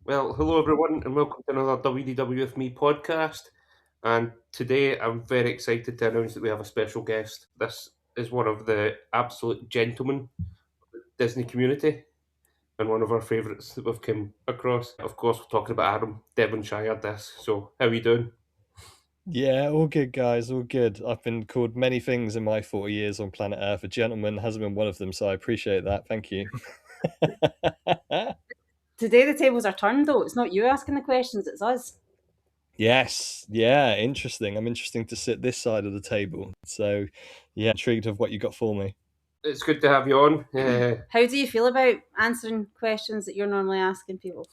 Well, hello everyone, and welcome to another WDW with Me podcast. And today I'm very excited to announce that we have a special guest. This is one of the absolute gentlemen of the Disney community and one of our favourites that we've come across. Of course, we're talking about Adam Devonshire Dis. So, how are you doing? Yeah, all good, guys, all good. I've been called many things in my 40 years on planet Earth. A gentleman hasn't been one of them, so I appreciate that. Thank you. Today the tables are turned though. It's not you asking the questions, it's us. Yes, yeah, interesting. I'm interesting to sit this side of the table. So, yeah, intrigued of what you got for me. It's good to have you on. How do you feel about answering questions that you're normally asking people?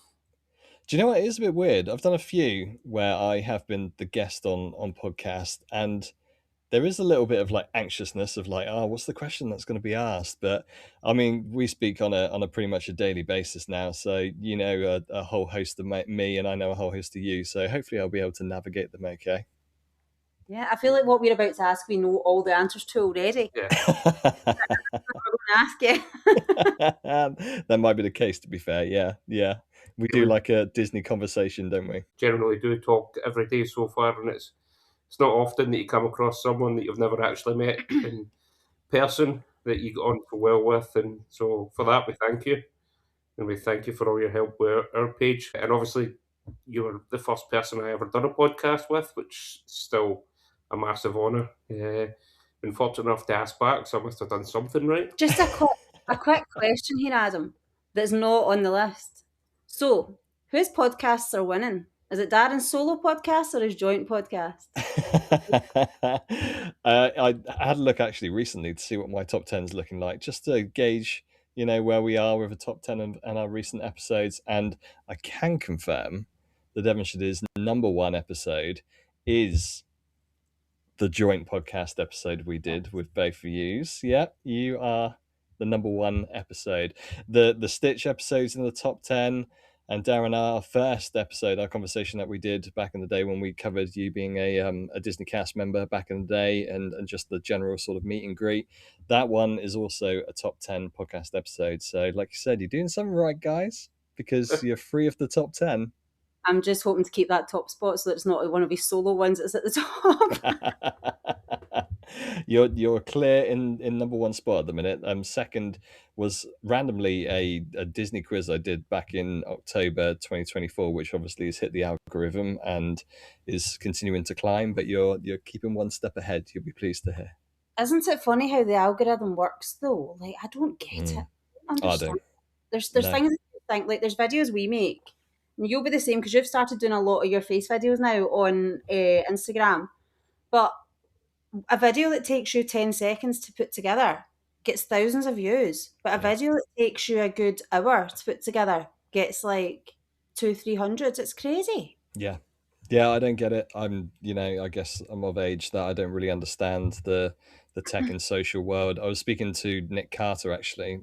Do you know what? It is a bit weird. I've done a few where I have been the guest on podcast, and there is a little bit of like anxiousness of like, oh, what's the question that's going to be asked? But I mean, we speak on a pretty much a daily basis now, so you know a whole host of me, and I know a whole host of you. So hopefully, I'll be able to navigate them okay. Yeah, I feel like what we're about to ask, we know all the answers to already. Yeah, We're going to ask you. That might be the case, to be fair. Yeah, yeah. We do we like a Disney conversation, don't we? generally do talk every day so far, and it's not often that you come across someone that you've never actually met in person that you got on so well with. And so for that, we thank you. And we thank you for all your help with our page. And obviously, you were the first person I ever done a podcast with, which is still a massive honour. Been fortunate enough to ask back, so I must have done something right. Just a quick question here, Adam, that's not on the list. So, whose podcasts are winning? Is it Darren's solo podcast or his joint podcast? I had a look actually recently to see what my top 10 is looking like, just to gauge, you know, where we are with the top 10 and our recent episodes. And I can confirm the Devonshire Dis number one episode is the joint podcast episode we did with both of yous. Yeah, you are the number one episode. The Stitch episode's in the top 10. And Darren, our first episode, our conversation that we did back in the day when we covered you being a Disney cast member back in the day, and just the general sort of meet and greet, that one is also a top 10 podcast episode. So, like you said, you're doing something right, guys, because you're free of the top 10. I'm just hoping to keep that top spot so that it's not one of his solo ones that's at the top. You're clear in number one spot at the minute. Second was randomly a Disney quiz I did back in October 2024, which obviously has hit the algorithm and is continuing to climb. But you're keeping one step ahead. You'll be pleased to hear. Isn't it funny how the algorithm works though? Like, I don't get it. I don't I understand. don't. There's No. things that you think, like there's videos we make. And you'll be the same because you've started doing a lot of your face videos now on Instagram. But a video that takes you 10 seconds to put together gets thousands of views. But a video that takes you a good hour to put together gets like 200-300. It's crazy. Yeah. Yeah, I don't get it. I guess I'm of age that I don't really understand the tech and social world. I was speaking to Nick Carter actually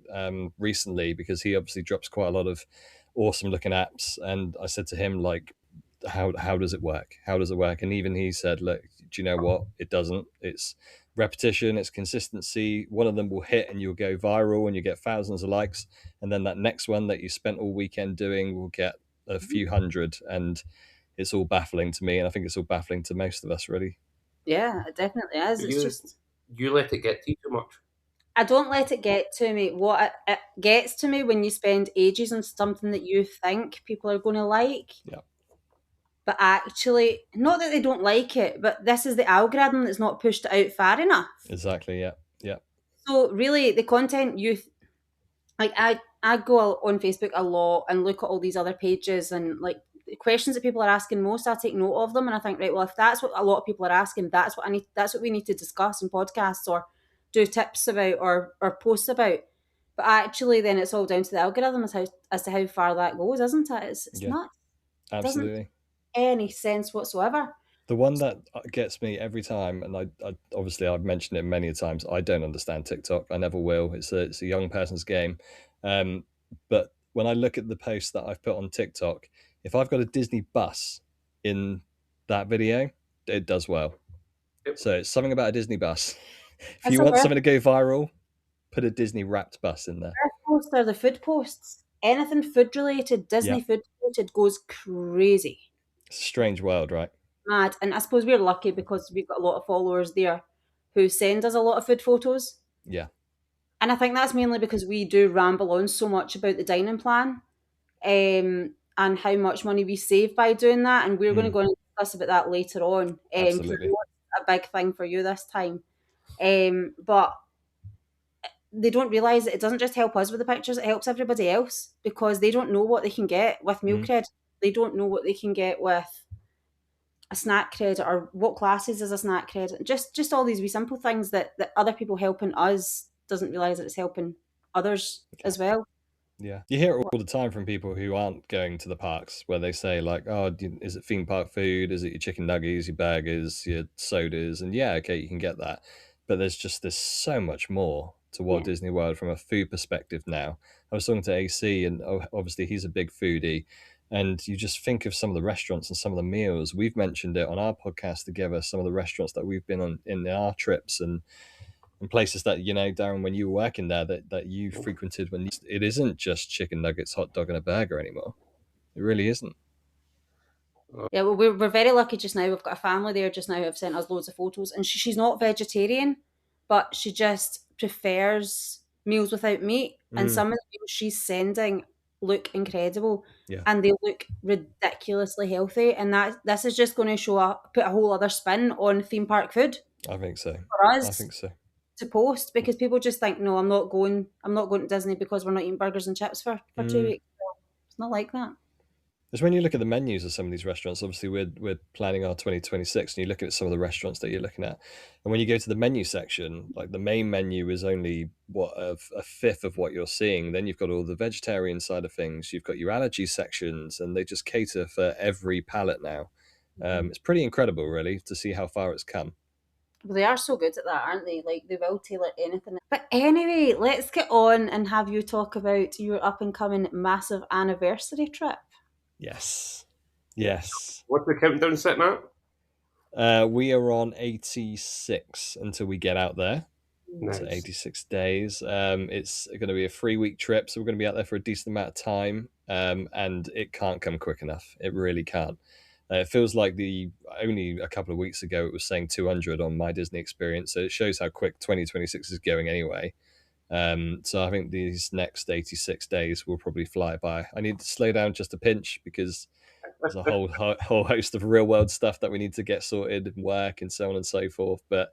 recently because he obviously drops quite a lot of awesome looking apps, and I said to him like, how does it work? How does it work? And even he said, look, do you know what? It doesn't. It's repetition, it's consistency. One of them will hit and you'll go viral and you get thousands of likes, and then that next one that you spent all weekend doing will get a few hundred, and it's all baffling to me, and I think it's all baffling to most of us, really. Yeah, it definitely is. It's just You let it get to you too much. I don't let it get to me. What it gets to me when you spend ages on something that you think people are going to like, Yeah, but actually, not that they don't like it, but this is the algorithm that's not pushed it out far enough. exactly. Yeah, yeah, So really, the content like I go on Facebook a lot and look at all these other pages and like the questions that people are asking most, I take note of them and I think, right, well, if that's what a lot of people are asking, that's what we need to discuss in podcasts or do tips about or posts about. But actually, then it's all down to the algorithm as to how far that goes, isn't it? It's yeah, nuts. It doesn't absolutely. make any sense whatsoever. The one that gets me every time, and I obviously I've mentioned it many times, I don't understand TikTok. I never will. It's a young person's game. But when I look at the posts that I've put on TikTok, if I've got a Disney bus in that video, it does well. Yep. So it's something about a Disney bus. If It's you a want birth something to go viral, put a Disney wrapped bus in there. post or the food posts. anything food related, Disney food related, goes crazy. It's a strange world, right? Mad. And I suppose we're lucky because we've got a lot of followers there who send us a lot of food photos. Yeah. And I think that's mainly because we do ramble on so much about the dining plan, and how much money we save by doing that. And we're going to go and discuss about that later on. Absolutely. It's a big thing for you this time. But they don't realise that it doesn't just help us with the pictures, it helps everybody else, because they don't know what they can get with meal credit. They don't know what they can get with a snack credit, or what classes is a snack credit. Just all these wee simple things that other people helping us doesn't realise that it's helping others as well. Yeah, you hear it all the time from people who aren't going to the parks, where they say like, "Oh, is it theme park food? Is it your chicken nuggets, your burgers, your sodas?" And yeah, okay, you can get that, but there's so much more to Walt Disney World from a food perspective now. I was talking to AC, and obviously he's a big foodie, and you just think of some of the restaurants and some of the meals. We've mentioned it on our podcast together, some of the restaurants that we've been on in our trips, and places that, you know, Darren, when you were working there, that you frequented, when it isn't just chicken nuggets, hot dog, and a burger anymore. It really isn't. Yeah, well, we're very lucky just now. We've got a family there just now who have sent us loads of photos, and she's not vegetarian, but she just prefers meals without meat. And some of the meals she's sending look incredible, and they look ridiculously healthy. And this is just going to put a whole other spin on theme park food. I think so. For us, I think so. To post, because people just think, no, I'm not going to Disney because we're not eating burgers and chips for 2 weeks. It's not like that. Because when you look at the menus of some of these restaurants, obviously we're planning our 2026, and you look at some of the restaurants that you're looking at, and when you go to the menu section, like the main menu is only a fifth of what you're seeing. Then you've got all the vegetarian side of things, you've got your allergy sections, and they just cater for every palate now. It's pretty incredible, really, to see how far it's come. Well, they are so good at that, aren't they? Like, they will tailor anything. But anyway, let's get on and have you talk about your up and coming massive anniversary trip. Yes. What's the countdown sitting at? We are on 86 until we get out there. Nice. So 86 days. It's going to be a 3-week trip, so we're going to be out there for a decent amount of time, and it can't come quick enough. It really can't. It feels like only a couple of weeks ago it was saying 200 on My Disney Experience, so it shows how quick 2026 is going anyway. So I think these next 86 days will probably fly by. I need to slow down just a pinch, because there's a whole host of real world stuff that we need to get sorted and work and so on and so forth. But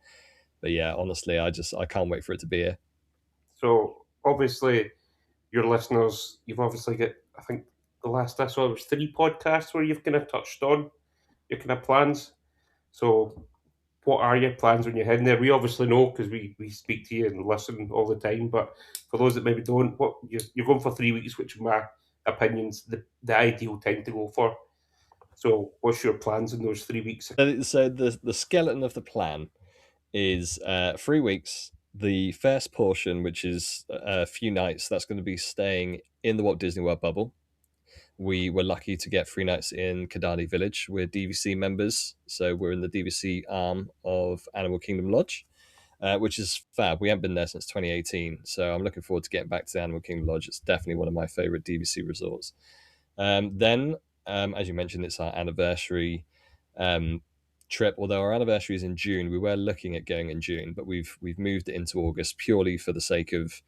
yeah, honestly, I can't wait for it to be here. So obviously, your listeners, you've obviously got, I think the last I saw was 3 podcasts where you've kind of touched on your kind of plans. So what are your plans when you're heading there? We obviously know because we speak to you and listen all the time. But for those that maybe don't, what you're going for 3 weeks, which in my opinion's the ideal time to go for. So what's your plans in those 3 weeks? So the skeleton of the plan is 3 weeks. The first portion, which is a few nights, that's going to be staying in the Walt Disney World bubble. We were lucky to get 3 nights in Kidani Village. We're DVC members, so we're in the DVC arm of Animal Kingdom Lodge, which is fab. We haven't been there since 2018, so I'm looking forward to getting back to the Animal Kingdom Lodge. It's definitely one of my favorite DVC resorts. Then, as you mentioned, it's our anniversary trip. Although our anniversary is in June, we were looking at going in June, but we've moved it into August purely for the sake of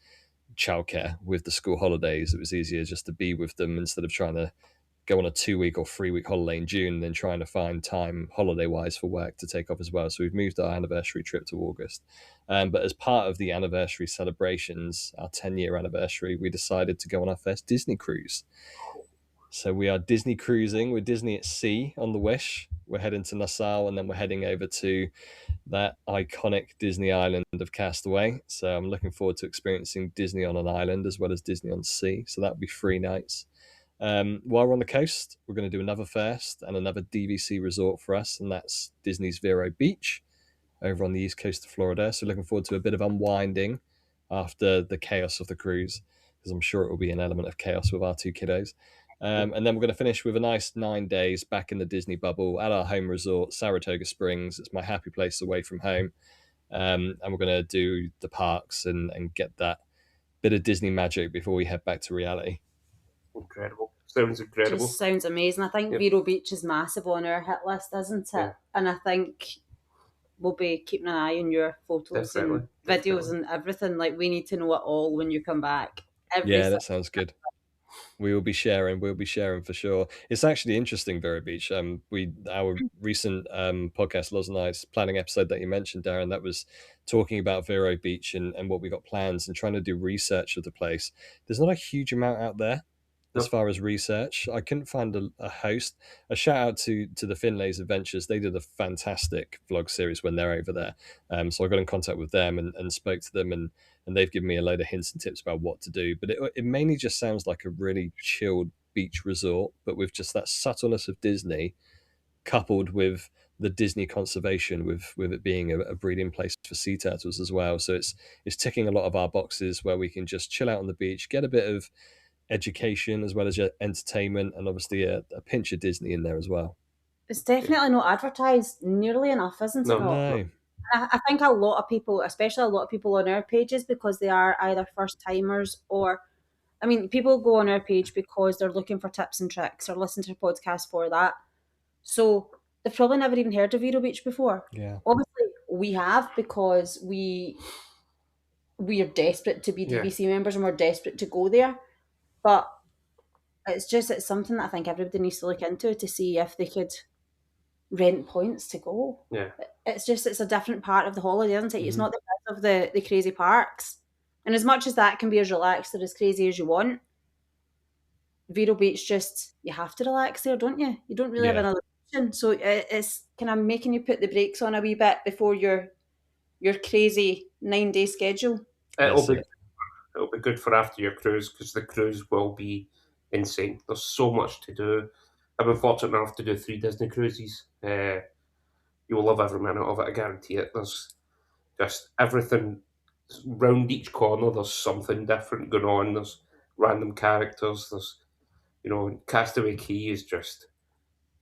childcare with the school holidays. It was easier just to be with them instead of trying to go on a 2-week or 3-week holiday in June and then trying to find time holiday wise for work to take off as well. So we've moved our anniversary trip to August. But as part of the anniversary celebrations, our 10-year anniversary, we decided to go on our first Disney cruise. So we are Disney cruising. We're Disney at sea on the Wish. We're heading to Nassau, and then we're heading over to that iconic Disney island of Castaway. So I'm looking forward to experiencing Disney on an island as well as Disney on sea. So that'll be 3 nights. While we're on the coast, we're going to do another first and another DVC resort for us, and that's Disney's Vero Beach over on the east coast of Florida. So looking forward to a bit of unwinding after the chaos of the cruise, because I'm sure it will be an element of chaos with our 2 kiddos. And then we're going to finish with a nice 9 days back in the Disney bubble at our home resort, Saratoga Springs. It's my happy place away from home. And we're going to do the parks and get that bit of Disney magic before we head back to reality. Incredible. Sounds incredible. Just sounds amazing. I think Yep. Vero Beach is massive on our hit list, isn't it? Yeah. And I think we'll be keeping an eye on your photos and videos and everything. Like, we need to know it all when you come back. Yeah, that sounds good. We will be sharing. We'll be sharing for sure. It's actually interesting, Vero Beach. Our recent podcast, Loz and I's planning episode that you mentioned, Darren, that was talking about Vero Beach and what we got plans and trying to do research of the place. There's not a huge amount out there as far as research. I couldn't find a host. A shout out to the Finlay's Adventures. They did a fantastic vlog series when they're over there. So I got in contact with them and spoke to them, and they've given me a load of hints and tips about what to do. But it mainly just sounds like a really chilled beach resort, but with just that subtleness of Disney coupled with the Disney conservation, with it being a breeding place for sea turtles as well. So it's ticking a lot of our boxes where we can just chill out on the beach, get a bit of education as well as your entertainment, and obviously a pinch of Disney in there as well. It's definitely not advertised nearly enough, isn't it? No. I think a lot of people, especially a lot of people on our pages, because they are either first timers or, I mean, people go on our page because they're looking for tips and tricks or listen to podcasts for that. So they've probably never even heard of Vero Beach before. Yeah. Obviously, we have, because we are desperate to be DVC members and we're desperate to go there. But it's something that I think everybody needs to look into to see if they could rent points to go. Yeah. It's a different part of the holiday, isn't it? Mm-hmm. It's not the rest of the crazy parks. And as much as that can be as relaxed or as crazy as you want, Vero Beach, you have to relax there, don't you? You don't really have another option. So it's kind of making you put the brakes on a wee bit before your crazy 9-day schedule. It'll be good for after your cruise, because the cruise will be insane. There's so much to do. I've been fortunate enough to do 3 Disney cruises. You will love every minute of it, I guarantee it. There's just everything round each corner. There's something different going on. There's random characters. There's, Castaway Cay is just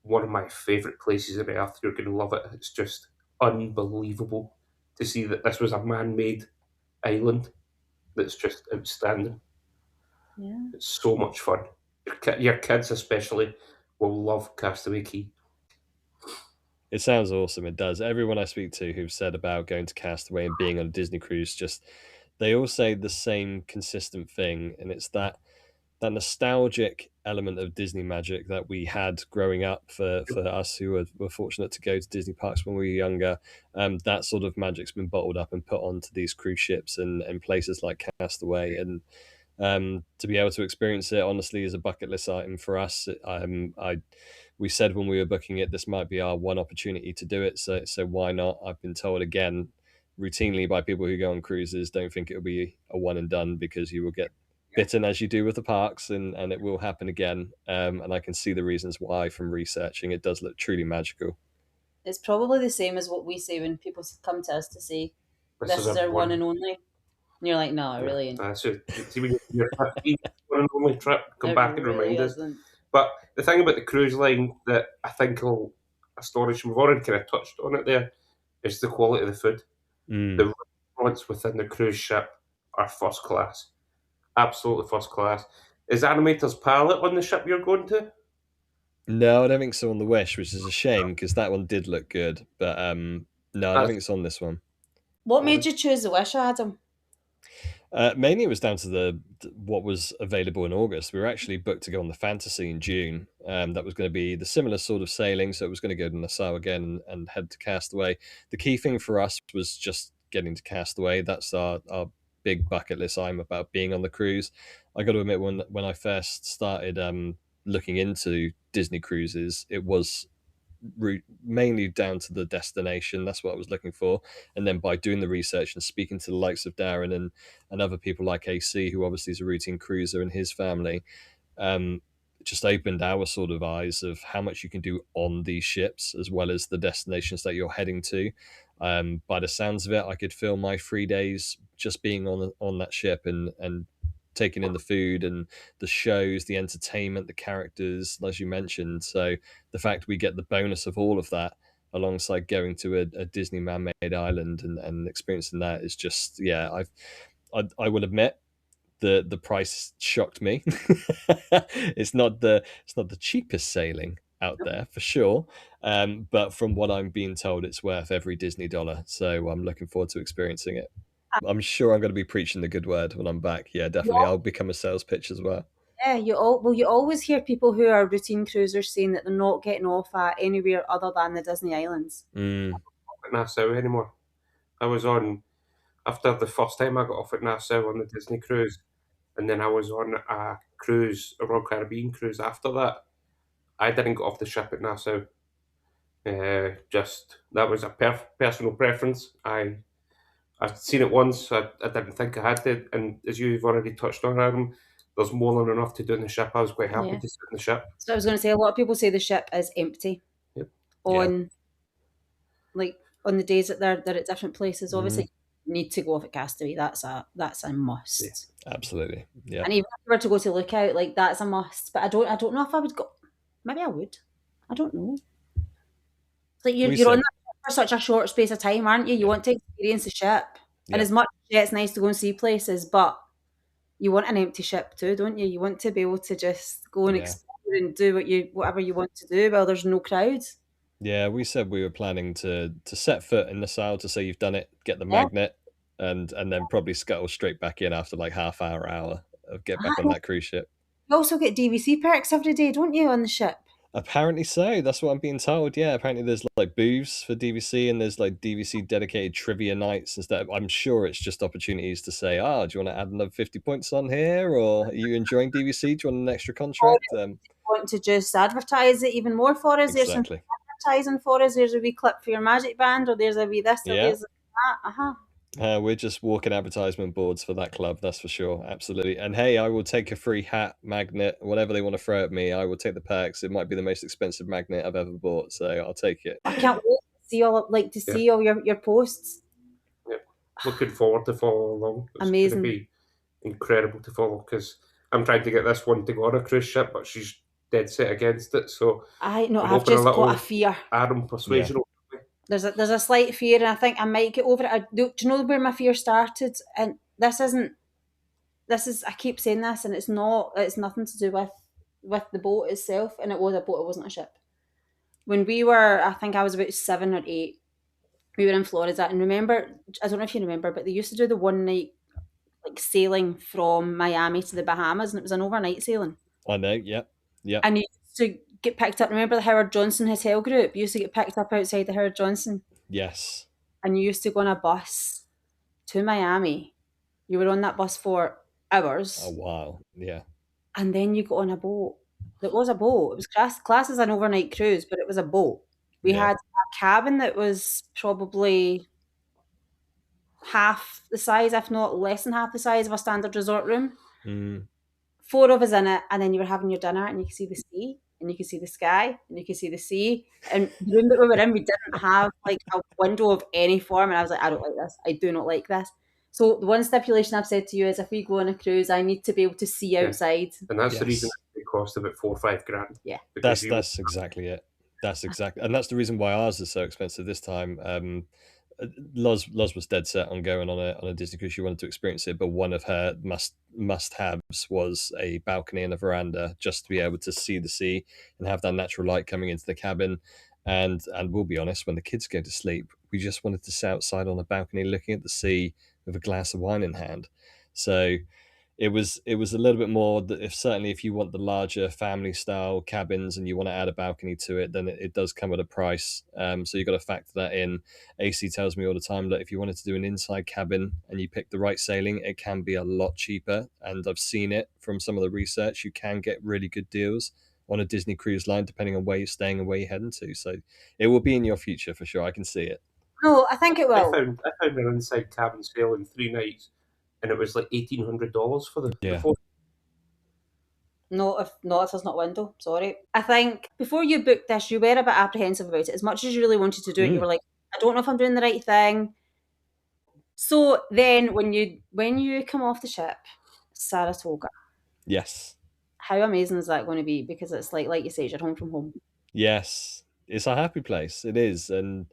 one of my favourite places on earth. You're going to love it. It's just unbelievable to see that this was a man-made island that's just outstanding. Yeah. It's so much fun. Your kids especially will love Castaway Cay. It sounds awesome. It does. Everyone I speak to who've said about going to Castaway and being on a Disney cruise, they all say the same consistent thing, and it's that nostalgic element of Disney magic that we had growing up for us who were fortunate to go to Disney parks when we were younger. That sort of magic's been bottled up and put onto these cruise ships and places like Castaway, and to be able to experience it honestly is a bucket list item for us. We said when we were booking it, this might be our one opportunity to do it, so why not? I've been told again routinely by people who go on cruises, don't think it'll be a one and done, because you will get bitten as you do with the parks, and it will happen again. And I can see the reasons why from researching. It does look truly magical. It's probably the same as what we say when people come to us to say, this is our one and only. And you're like, no, it really ain't. See, when you're 15, one and only trip, come back and remind us. But the thing about the cruise line that I think will astonish, we've already kind of touched on it there, is the quality of the food. The restaurants within the cruise ship are first class. Absolutely first class. Is Animator's Palette on the ship you're going to? No, I don't think so on the Wish, which is a shame because that one did look good. But no, I don't think it's on this one. What made you choose the Wish, Adam? Mainly it was down to what was available in August. We were actually booked to go on the Fantasy in June. That was going to be the similar sort of sailing, so it was going to go to Nassau again and head to Castaway. The key thing for us was just getting to Castaway. That's our big bucket list item about being on the cruise. I got to admit, when I first started looking into Disney cruises, it was mainly down to the destination. That's what I was looking for, and then by doing the research and speaking to the likes of Darren and other people like AC, who obviously is a routine cruiser, and his family, just opened our sort of eyes of how much you can do on these ships as well as the destinations that you're heading to. By the sounds of it, I could feel my 3 days just being on that ship and taking in the food and the shows, the entertainment, the characters, as you mentioned. So the fact we get the bonus of all of that alongside going to a Disney man-made island and experiencing that is just, I will admit, the price shocked me. It's not the cheapest sailing out there for sure, but from what I'm being told, it's worth every Disney dollar. So I'm looking forward to experiencing it. I'm sure I'm going to be preaching the good word when I'm back. Yeah, definitely. I'll become a sales pitch as well. Yeah, you always hear people who are routine cruisers saying that they're not getting off at anywhere other than the Disney Islands. At Nassau anymore. I was on after the first time I got off at Nassau on the Disney cruise, and then I was on a cruise, a Royal Caribbean cruise after that. I didn't get off the ship at Nassau. Just that was a personal preference. I've seen it once. I didn't think I had to, and as you've already touched on, Adam, there's more than enough to do in the ship. I was quite happy Yeah. to sit in the ship. So I was going to say, a lot of people say the ship is empty Yep. on on the days that they're at different places. Obviously, you need to go off at Castaway. That's a must. Yeah, absolutely. Yeah. And even if you were to go to Lookout, like that's a must. But I don't know if I would go. Maybe I would. I don't know. Like you're on that for such a short space of time, aren't you? You want to experience the ship, and as much as it's nice to go and see places, but you want an empty ship too, don't you? You want to be able to just go and explore and do whatever you want to do while there's no crowds. Yeah, we said we were planning to set foot in Nassau to say you've done it, get the magnet, and then probably scuttle straight back in after like half hour of get back on that cruise ship. You also get DVC perks every day, don't you, on the ship? Apparently so. That's what I'm being told. Yeah, apparently there's like booths for DVC, and there's like DVC dedicated trivia nights and stuff. I'm sure it's just opportunities to say, do you want to add another 50 points on here, or are you enjoying DVC? Do you want an extra contract? Want to just advertise it even more for us? Exactly. There's some advertising for us. There's a wee clip for your magic band, or there's a wee this, or there's that. We're just walking advertisement boards for that club, that's for sure. Absolutely. And hey, I will take a free hat, magnet, whatever they want to throw at me. I will take the perks. It might be the most expensive magnet I've ever bought, so I'll take it. I can't wait to see all your posts. Yeah. Looking forward to follow along. It's amazing. Going to be incredible to follow, because I'm trying to get this one to go on a cruise ship, but she's dead set against it. So I've just got a fear. Adam persuasion. Yeah. There's a slight fear, and I think I might get over it. Do you know where my fear started? And this is I keep saying this, and it's nothing to do with the boat itself, and it was a boat, it wasn't a ship. When we were, I think I was about 7 or 8, we were in Florida, and remember, I don't know if you remember, but they used to do the one night sailing from Miami to the Bahamas, and it was an overnight sailing. I know, yep. And you used to get picked up. Remember the Howard Johnson Hotel Group? You used to get picked up outside the Howard Johnson. Yes. And you used to go on a bus to Miami. You were on that bus for hours. Oh, wow. Yeah. And then you got on a boat. It was a boat. It was classed as an overnight cruise, but it was a boat. We had a cabin that was probably half the size, if not less than half the size of a standard resort room. 4 of us in it, and then you were having your dinner, and you could see the sea, and you could see the sky, and you could see the sea. And the room that we were in, we didn't have like a window of any form, and I was like, I don't like this. I do not like this. So the one stipulation I've said to you is, if we go on a cruise, I need to be able to see outside. And that's the reason it cost about 4 or 5 grand. Yeah, that's exactly it. That's exactly, and that's the reason why ours is so expensive this time. Loz was dead set on going on a Disney cruise. She wanted to experience it, but one of her must-haves was a balcony and a veranda, just to be able to see the sea and have that natural light coming into the cabin. And we'll be honest, when the kids go to sleep, we just wanted to sit outside on a balcony looking at the sea with a glass of wine in hand. So it was a little bit more that certainly if you want the larger family style cabins and you want to add a balcony to it, then it does come at a price. So you've got to factor that in. AC tells me all the time that if you wanted to do an inside cabin and you pick the right sailing, it can be a lot cheaper. And I've seen it from some of the research. You can get really good deals on a Disney cruise line, depending on where you're staying and where you're heading to. So it will be in your future for sure. I can see it. No, I think it will. I found an inside cabin sale in 3 nights, and it was like $1,800 for the 4. Not if there's not window. Sorry. I think before you booked this, you were a bit apprehensive about it. As much as you really wanted to do it, you were like, I don't know if I'm doing the right thing. So then, when you come off the ship, Saratoga. Yes. How amazing is that going to be? Because it's like you say, you're home from home. Yes, it's a happy place. It is, and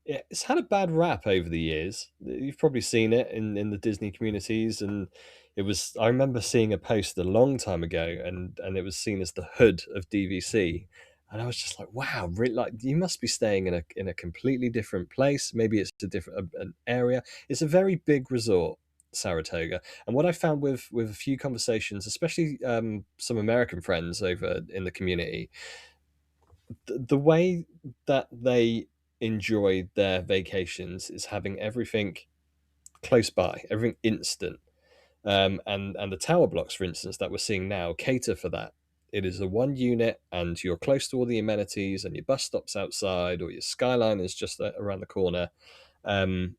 it's had a bad rap over the years. You've probably seen it in the Disney communities, and I remember seeing a post a long time ago, and it was seen as the hood of DVC, and I was just like, wow, really, like, you must be staying in a completely different place. Maybe it's a different an area. It's a very big resort, Saratoga. And what I found with a few conversations, especially some American friends over in the community, the way that they enjoy their vacations is having everything close by, everything instant. And the tower blocks, for instance, that we're seeing now cater for that. It is a one unit, and you're close to all the amenities, and your bus stops outside, or your skyline is just around the corner. Um,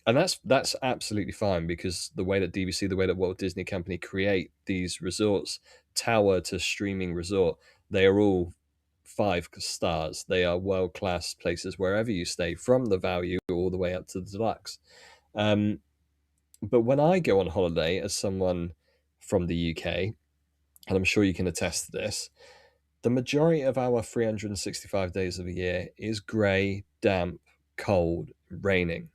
and that's absolutely fine, because the way that DVC, the way that Walt Disney Company create these resorts, tower to streaming resort, they are all 5 stars. They are world class places wherever you stay, from the value all the way up to the deluxe. Um, but when I go on holiday as someone from the UK, and I'm sure you can attest to this, the majority of our 365 days of the year is grey, damp, cold, raining.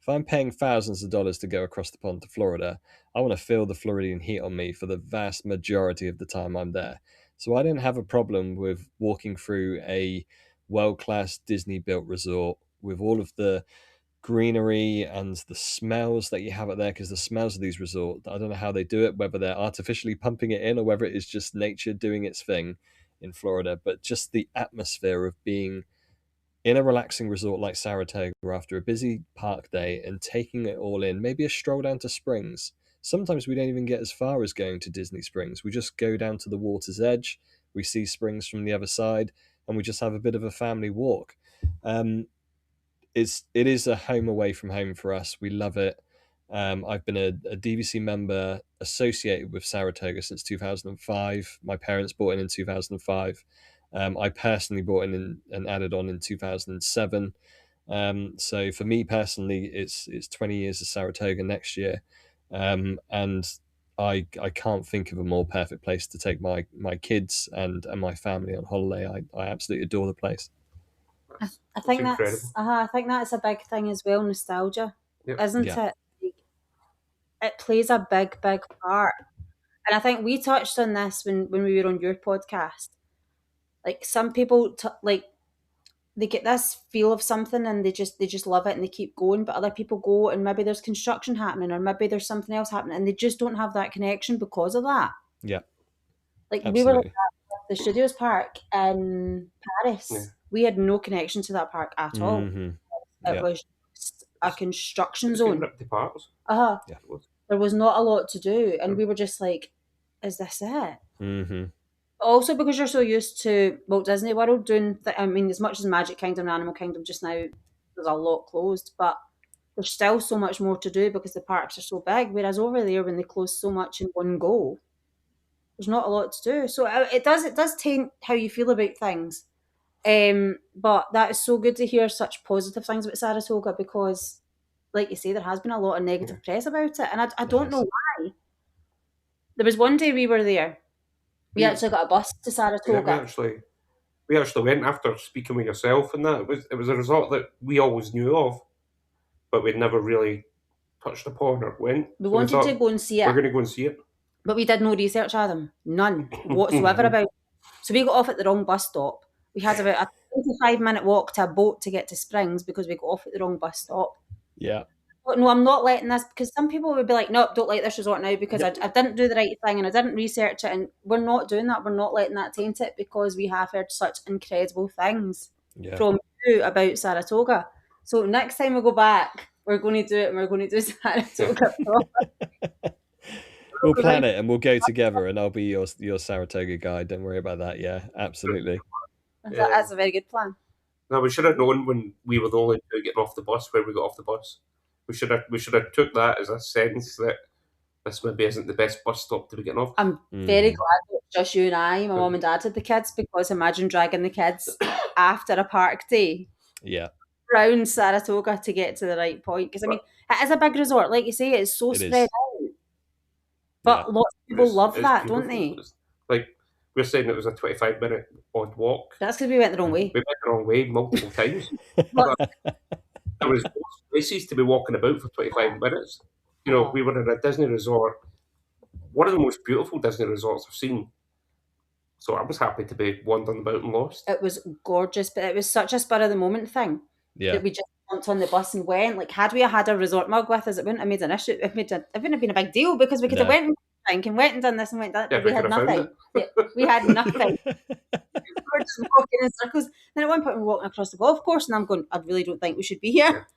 If I'm paying thousands of dollars to go across the pond to Florida, I want to feel the Floridian heat on me for the vast majority of the time I'm there. So I didn't have a problem with walking through a world-class Disney-built resort with all of the greenery and the smells that you have out there, because the smells of these resorts, I don't know how they do it, whether they're artificially pumping it in or whether it is just nature doing its thing in Florida, but just the atmosphere of being in a relaxing resort like Saratoga after a busy park day and taking it all in, maybe a stroll down to Springs. Sometimes we don't even get as far as going to Disney Springs. We just go down to the water's edge, we see Springs from the other side, and we just have a bit of a family walk. It is a home away from home for us. We love it. I've been a DVC member associated with Saratoga since 2005. My parents bought in 2005. I personally bought in and added on in 2007. So for me personally, it's 20 years of Saratoga next year, and I can't think of a more perfect place to take my kids and my family on holiday. I absolutely adore the place. I think It's that's incredible. I think that's a big thing as well, nostalgia, Yep. isn't Yeah. it? Like, it plays a big, big part. And I think we touched on this when we were on your podcast. Like some people, like they get this feel of something and they just love it and they keep going. But other people go and maybe there's construction happening or maybe there's something else happening and they just don't have that connection because of that. Yeah, Like we were like absolutely. that with the Studios Park in Paris. Yeah. We had no connection to that park at all. Hmm. It Yeah. was just a construction It's getting zone. ripped apart. Uh-huh. Yeah. There was not a lot to do, and we were just like, "Is this it?" Hmm. Also, because you're so used to Walt Disney World doing, I mean, as much as Magic Kingdom and Animal Kingdom just now, there's a lot closed, but there's still so much more to do because the parks are so big. Whereas over there, when they close so much in one go, there's not a lot to do. So it does taint how you feel about things. But that is so good to hear such positive things about Saratoga because, like you say, there has been a lot of negative press about it, and I don't know why. There was one day we were there. We actually got a bus to Yeah, Saratoga. we actually went after speaking with yourself, and that it was a resort that we always knew of, but we'd never really touched upon or went. We So we wanted to thought go and see we're it, going to go and see it. but we did no research, Adam. None whatsoever about it. So we got off at the wrong bus stop. We had about a 25-minute walk to a boat to get to Springs because we got off at the wrong bus stop. Yeah. But no, I'm not letting this, because some people would be like, no, don't like this resort now because I didn't do the right thing and I didn't research it. And we're not doing that. We're not letting that taint it because we have heard such incredible things Yeah. from you about Saratoga. So next time we go back, we're going to do it and we're going to do Saratoga. We'll plan it and we'll go together, and I'll be your Saratoga guide. Don't worry about that. Yeah, absolutely. That's a very good plan. No, we should have known when we were the only two getting off the bus where we got off the bus. We should have took that as a sense that this maybe isn't the best bus stop to be getting off. I'm very glad it's just you and I. My mum and dad had the kids, because imagine dragging the kids after a park day. Yeah. Around Saratoga to get to the right point. Because I mean, it is a big resort, like you say, it's so spread out. But lots of people love that, don't they? Like we're saying, it was a 25-minute odd walk. That's because we went the wrong way. We went the wrong way multiple times. There was places to be walking about for 25 minutes. You know, we were in a Disney resort one of the most beautiful Disney resorts I've seen. So I was happy to be wandering about and lost. It was gorgeous, but it was such a spur of the moment thing Yeah. that we just jumped on the bus and went. Like, had we had a resort mug with us, it wouldn't have made an issue. It wouldn't have been a big deal because we could have No. went and drank and went and done this and went that, Yeah, but we we had could have found nothing. Yeah, we had nothing. We were just walking in circles. Then at one point we were walking across the golf course, and I'm going, I really don't think we should be here.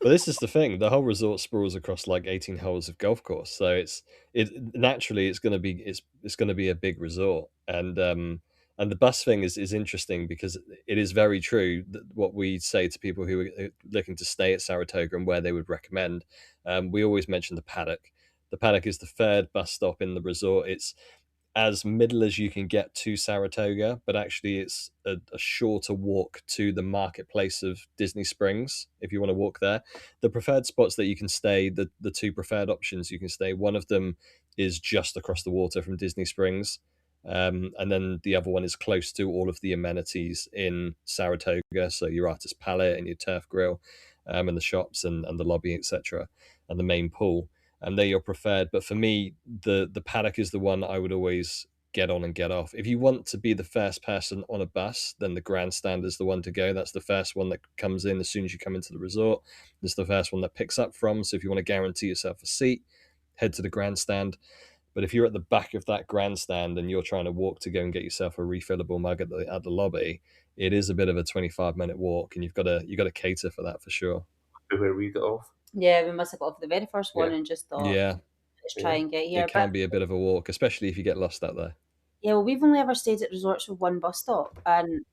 Well, this is the thing. The whole resort sprawls across like 18 holes of golf course, so it's going to be it's going to be a big resort, and the bus thing is interesting because it is very true that what we say to people who are looking to stay at Saratoga and where they would recommend. We always mention the paddock. The paddock is the third bus stop in the resort. It's as middle as you can get to Saratoga, but actually it's a shorter walk to the marketplace of Disney Springs if you want to walk there. The preferred spots that you can stay, the two preferred options you can stay, one of them is just across the water from Disney Springs. And then the other one is close to all of the amenities in Saratoga, so your artist palette and your turf grill, and the shops and the lobby, etc., and the main pool. And they're your preferred. But for me, the paddock is the one I would always get on and get off. If you want to be the first person on a bus, then the grandstand is the one to go. That's the first one that comes in as soon as you come into the resort. It's the first one that picks up from. So if you want to guarantee yourself a seat, head to the grandstand. But if you're at the back of that grandstand and you're trying to walk to go and get yourself a refillable mug at the lobby, it is a bit of a 25-minute walk, and you've got to cater for that for sure. Where we got off. Yeah, we must have got off the very first one and just thought, Yeah, let's try and get here. it can be a bit of a walk, especially if you get lost out there. Yeah, well, we've only ever stayed at resorts with one bus stop, and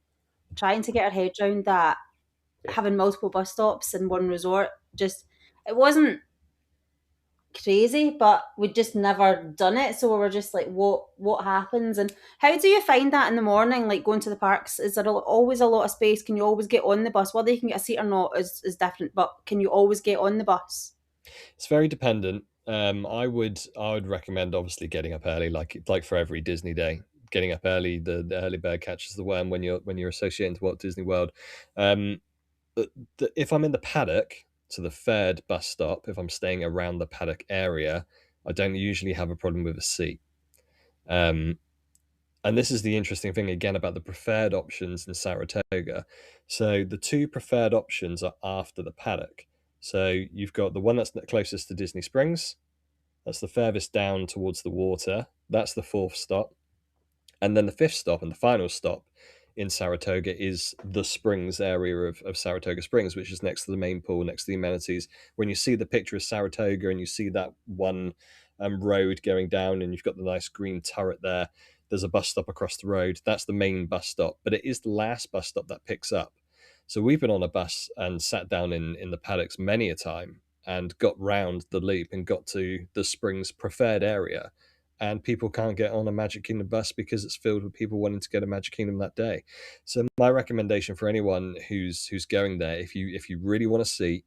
trying to get our head around that, having multiple bus stops in one resort, it wasn't crazy, but we'd just never done it. So we were just like, what happens? And how do you find that in the morning, like going to the parks? Is there always a lot of space? Can you always get on the bus? Whether you can get a seat or not is different, but can you always get on the bus? It's very dependent. I would recommend obviously getting up early, like for every Disney day. Getting up early, the early bird catches the worm when you're associating to Walt Disney World. If I'm in the paddock, to the third bus stop, if I'm staying around the paddock area, I don't usually have a problem with a seat. And this is the interesting thing again about the preferred options in Saratoga. So the two preferred options are after the paddock. So you've got the one that's closest to Disney Springs. That's the furthest down towards the water. That's the fourth stop. And then the fifth stop and the final stop in Saratoga is the Springs area of Saratoga Springs, which is next to the main pool, next to the amenities. When you see the picture of Saratoga and you see that one road going down and you've got the nice green turret there, there's a bus stop across the road. That's the main bus stop, but it is the last bus stop that picks up. So we've been on a bus and sat down in the paddocks many a time and got round the loop and got to the Springs preferred area. And people can't get on a Magic Kingdom bus because it's filled with people wanting to go to Magic Kingdom that day. So my recommendation for anyone who's going there, if you really want a seat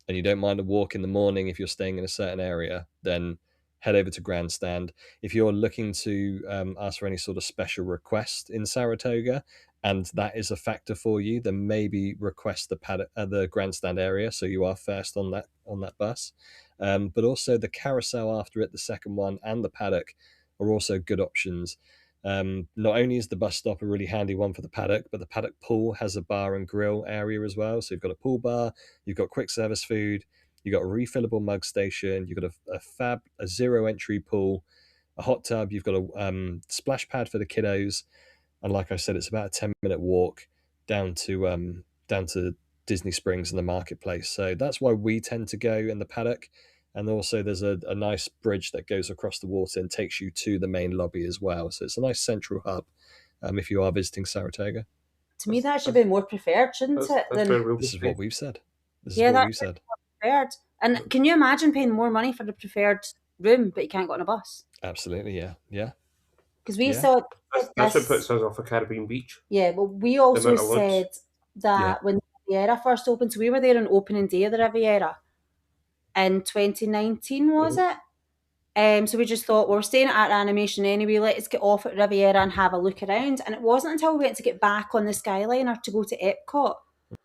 and you don't mind a walk in the morning if you're staying in a certain area, then head over to Grandstand. If you're looking to ask for any sort of special request in Saratoga, and that is a factor for you, then maybe request the Grandstand area so you are first on that bus. But also the carousel after it, the second one, and the paddock are also good options. Not only is the bus stop a really handy one for the paddock, but the paddock pool has a bar and grill area as well. So you've got a pool bar, you've got quick service food, you've got a refillable mug station, you've got a zero entry pool, a hot tub, you've got a splash pad for the kiddos. And like I said, it's about a 10-minute walk down to Disney Springs and the marketplace. So that's why we tend to go in the paddock. And also there's a nice bridge that goes across the water and takes you to the main lobby as well. So it's a nice central hub if you are visiting Saratoga. To me, that should be more preferred, shouldn't it? This is what we've said. Preferred. And can you imagine paying more money for the preferred room, but you can't go on a bus? Absolutely, yeah. Because we saw... That's what puts us off of Caribbean Beach. Yeah, well, we also said that when the Riviera first opened, so we were there on opening day of the Riviera in 2019, was it? So we just thought, well, we're staying at Art Animation anyway, let's get off at Riviera and have a look around. And it wasn't until we went to get back on the Skyliner to go to Epcot. We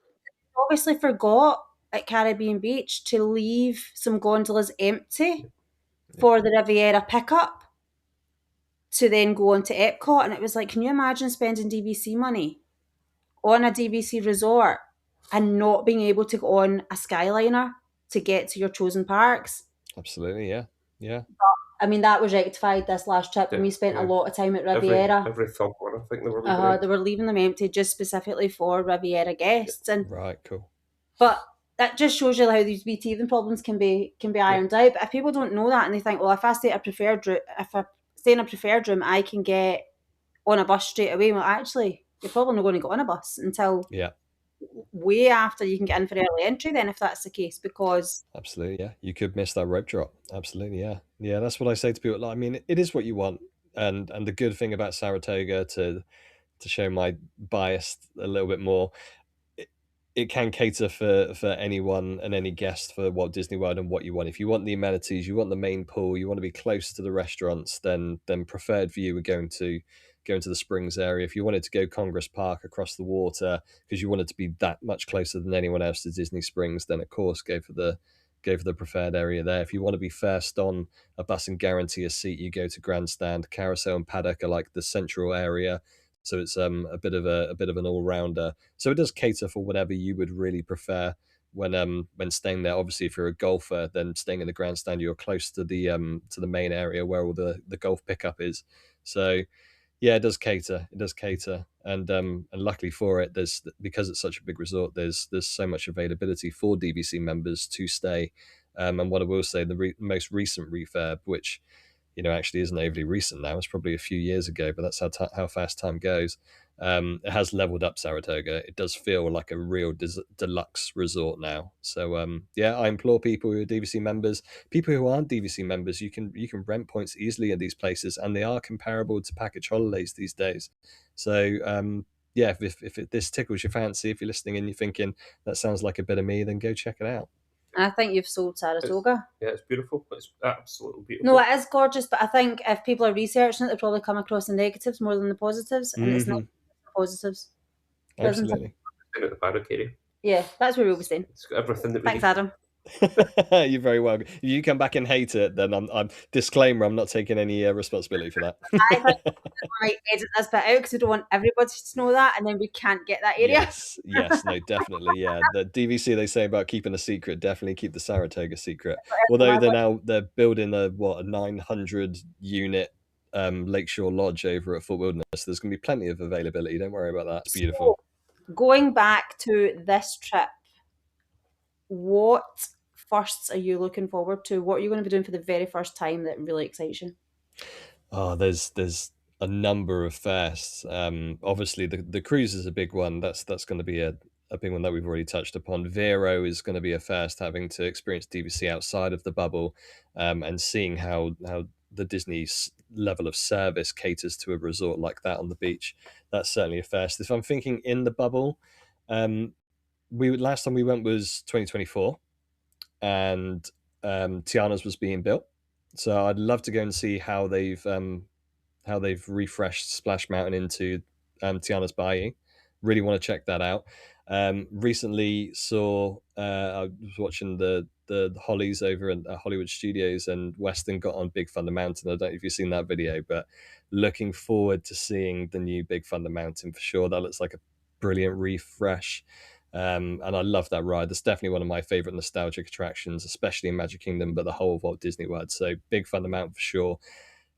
obviously forgot at Caribbean Beach to leave some gondolas empty for the Riviera pickup. to then go on to Epcot, and it was like, can you imagine spending DVC money on a DVC resort and not being able to go on a Skyliner to get to your chosen parks? Absolutely, yeah. I mean, that was rectified this last trip, and we spent a lot of time at Riviera. Every third one, I think they were leaving. They were leaving them empty just specifically for Riviera guests, and right, cool. But that just shows you how these wee teething problems can be ironed out. But if people don't know that and they think, well, if I stay in a preferred room, I can get on a bus straight away. Well, actually, you're probably not going to get on a bus until way after you can get in for early entry. Then, if that's the case, because absolutely, yeah, you could miss that rope drop. Absolutely, yeah. That's what I say to people. I mean, it is what you want, and the good thing about Saratoga, to show my bias a little bit more, it can cater for anyone and any guest for Walt Disney World and what you want. If you want the amenities, you want the main pool, you want to be close to the restaurants, then preferred view we're going to the Springs area. If you wanted to go Congress Park across the water because you wanted to be that much closer than anyone else to Disney Springs, then of course go for the preferred area there. If you want to be first on a bus and guarantee a seat, you go to Grandstand. Carousel and Paddock are like the central area. So it's a bit of an all-rounder. So it does cater for whatever you would really prefer when staying there. Obviously, if you're a golfer, then staying in the Grandstand, you're close to the main area where all the golf pickup is. So yeah, it does cater. And luckily for it, because it's such a big resort, there's so much availability for DVC members to stay. And what I will say, the most recent refurb, which actually isn't overly recent now. It's probably a few years ago, but that's how fast time goes. It has leveled up Saratoga. It does feel like a real deluxe resort now. So I implore people who are DVC members, people who aren't DVC members, you can rent points easily at these places, and they are comparable to package holidays these days. So if this tickles your fancy, if you're listening and you're thinking that sounds like a bit of me, then go check it out. I think you've sold Saratoga. It's beautiful. It's absolutely beautiful. No, it is gorgeous, but I think if people are researching it, they'll probably come across the negatives more than the positives, and it's not the positives. Absolutely. At the Paddock area. Yeah, that's where we'll be staying. It's got everything that we Thanks, need. Adam. You're very welcome. If you come back and hate it, then I'm disclaimer, I'm not taking any responsibility for that. I think I might edit this bit out because we don't want everybody to know that, and then we can't get that area. Yes, no, definitely, yeah. The DVC they say about keeping a secret, definitely keep the Saratoga secret. Although they're building a 900 unit Lakeshore Lodge over at Fort Wilderness. There's going to be plenty of availability. Don't worry about that. It's beautiful. So, going back to this trip, what firsts are you looking forward to? What are you going to be doing for the very first time that really excites you? Oh, there's a number of firsts. Obviously, the cruise is a big one. That's going to be a big one that we've already touched upon. Vero is going to be a first, having to experience DVC outside of the bubble, and seeing how the Disney's level of service caters to a resort like that on the beach. That's certainly a first. If I'm thinking in the bubble, last time we went was 2024, and Tiana's was being built. So I'd love to go and see how they've refreshed Splash Mountain into Tiana's Bayou. Really want to check that out. Recently saw I was watching the Hollies over at Hollywood Studios, and Weston got on Big Thunder Mountain. I don't know if you've seen that video, but looking forward to seeing the new Big Thunder Mountain for sure. That looks like a brilliant refresh. And I love that ride. That's definitely one of my favorite nostalgic attractions, especially in Magic Kingdom, but the whole of Walt Disney World. So Big Thunder Mountain for sure.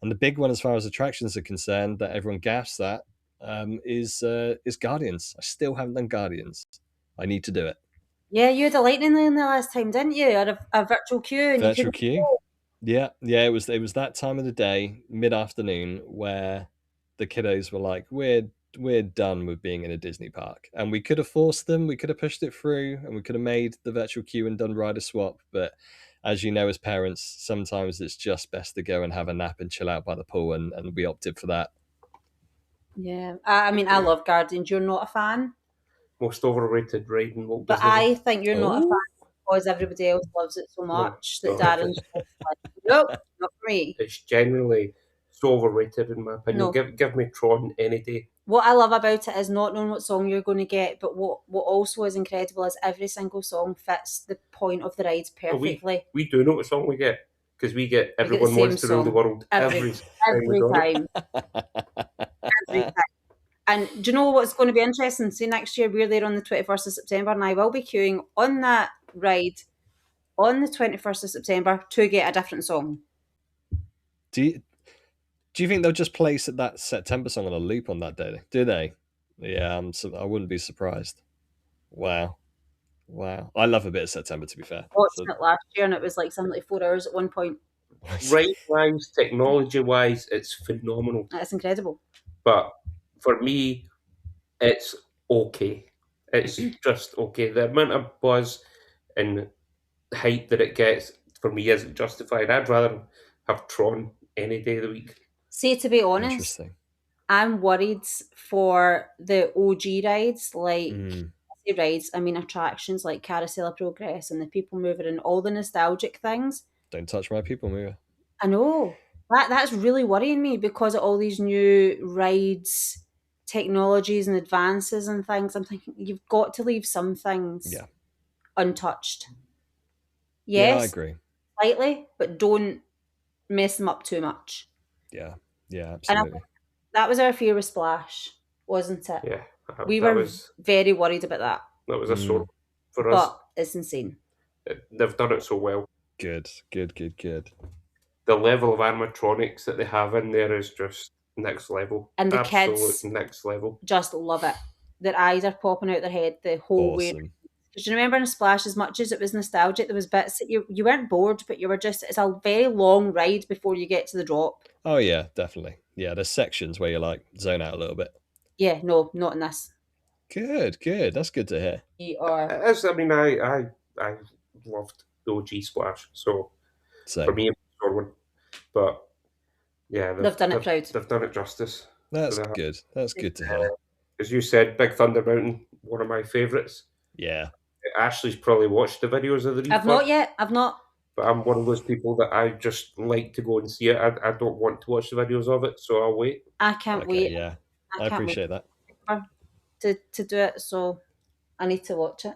And the big one, as far as attractions are concerned, that everyone gasps at, is Guardians. I still haven't done Guardians. I need to do it. Yeah, you had a lightning lane the last time, didn't you? You had a virtual queue. And virtual queue. Yeah. It was that time of the day, mid-afternoon, where the kiddos were like, we're done with being in a Disney park. And we could have forced them, we could have pushed it through, and we could have made the virtual queue and done rider swap. But as you know, as parents, sometimes it's just best to go and have a nap and chill out by the pool, and we opted for that. Yeah. I mean, I love Guardians. You're not a fan? Most overrated ride in Walt But Disney. I think you're not a fan because everybody else loves it so much that Darren's like, nope, not for me. It's genuinely so overrated in my opinion. No. Give me Tron any day. What I love about it is not knowing what song you're going to get, but what also is incredible is every single song fits the point of the ride perfectly. We do know what song we get. because we get the Everyone same Wants to Rule the song World every time we got it. time. Every time. And do you know what's going to be interesting? See, next year we're there on the 21st of September, and I will be queuing on that ride on the 21st of September to get a different song. Do you think they'll just place that September song on a loop on that day? Do they? Yeah, I wouldn't be surprised. Wow. I love a bit of September, to be fair. Watched it last year, and it was like something like 4 hours at one point. Ride-wise, technology-wise, it's phenomenal. That's incredible. But for me, it's okay. It's just okay. The amount of buzz and hype that it gets, for me, isn't justified. I'd rather have Tron any day of the week. See, to be honest, Interesting. I'm worried for the OG rides, like I say rides, I mean attractions like Carousel of Progress and the People Mover and all the nostalgic things. Don't touch my People Mover. I know. That's really worrying me because of all these new rides, technologies and advances and things. I'm thinking you've got to leave some things untouched. Yes, yeah, I agree. Slightly, but don't mess them up too much. Yeah, absolutely. That was our fear with Splash, wasn't it? Yeah. We were very worried about that. That was a sore for us. But it's insane. They've done it so well. Good. The level of animatronics that they have in there is just next level. And the Absolute kids next level. just love it. Their eyes are popping out their head the whole way. Because you remember in Splash, as much as it was nostalgic, there was bits that you weren't bored, but you were just, it's a very long ride before you get to the drop. Oh yeah, definitely. Yeah, there's sections where you like zone out a little bit. Yeah, no, not in this. Good. That's good to hear. I mean, I loved the OG Splash, so for me, it's a one. But yeah, they've done it proud. They've done it justice. That's good. That's good to hear. As you said, Big Thunder Mountain, one of my favourites. Yeah. Ashley's probably watched the videos of the refurb. I've not yet. I've not. But I'm one of those people that I just like to go and see it. I don't want to watch the videos of it, so I'll wait. I can't wait. Yeah, I appreciate that. To do it, so I need to watch it.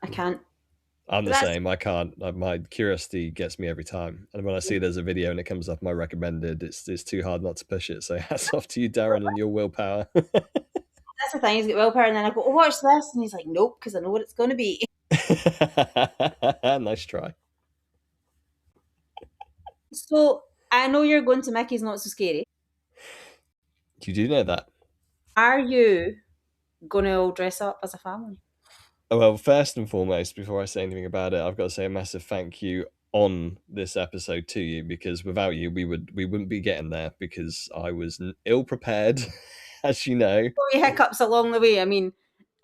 I can't. I'm the same. I can't. My curiosity gets me every time. And when I see there's a video and it comes up my recommended, it's too hard not to push it. So hats off to you, Darren, and your willpower. That's the thing. He's got willpower, and then I go, "Oh, watch this," and he's like, "Nope," because I know what it's going to be. Nice try. So I know you're going to Mickey's Not So Scary. You do know that. Are you going to all dress up as a family? Well, first and foremost, before I say anything about it, I've got to say a massive thank you on this episode to you, because without you, we wouldn't be getting there, because I was ill prepared, as you know. So hiccups along the way. I mean,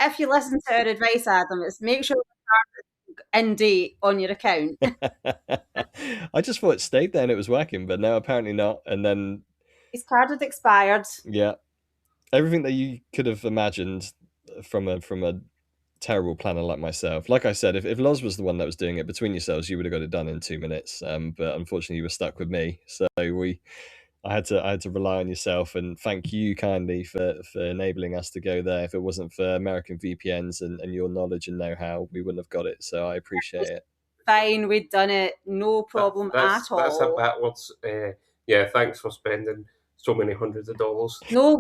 if you listen to our advice, Adam, it's make sure it's in date on your account. I just thought it stayed there and it was working, but no, apparently not. And then his card had expired. Yeah, everything that you could have imagined from a terrible planner like myself. Like I said, if Loz was the one that was doing it between yourselves, you would have got it done in 2 minutes. But unfortunately, you were stuck with me, so I had to rely on yourself. And thank you kindly for enabling us to go there. If it wasn't for American VPNs and your knowledge and know-how, we wouldn't have got it. So I appreciate it. Fine, we'd done it, no problem at all. That's a backwards. Yeah, thanks for spending so many hundreds of dollars. No,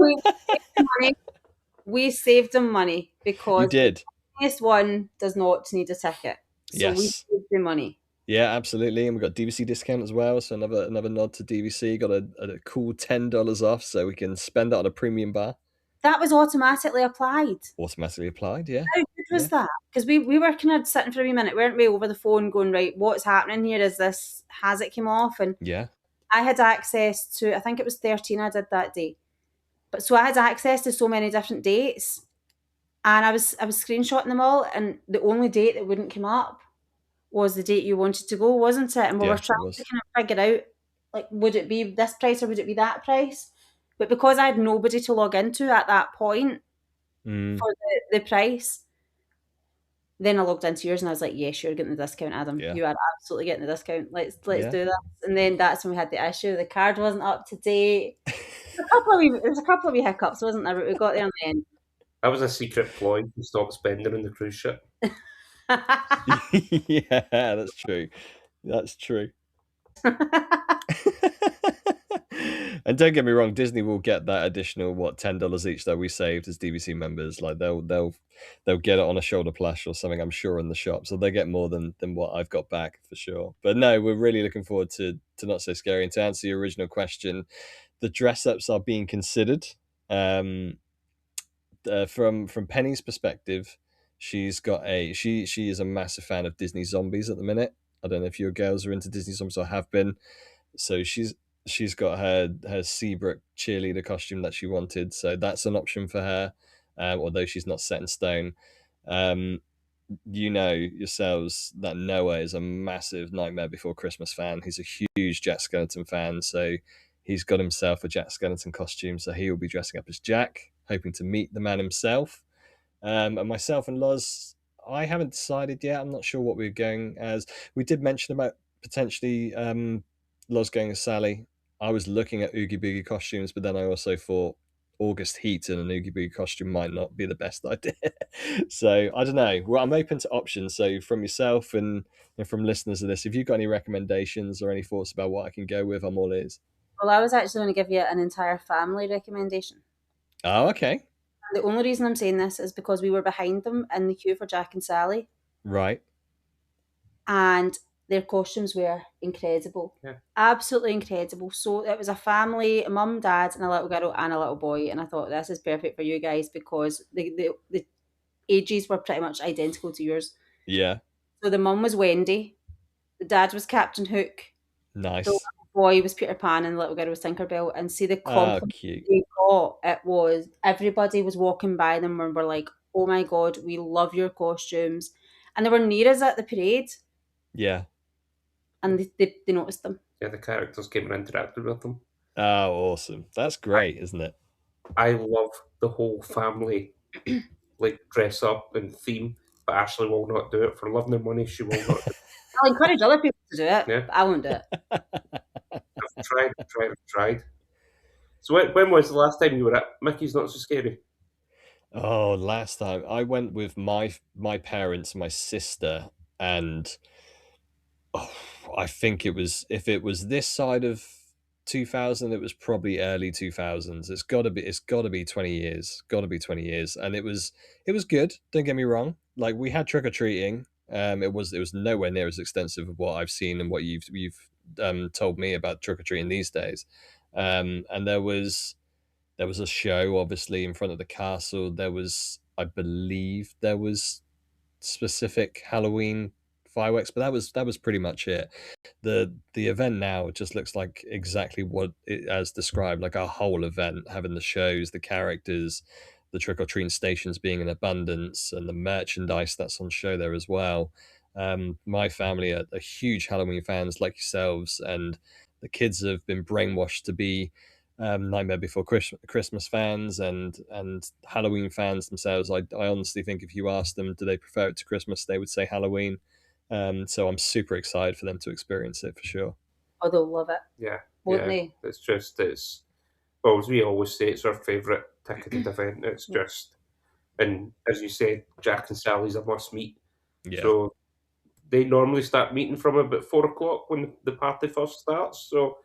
we saved them money because you did. This one does not need a ticket. So yes. We saved the money. Yeah, absolutely. And we got DVC discount as well. So another nod to DVC. Got a cool $10 off, so we can spend it on a premium bar. That was automatically applied. Automatically applied, yeah. How good was that? Because we were kind of sitting for a wee minute, weren't we, over the phone going, right, what's happening here? Has it come off? And yeah. I had access to, I think it was 13 I did that day. But so I had access to so many different dates. And I was screenshotting them all, and the only date that wouldn't come up was the date you wanted to go, wasn't it? And we were trying to kind of figure out, like, would it be this price or would it be that price? But because I had nobody to log into at that point for the price, then I logged into yours and I was like, yes, you're getting the discount, Adam. Yeah. You are absolutely getting the discount. Let's do that. And then that's when we had the issue. The card wasn't up to date. There was a couple of wee hiccups, wasn't there? But we got there in the end. That was a secret ploy to stop spending on the cruise ship. Yeah, that's true. That's true. And don't get me wrong, Disney will get that additional $10 each that we saved as DVC members. Like they'll get it on a shoulder plush or something, I'm sure, in the shop. So they get more than what I've got back for sure. But no, we're really looking forward to Not So Scary. And to answer your original question, the dress ups are being considered. From Penny's perspective, she's got she is a massive fan of Disney zombies at the minute. I don't know if your girls are into Disney zombies or have been. So she's got her Seabrook cheerleader costume that she wanted. So that's an option for her, although she's not set in stone. You know yourselves that Noah is a massive Nightmare Before Christmas fan. He's a huge Jack Skellington fan. So he's got himself a Jack Skellington costume. So he will be dressing up as Jack, hoping to meet the man himself. And myself and Loz, I haven't decided yet. I'm not sure what we're going as. We did mention about potentially Loz going as Sally. I was looking at Oogie Boogie costumes, but then I also thought August heat in an Oogie Boogie costume might not be the best idea. So I don't know. Well, I'm open to options. So from yourself and from listeners of this, if you've got any recommendations or any thoughts about what I can go with, I'm all ears. Well, I was actually going to give you an entire family recommendation. Oh, okay. The only reason I'm saying this is because we were behind them in the queue for Jack and Sally. Right. And their costumes were incredible. Yeah. Absolutely incredible. So it was a family, a mum, dad, and a little girl and a little boy. And I thought, this is perfect for you guys because the ages were pretty much identical to yours. Yeah. So the mum was Wendy, the dad was Captain Hook. Nice. The little boy was Peter Pan and the little girl was Tinkerbell. And see the compliment we got, it was everybody was walking by them and were like, oh my God, we love your costumes. And they were near us at the parade. Yeah. And they noticed them. Yeah, the characters came and interacted with them. Oh, awesome. That's great, isn't it? I love the whole family like dress up and theme, but Ashley will not do it. For love and money, she will not do it. I'll encourage other people to do it, Yeah. but I won't do it. I've tried. So when was the last time you were at Mickey's Not So Scary? Oh, last time I went with my parents, my sister, and I think if it was this side of 2000, it was probably early 2000s. It's got to be 20 years. Got to be 20 years, and it was good. Don't get me wrong. Like we had trick or treating. It was nowhere near as extensive of what I've seen and what you've told me about trick or treating these days. And there was a show obviously in front of the castle. I believe there was specific Halloween fireworks, but that was pretty much it. The event now just looks like exactly what it as described, like a whole event, having the shows, the characters, the trick-or-treating stations being in abundance, and the merchandise that's on show there as well. My family are huge Halloween fans like yourselves, and the kids have been brainwashed to be Nightmare Before Christmas fans and Halloween fans themselves. I honestly think if you ask them, do they prefer it to Christmas, they would say Halloween. So I'm super excited for them to experience it for sure. Oh, they'll love it. Yeah. Won't they? Well, as we always say, it's our favourite ticketed event. It's just, and as you said, Jack and Sally's a must meet. Yeah. So they normally start meeting from about 4:00 when the party first starts. So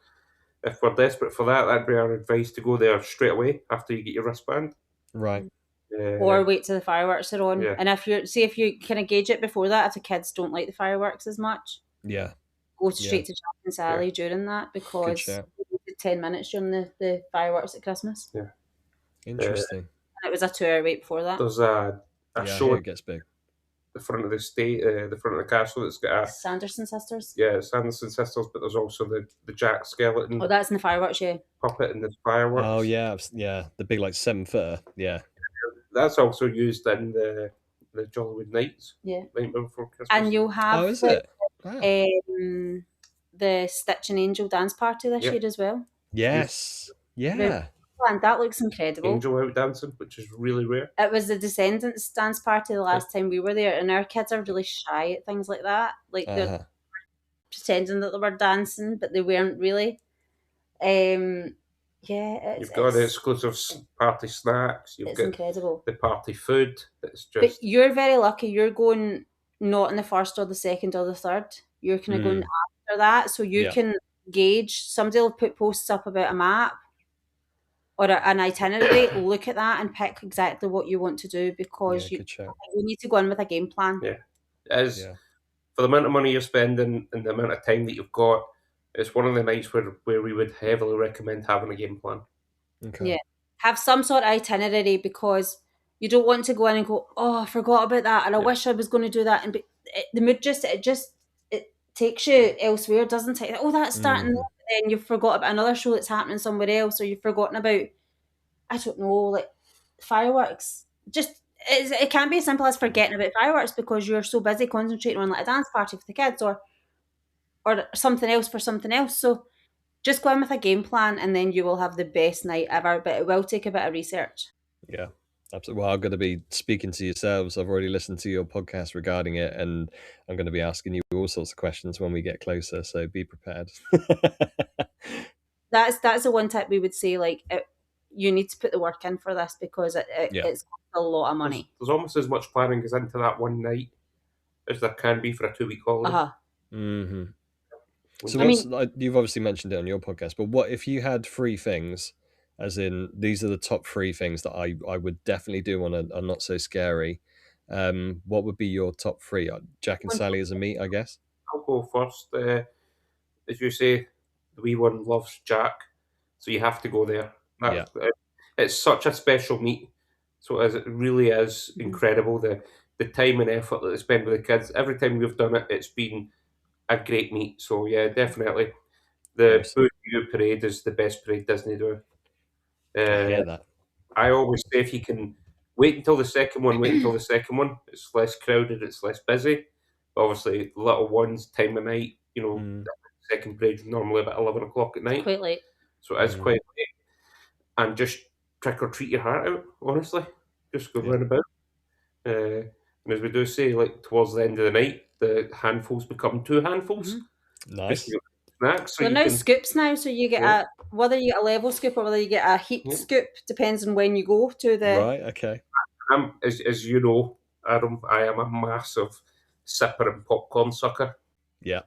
if we're desperate for that, that'd be our advice, to go there straight away after you get your wristband. Right. Or wait till the fireworks are on. Yeah. And if you kind of gauge it before that, if the kids don't like the fireworks as much, go straight to Jack and Sally during that, because 10 minutes during the fireworks at Christmas. Yeah. Interesting. And it was a 2-hour wait before that. There's a show. It gets big. The front of the the front of the castle, that's got a Sanderson sisters. Yeah, Sanderson sisters, but there's also the Jack skeleton. Oh, that's in the fireworks, yeah. Puppet in the fireworks. Oh yeah, the big like 7-footer. Yeah. That's also used in the Jollywood Nights. Yeah. Nightmare Before Christmas. And you'll have is it? Wow. The Stitch and Angel dance party this year as well. Yes. Yeah. And that looks incredible. Angel out dancing, which is really rare. It was the Descendants dance party the last time we were there, and our kids are really shy at things like that. Like they're pretending that they were dancing, but they weren't really. You've got the exclusive party snacks. It's incredible. The party food. It's just. But you're very lucky. You're going not in the first or the second or the third. You're kind of going monitor that, so you Yeah. can gauge. Somebody will put posts up about a map or an itinerary. Look at that and pick exactly what you want to do, because you Good shout. need to go in with a game plan. Yeah. As Yeah. for the amount of money you're spending and the amount of time that you've got, it's one of the nights where we would heavily recommend having a game plan. Okay. Yeah. Have some sort of itinerary, because you don't want to go in and go, oh, I forgot about that, and I wish I was going to do that. And the mood it takes you elsewhere, doesn't it? Oh, that's starting there, but then you've forgot about another show that's happening somewhere else, or you've forgotten about, I don't know, like fireworks. Just it can be as simple as forgetting about fireworks because you're so busy concentrating on like a dance party for the kids or something else for something else. So just go in with a game plan, and then you will have the best night ever. But it will take a bit of research. Yeah, absolutely. Well, I'm going to be speaking to yourselves. I've already listened to your podcast regarding it, and I'm going to be asking you all sorts of questions when we get closer. So be prepared. That's the one tip we would say. Like, you need to put the work in for this, because it's a lot of money. There's almost as much planning goes into that one night as there can be for a 2-week holiday. So you've obviously mentioned it on your podcast, but what if you had 3 things, as in these are the top 3 things that I would definitely do on a Not So Scary? What would be your top 3? Jack and Sally as a meet, I guess. I'll go first. As you say, the wee one loves Jack, so you have to go there. It's such a special meet. So it really is incredible, the time and effort that they spend with the kids. Every time we've done it, it's been a great meet. So yeah, definitely. The Nice. Boo You parade is the best parade Disney do. I hear that. I always say if you can wait until the second one, wait until the second one. It's less crowded, it's less busy. But obviously, the little ones, time of night, the second parade is normally about 11 o'clock at night. Quite late. So it is quite late. And just trick or treat your heart out, honestly. Just go round about. And as we do say, like towards the end of the night, the handfuls become 2 handfuls. Nice. Snacks. So they're now scoops now, so you get whether you get a level scoop or whether you get a heat scoop, depends on when you go to the... Right, okay. As you know, Adam, I am a massive sipper and popcorn sucker. Yeah.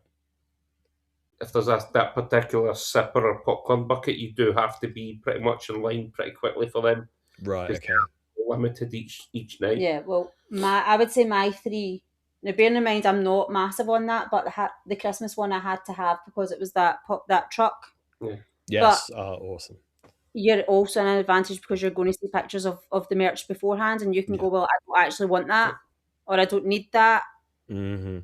If there's that particular sipper or popcorn bucket, you do have to be pretty much in line pretty quickly for them. Right, okay. Limited each night. Yeah, well, I would say my 3. Now, bearing in mind, I'm not massive on that, but the Christmas one I had to have because it was that truck. Yeah. Yes, awesome. You're also in an advantage because you're going to see pictures of the merch beforehand, and you can go, well, I don't actually want that, or I don't need that. So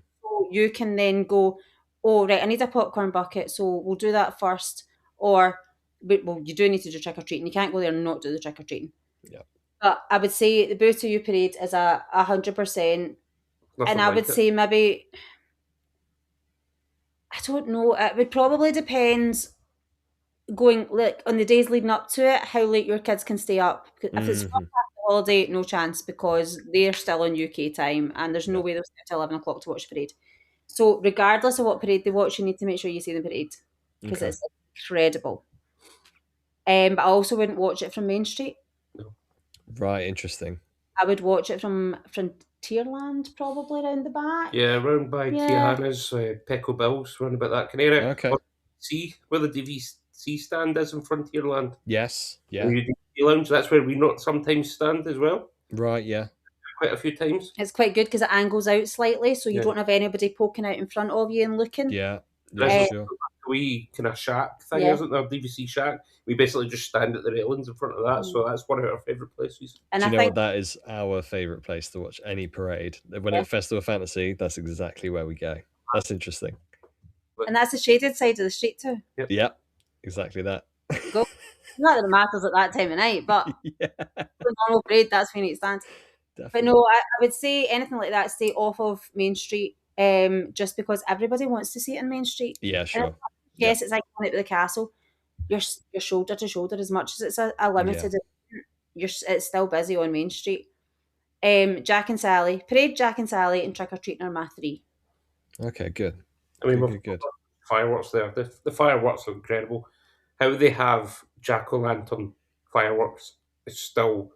you can then go, oh, right, I need a popcorn bucket, so we'll do that first. Or, well, you do need to do trick-or-treating. You can't go there and not do the trick-or-treating. Yeah. But I would say the Boo to You parade is 100%. And I would say maybe, I don't know, it would probably depend going like on the days leading up to it, how late your kids can stay up. If it's after the holiday, no chance, because they're still on UK time and there's no way they'll stay till 11 o'clock to watch the parade. So regardless of what parade they watch, you need to make sure you see the parade, because it's incredible. But I also wouldn't watch it from Main Street. No. Right, interesting. I would watch it from Frontierland, probably around the back. Yeah, round by Tiana's, Pecco Bills, round about that kind of area. Okay. See where the DVC stand is in Frontierland? Yes, yeah. The lounge, that's where we not sometimes stand as well. Right, yeah. Quite a few times. It's quite good because it angles out slightly, so you don't have anybody poking out in front of you and looking. Yeah, sure. A wee kind of shack thing, isn't there? DVC shack. We basically just stand at the railings in front of that, so that's one of our favourite places. And do you know what? That is our favourite place to watch any parade. When it's Festival of Fantasy, that's exactly where we go. That's interesting. And that's the shaded side of the street too. Yep, exactly that. Not that it matters at that time of night, but the normal parade, that's when you need to stand. Definitely. But no, I would say anything like that, stay off of Main Street, just because everybody wants to see it in Main Street. Yeah, sure. Yes, it's like going out to the castle. You're shoulder to shoulder, as much as it's a limited. It's still busy on Main Street. Jack and Sally parade, Jack and Sally, and trick or treating are my 3. Okay, good. I mean, good. Fireworks there. The fireworks are incredible. How they have jack-o'-lantern fireworks is still,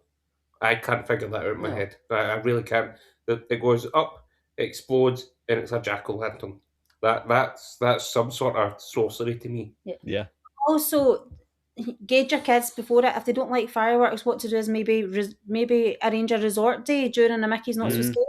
I can't figure that out in my head. I really can't. It goes up, it explodes, and it's a jack-o'-lantern. That's some sort of sorcery to me. Yeah. Also, gauge your kids before it. If they don't like fireworks, what to do is maybe arrange a resort day during a Mickey's Not So Scary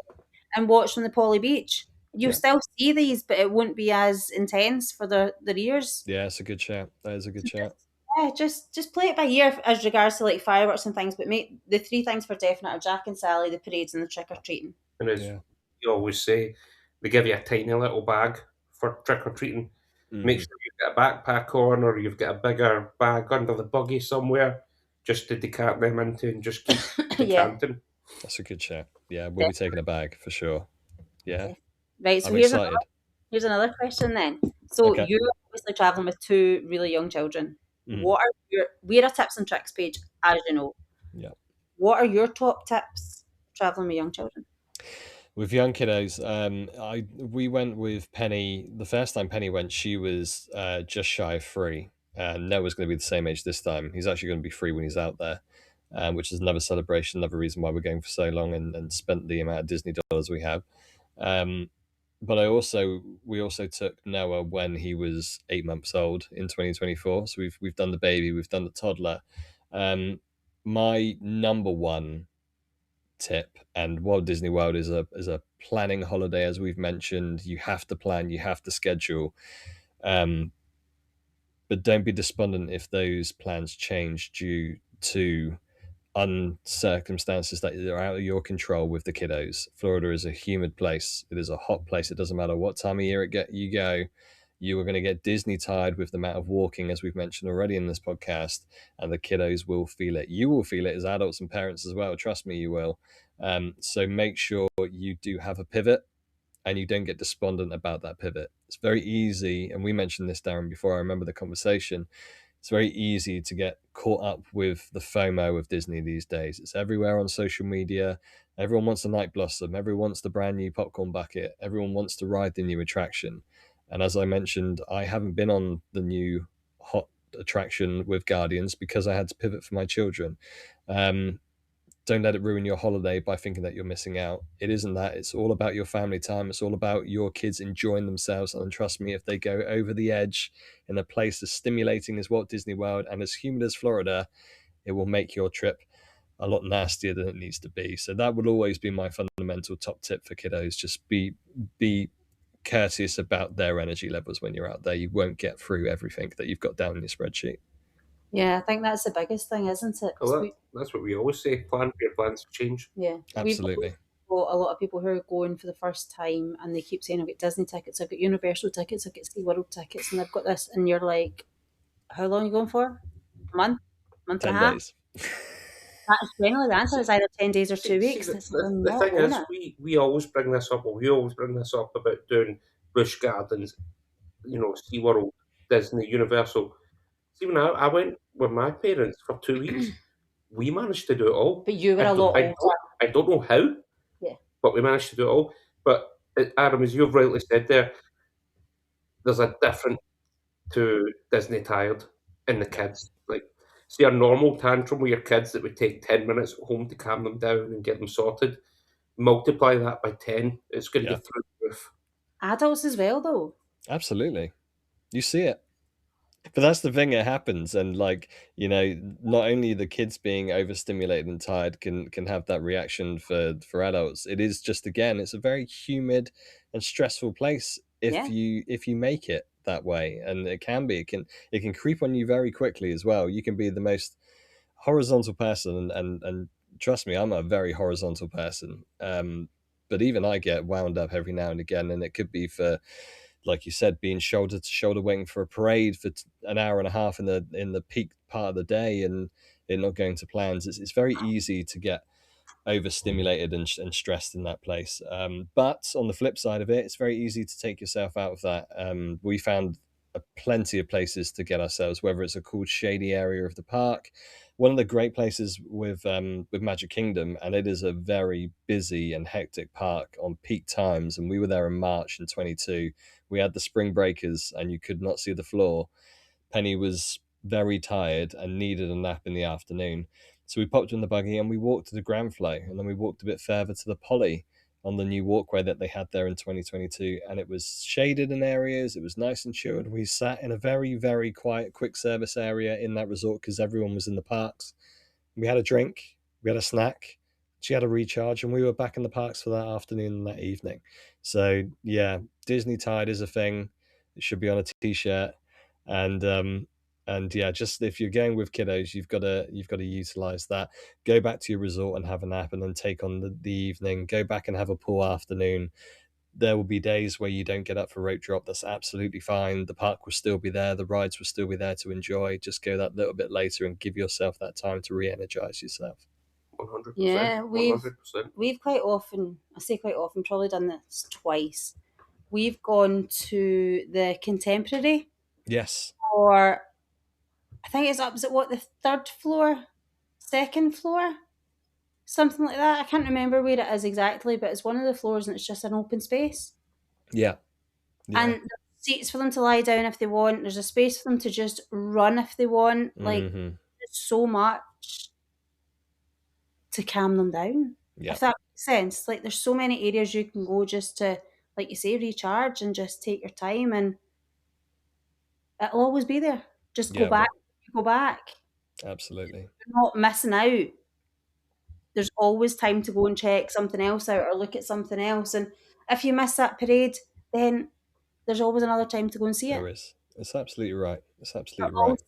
and watch from the Polly Beach. You'll Yeah. still see these, but it won't be as intense for their ears. Yeah, it's a good shout. That is a good shout. Yeah, just play it by ear as regards to like fireworks and things, but make the three things for definite are Jack and Sally, the parades, and the trick or treating. And as Yeah. you always say, they give you a tiny little bag for trick or treating. Make sure you've got a backpack on, or you've got a bigger bag under the buggy somewhere, just to decant them into and just keep Yeah. decanting. That's a good shout. Yeah, we'll be taking a bag for sure. Yeah. Right, so I'm here's excited. another question then. So Okay. you're obviously traveling with two really young children. Mhm. What are we're a tips and tricks page, as you know. Yeah. What are your top tips traveling with young children? With young kiddos, we went with Penny. The first time Penny went, she was just shy of 3. Noah's going to be the same age this time. He's actually going to be 3 when he's out there, which is another celebration, another reason why we're going for so long and spent the amount of Disney dollars we have. But we also took Noah when he was 8 months old in 2024. So we've done the baby, we've done the toddler. My number one tip, and Walt Disney World is a planning holiday, as we've mentioned. You have to plan, you have to schedule, but don't be despondent if those plans change due to circumstances that are out of your control with the kiddos. Florida is a humid place. It is a hot place. It doesn't matter what time of year you go. You are going to get Disney tired with the amount of walking, as we've mentioned already in this podcast, and the kiddos will feel it. You will feel it as adults and parents as well. Trust me, you will. So make sure you do have a pivot and you don't get despondent about that pivot. It's very easy, and we mentioned this, Darren, before. I remember the conversation. It's very easy to get caught up with the FOMO of Disney these days. It's everywhere on social media. Everyone wants a night blossom. Everyone wants the brand new popcorn bucket. Everyone wants to ride the new attraction. And as I mentioned, I haven't been on the new hot attraction with Guardians because I had to pivot for my children. Don't let it ruin your holiday by thinking that you're missing out. It isn't that. It's all about your family time. It's all about your kids enjoying themselves. And trust me, if they go over the edge in a place as stimulating as Walt Disney World and as humid as Florida, it will make your trip a lot nastier than it needs to be. So that would always be my fundamental top tip for kiddos. Just be courteous about their energy levels when you're out there. You won't get through everything that you've got down in your spreadsheet. Yeah, I think that's the biggest thing, isn't it? Well, that's what we always say. Plan for your plans to change. Yeah, Absolutely. We've got a lot of people who are going for the first time and they keep saying, I've got Disney tickets, I've got Universal tickets, I've got SeaWorld tickets, and they've got this, and you're like, how long are you going for? A month? Month 10 and a half? days. That's generally the answer is either 10 days or 2 weeks. The thing is, we always bring this up, or we always bring this up about doing Busch Gardens, SeaWorld, Disney, Universal. See, when I went with my parents for 2 weeks, we managed to do it all. But you were a lot older. I don't know how, but we managed to do it all. But Adam, as you've rightly said there, there's a difference to Disney tired and the kids. Like, see a normal tantrum with your kids that would take 10 minutes at home to calm them down and get them sorted. Multiply that by 10, it's going to be through the roof. Adults as well, though. Absolutely. You see it. But that's the thing, it happens. And not only the kids being overstimulated and tired can have that reaction for adults. It is just, again, it's a very humid and stressful place if you make it that way. And it can creep on you very quickly as well. You can be the most horizontal person and trust me, I'm a very horizontal person. But even I get wound up every now and again, and it could be for, like you said, being shoulder to shoulder waiting for a parade for an hour and a half in the peak part of the day and it not going to plans. It's very easy to get overstimulated and stressed in that place. But on the flip side of it, it's very easy to take yourself out of that. We found plenty of places to get ourselves, whether it's a cool shady area of the park. One of the great places with Magic Kingdom, and it is a very busy and hectic park on peak times, and we were there in March in 22. We had the spring breakers and you could not see the floor. Penny was very tired and needed a nap in the afternoon. So we popped in the buggy and we walked to the Grand Flow, and then we walked a bit further to the Poly. on the new walkway that they had there in 2022, and it was shaded in areas. It was nice and chilled. We sat in a very, very quiet quick service area in that resort because everyone was in the parks. We had a drink, we had a snack, she had a recharge, and we were back in the parks for that afternoon and that evening. So yeah, Disney Tide is a thing. It should be on a t-shirt. And yeah, just if you're going with kiddos, you've got to utilize that. Go back to your resort and have a nap, and then take on the evening. Go back and have a pool afternoon. There will be days where you don't get up for rope drop. That's absolutely fine. The park will still be there. The rides will still be there to enjoy. Just go that little bit later and give yourself that time to re-energize yourself. 100%. Yeah, 100%. we've quite often, I say quite often, probably done this twice. We've gone to the Contemporary, Yes. or I think it's up, is it what, the third floor, second floor? Something like that. I can't remember where it is exactly, but it's one of the floors and it's just an open space. Yeah. And there's seats for them to lie down if they want. There's a space for them to just run if they want. Like, there's so much to calm them down. Yeah. If that makes sense. Like, there's so many areas you can go just to, like you say, recharge and just take your time, and it'll always be there. Just go back. Go back. Absolutely. You're not missing out. There's always time to go and check something else out or look at something else. And if you miss that parade, then there's always another time to go and see it. There is. It's absolutely right. It's absolutely But right. also,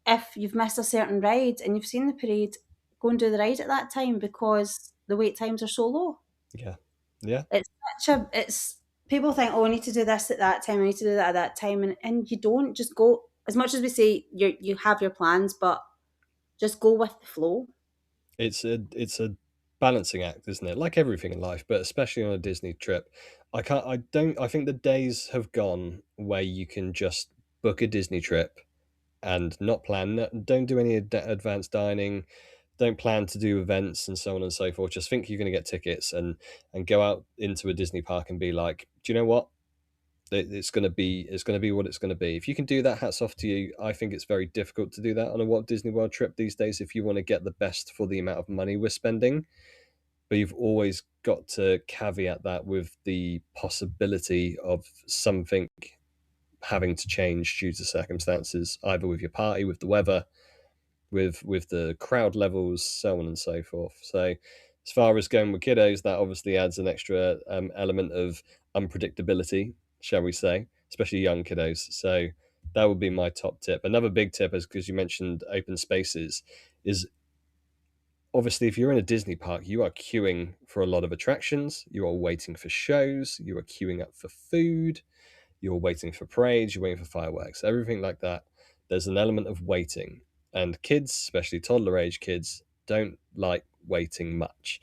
if you've missed a certain ride and you've seen the parade, go and do the ride at that time, because the wait times are so low. Yeah. Yeah. It's people think, oh, I need to do this at that time, I need to do that at that time, and you don't. Just go. As much as we say you have your plans, but just go with the flow. It's a balancing act, isn't it? Like everything in life, but especially on a Disney trip. I think the days have gone where you can just book a Disney trip and not plan, don't do any advanced dining, don't plan to do events and so on and so forth. Just think you're going to get tickets and go out into a Disney park and be like, do you know what? It's going to be what it's going to be. If you can do that, hats off to you. I think it's very difficult to do that on a Walt Disney World trip these days if you want to get the best for the amount of money we're spending. But you've always got to caveat that with the possibility of something having to change due to circumstances, either with your party, with the weather, with the crowd levels, so on and so forth. So as far as going with kiddos, that obviously adds an extra element of unpredictability, shall we say, especially young kiddos. So that would be my top tip. Another big tip is, because you mentioned open spaces, is obviously if you're in a Disney park, you are queuing for a lot of attractions, you are waiting for shows, you are queuing up for food, you're waiting for parades, you're waiting for fireworks, everything like that. There's an element of waiting, and kids, especially toddler age kids, don't like waiting much.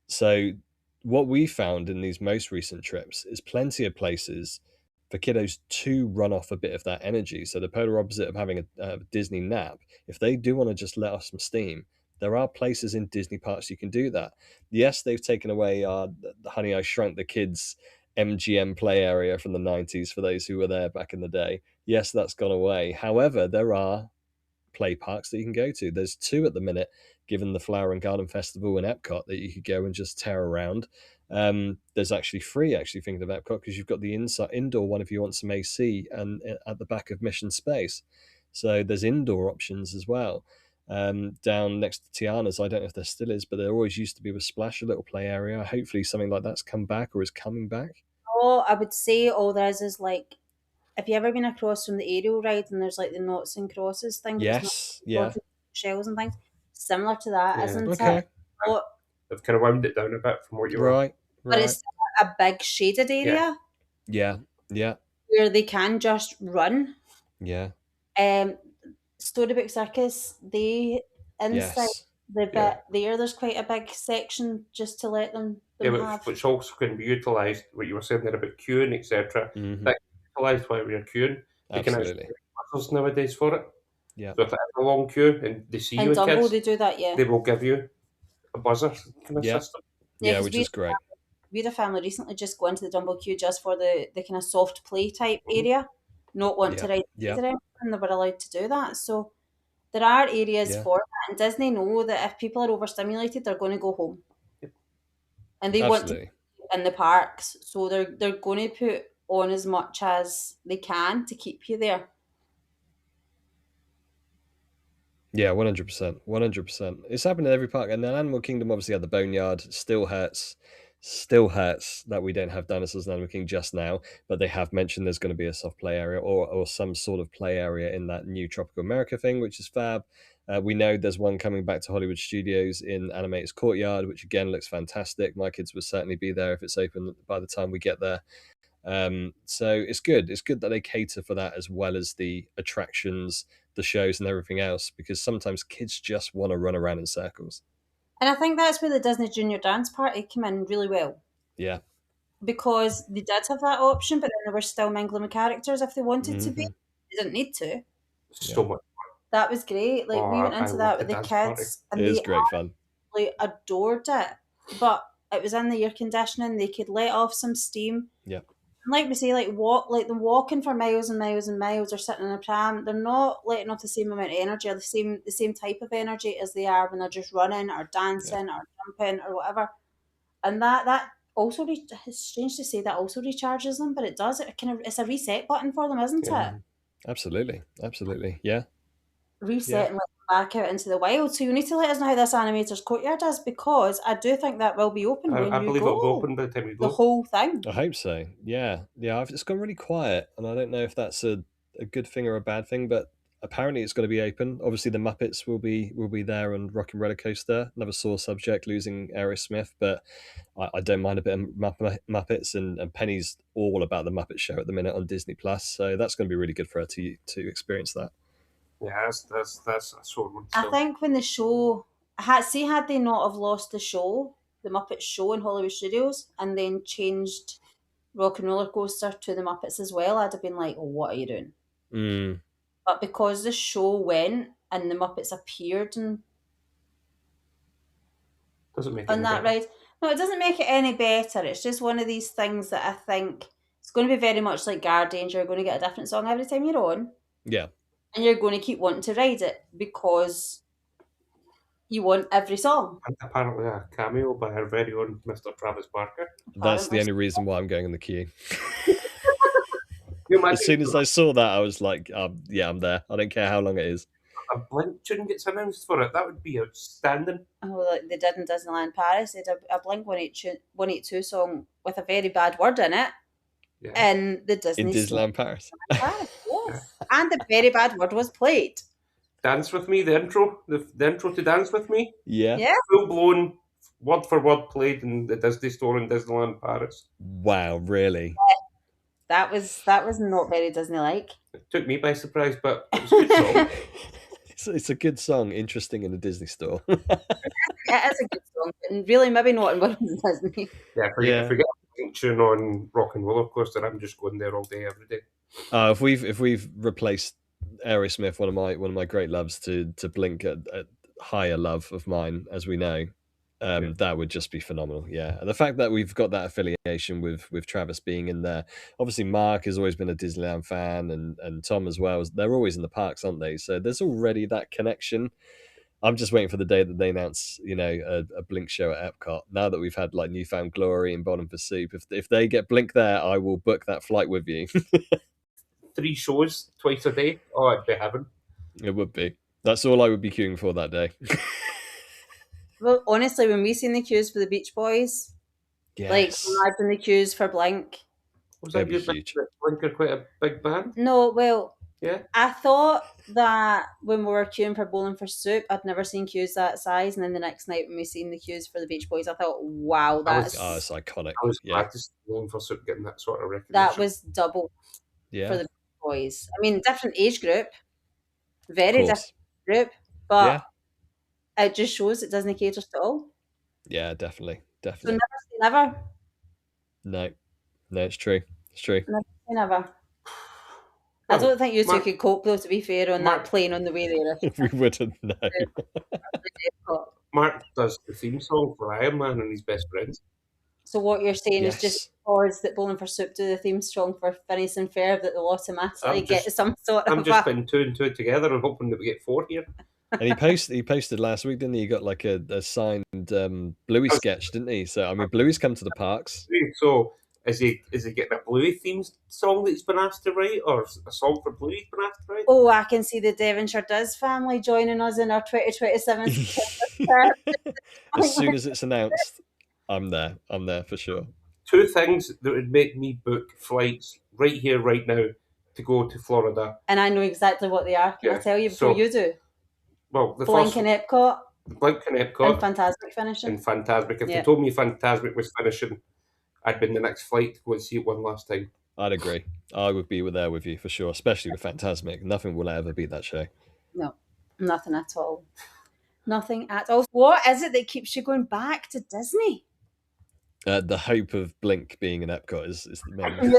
So what we found in these most recent trips is plenty of places for kiddos to run off a bit of that energy. So the polar opposite of having a Disney nap, if they do want to just let off some steam, there are places in Disney parks you can do that. Yes, they've taken away the Honey, I Shrunk the Kids MGM play area from the 90s for those who were there back in the day. Yes, that's gone away. However, there are play parks that you can go to. There's two at the minute, given the Flower and Garden Festival in Epcot, that you could go and just tear around. There's actually three, thinking of Epcot, because you've got the indoor one if you want some AC, and at the back of Mission Space. So there's indoor options as well. Down next to Tiana's, I don't know if there still is, but there always used to be with Splash, a little play area. Hopefully something like that's come back or is coming back. Oh, I would say all there is like, have you ever been across from the aerial ride and there's like the knots and crosses thing? Yes, yeah. Shells and things. Similar to that, Yeah. isn't Okay. it? But They've kind of wound it down a bit from what you were. Right. but it's still a big shaded area Yeah. where they can just run. Yeah. Storybook Circus, they inside Yes. the bit there's quite a big section just to let them have. Which also can be utilised, what you were saying there about queuing, etc. Mhm. That can be utilised while we're queuing. They can actually Absolutely. make buzzers nowadays for it. Yeah. So if it is a long queue and they see you In with Dumbo, kids, they do that, yeah. they will give you a buzzer kind of Yeah. system. Yeah, Yeah, 'cause which is great. We had a family recently just go into the Dumbo queue just for the kind of soft play type area, not want to ride Yeah. or anything, and they were allowed to do that. So there are areas Yeah. for that, and Disney know that if people are overstimulated, they're going to go home. And they want to Absolutely. in the parks, so they're going to put on as much as they can to keep you there. Yeah, 100%. 100%. It's happened in every park. And then Animal Kingdom obviously had the Boneyard. Still hurts that we don't have dinosaurs in Animal Kingdom just now. But they have mentioned there's going to be a soft play area or some sort of play area in that new Tropical America thing, which is fab. We know there's one coming back to Hollywood Studios in Animator's Courtyard, which again looks fantastic. My kids will certainly be there if it's open by the time we get there. So it's good. It's good that they cater for that as well as the attractions, the shows, and everything else, because sometimes kids just want to run around in circles. And I think that's where the Disney Junior Dance Party came in really well. Yeah. Because they did have that option, but then they were still mingling with characters if they wanted to be. They didn't need to. So much. That was great. Like we went into that with the kids, and it is great fun. They adored it. But it was in the air conditioning. They could let off some steam. Yeah. And like we say, like them walking for miles and miles and miles, or sitting in a pram. They're not letting off the same amount of energy, or the same type of energy as they are when they're just running or dancing or jumping or whatever. And that also, it's strange to say that also recharges them, but it does. It's a reset button for them, isn't it? Absolutely. Yeah. Reset and let them back out into the wild. So you need to let us know how this Animator's Courtyard is, because I do think that will be open when I you believe go. it'll be open by the time you go. The whole thing. I hope so. Yeah. It's gone really quiet, and I don't know if that's a good thing or a bad thing, but apparently it's going to be open. Obviously, the Muppets will be there on Rock and Roller Coaster. Another sore subject, losing Aerosmith, but I don't mind a bit of Muppets, and Penny's all about the Muppet Show at the minute on Disney Plus, so that's going to be really good for her to experience that. Yeah, that's a sore one. I think when the show had they not have lost the show, the Muppets show in Hollywood Studios, and then changed Rock and Roller Coaster to the Muppets as well, I'd have been like, oh, what are you doing? But because the show went and the Muppets appeared and doesn't make on that ride. No, it doesn't make it any better. It's just one of these things that I think it's going to be very much like Guardians. You're going to get a different song every time you're on. Yeah. And you're going to keep wanting to ride it because you want every song. And apparently a cameo by our very own Mr. Travis Barker. That's the only reason why I'm going in the queue. As soon as I saw that, I was like, yeah, I'm there. I don't care how long it is. A Blink tune gets announced for it. That would be outstanding. Oh, like they did in Disneyland Paris. They did a Blink 182 song with a very bad word in it. Yeah. In the Disneyland Paris. Yes. And the very bad word was played. Dance With Me, the intro to Dance With Me. Yeah. Full blown, word for word played in the Disney store in Disneyland Paris. Wow, really? That was not very Disney-like. It took me by surprise, but it was a good song. It's a good song, interesting in a Disney store. It is a good song, and really maybe not in Disney. Yeah, forget a tune on Rock and Roller Coaster. I'm just going there all day, every day. If we've replaced Aerosmith, one of my great loves, to Blink, a higher love of mine, as we know, that would just be phenomenal. Yeah, and the fact that we've got that affiliation with Travis being in there. Obviously, Mark has always been a Disneyland fan, and Tom as well. They're always in the parks, aren't they? So there's already that connection. I'm just waiting for the day that they announce, a Blink show at Epcot. Now that we've had like Newfound Glory and Bottom for Soup, if they get Blink there, I will book that flight with you. 3 shows twice a day. Oh, it'd be heaven. It would be. That's all I would be queuing for that day. Well, honestly, when we seen the queues for the Beach Boys, like imagine the queues for Blink. Was that good? Blink are quite a big band. No, well, yeah. I thought that when we were queuing for Bowling for Soup, I'd never seen queues that size, and then the next night when we seen the queues for the Beach Boys, I thought, wow, that's it's iconic. I was glad to see Bowling for Soup getting that sort of recognition. That was double for the Beach Boys. I mean, different age group, very different group, but it just shows it doesn't cater to all. Yeah, definitely. So never. No, it's true. It's true. Never. I don't think you two could cope, though, to be fair, on that plane on the way there. We wouldn't, no. Mark does the theme song for Iron Man and his best friends. So what you're saying is just because that Bowling for Soup do the theme song for Phineas and Ferb that they'll automatically get some sort of... I'm just putting 2 and 2 together and hoping that we get 4 here. And he posted last week, didn't he? He got like a signed Bluey sketch, didn't he? So I mean, Bluey's come to the parks. So is he getting a Bluey themed song that he's been asked to write, or a song for Bluey he's been asked to write? Oh, I can see the Devonshire Dis family joining us in our 2027 September. As soon as it's announced, I'm there. I'm there for sure. Two things that would make me book flights right here, right now, to go to Florida. And I know exactly what they are. Can I tell you before you do? Well, the Blink in Epcot. Blink in Epcot. And Fantasmic finishing. And Fantasmic. If they told me Fantasmic was finishing, I'd been the next flight to go and see it one last time. I'd agree. I would be there with you for sure, especially with Fantasmic. Nothing will ever beat that show. No, nothing at all. Nothing at all. What is it that keeps you going back to Disney? The hope of Blink being in Epcot is the main.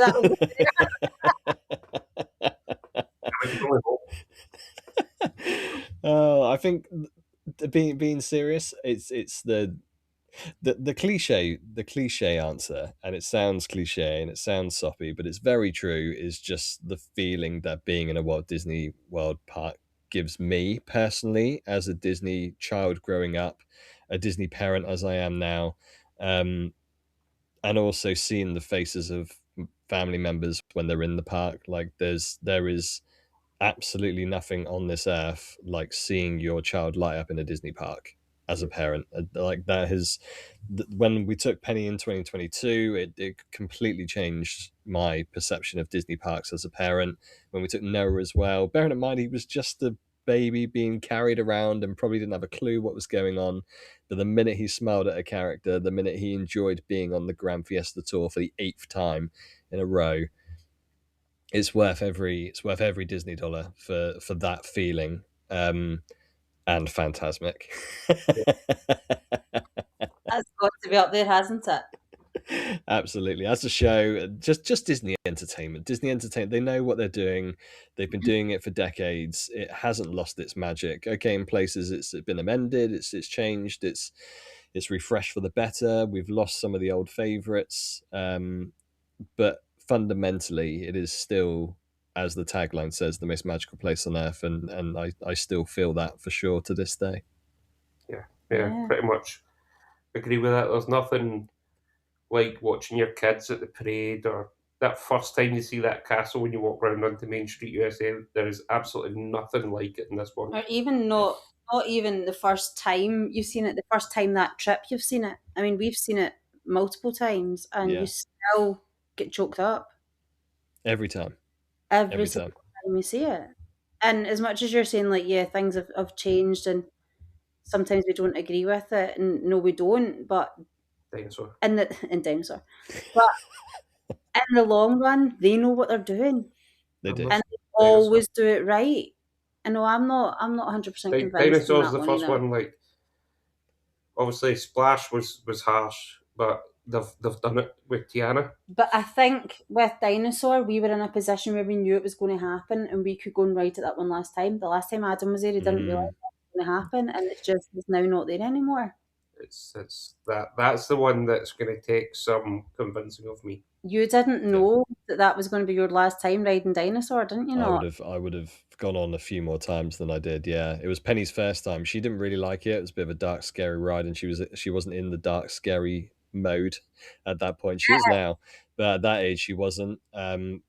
I think being serious, it's the cliche answer, and it sounds cliche and it sounds soppy, but it's very true, is just the feeling that being in a Walt Disney World park gives me personally, as a Disney child growing up, a Disney parent as I am now, and also seeing the faces of family members when they're in the park. Like there is absolutely nothing on this earth like seeing your child light up in a Disney park as a parent. Like that has, when we took Penny in 2022, it completely changed my perception of Disney parks as a parent. When we took Noah as well, bearing in mind he was just a baby being carried around and probably didn't have a clue what was going on, but the minute he smiled at a character, the minute he enjoyed being on the Grand Fiesta Tour for the 8th time in a row, it's worth every Disney dollar for that feeling. And Fantasmic. That's got to be up there, hasn't it? Absolutely. As a show, just Disney Entertainment. Disney Entertainment, they know what they're doing. They've been doing it for decades. It hasn't lost its magic. Okay, in places it's been amended, it's changed, it's refreshed for the better. We've lost some of the old favorites. But fundamentally, it is still, as the tagline says, the most magical place on earth, and I still feel that for sure to this day. Yeah, pretty much agree with that. There's nothing like watching your kids at the parade, or that first time you see that castle when you walk around onto Main Street USA. There is absolutely nothing like it in this one. Or even not even the first time you've seen it, the first time that trip you've seen it. I mean, we've seen it multiple times, and you still get choked up. Every time. Every time you see it. And as much as you're saying, like, yeah, things have changed, and sometimes we don't agree with it, and no, we don't, but Dinosaur. In Dinosaur. But in the long run, they know what they're doing. They do. And they always do it right. I know I'm not 100% convinced. Dinosaur's the first one, like, obviously Splash was harsh, but they've done it with Tiana. But I think with Dinosaur, we were in a position where we knew it was going to happen, and we could go and write at that one last time. The last time Adam was there, he didn't realise what was going to happen, and it's now not there anymore. That's the one that's going to take some convincing of me. You didn't know that was going to be your last time riding Dinosaur, didn't you? I would have gone on a few more times than I did. Yeah, it was Penny's first time. She didn't really like it. It was a bit of a dark, scary ride, and she wasn't in the dark, scary mode at that point. She is now, but at that age she wasn't. I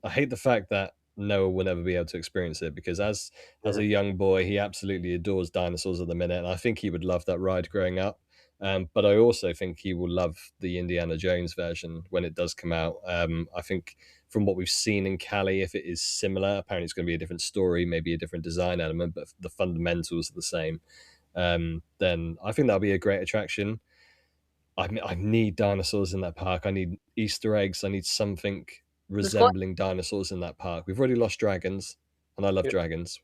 hate the fact that Noah will never be able to experience it, because as a young boy, he absolutely adores dinosaurs at the minute, and I think he would love that ride growing up. But I also think he will love the Indiana Jones version when it does come out. I think from what we've seen in Cali, if it is similar, apparently it's going to be a different story, maybe a different design element, but the fundamentals are the same. Then I think that'll be a great attraction. I need dinosaurs in that park. I need Easter eggs. I need something resembling dinosaurs in that park. We've already lost dragons, and I love dragons.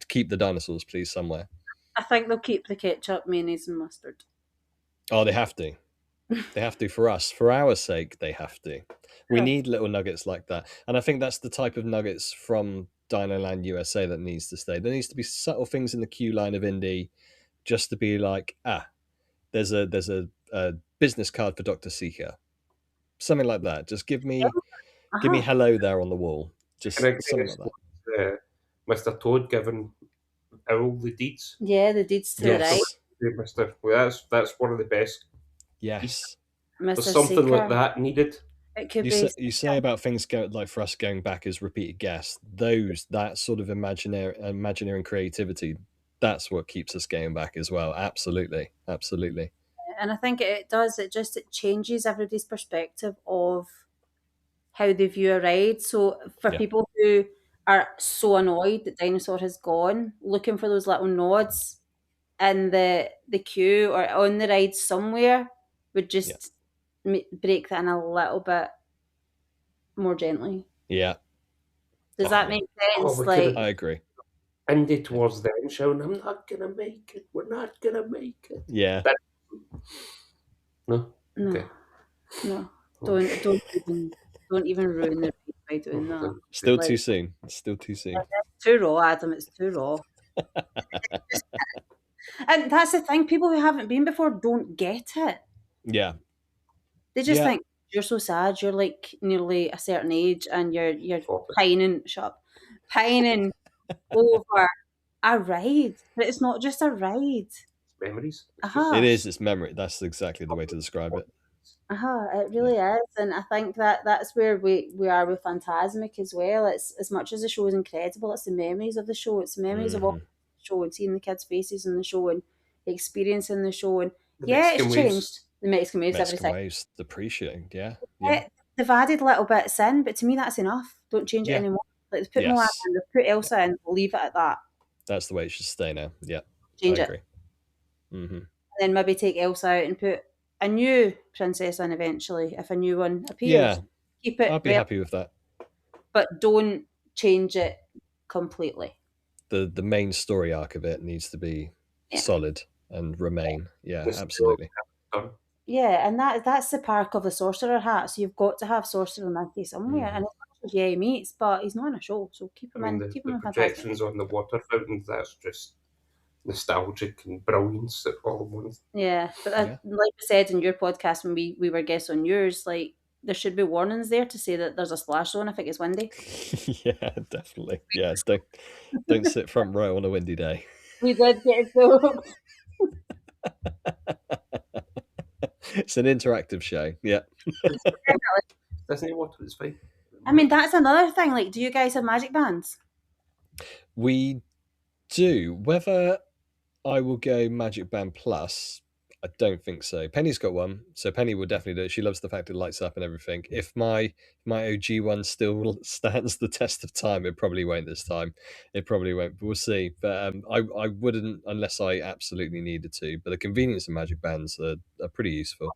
Keep the dinosaurs, please, somewhere. I think they'll keep the ketchup, mayonnaise, and mustard. Oh, they have to. They have to for us. For our sake, they have to. We need little nuggets like that. And I think that's the type of nuggets from Dinoland USA that needs to stay. There needs to be subtle things in the queue line of Indy, just to be like, there's a business card for Dr. Seeker. Something like that. Just give me hello there on the wall. Just something like that. Mr. Toad giving Owl, the Deeds. Yeah, the Deeds to Yes. the right. Mr. Well, that's one of the best. Yes. Mr. There's something like Seeker. that needed. It could You be. say, you say about things like for us going back as repeated guests, that sort of imaginary creativity, that's what keeps us going back as well. Absolutely. Absolutely. And I think it does. It changes everybody's perspective of how they view a ride. So for Yeah. people who are so annoyed that Dinosaur has gone, looking for those little nods in the queue or on the ride somewhere would just break that in a little bit more gently. Yeah. Does that make sense? I agree. Ended towards the end showing, I'm not gonna make it. We're not gonna make it. Yeah. No. No. Okay. No. Don't even ruin the ride by doing that. Still too soon. It's still too soon. It's too raw, Adam. It's too raw. And that's the thing. People who haven't been before don't get it. Yeah. They just Yeah. think you're so sad. You're like nearly a certain age, and you're Stop it. pining. Shut up. Pining over a ride, but it's not just a ride. Memories. Uh-huh. It is. It's memory. That's exactly the way to describe it. It really is, and I think that's where we are with Phantasmic as well. It's as much as the show is incredible, it's the memories of the show. It's the memories of all the show and seeing the kids' faces in the show and experiencing the show. And it's changed. The Mexican waves every time. Waves, appreciating, yeah. They've added little bits in, but to me that's enough. Don't change it anymore. Like they've put Moana in, they've put Elsa in, leave it at that. That's the way it should stay now. Yeah, change I it. agree. Mm-hmm. And then maybe take Elsa out and put a new princess in eventually if a new one appears. Yeah, keep it. I'd be happy with that. But don't change it completely. The main story arc of it needs to be solid and remain. Yeah, absolutely. Yeah, and that's the park of the sorcerer hat. So you've got to have Sorcerer Mickey somewhere. And it's he meets, but he's not in a show, so keep him in. Keep him in projections on the water fountains. That's just nostalgic and brilliance at all once. Yeah, but like I said in your podcast when we were guests on yours, like there should be warnings there to say that there's a splash zone if it gets windy. Yeah, definitely. Yeah, don't sit front row on a windy day. We did get so. It's an interactive show. Yeah. Disney water is fine. I mean, that's another thing. Like, do you guys have magic bands? We do. Whether I will go Magic Band Plus, I don't think so. Penny's got one, so Penny will definitely do it. She loves the fact it lights up and everything. If my OG one still stands the test of time, it probably won't this time. It probably won't, but we'll see. But I wouldn't unless I absolutely needed to. But the convenience of Magic Bands are pretty useful.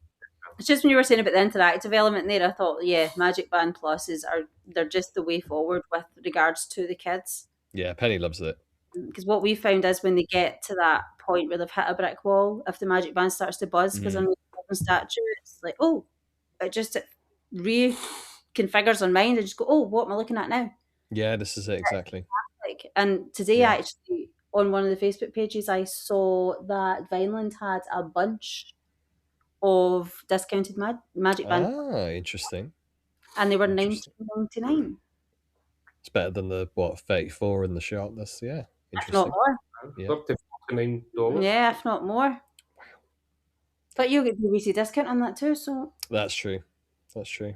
It's just when you were saying about the interactive element there, I thought, Magic Band Pluses they're just the way forward with regards to the kids. Yeah, Penny loves it. Because what we found is when they get to that point where they've hit a brick wall, if the magic band starts to buzz because they're in the statue, it's like, it reconfigures their mind and just go, what am I looking at now? Yeah, this is it exactly. And today, actually, on one of the Facebook pages, I saw that Vineland had a bunch of discounted magic bands. Ah, interesting. And they were $19.99. It's better than the 34 in the shop. That's interesting. If not more. Yeah. Up to $49. Yeah, if not more. Wow. But you'll get BBC discount on that too, so that's true. That's true.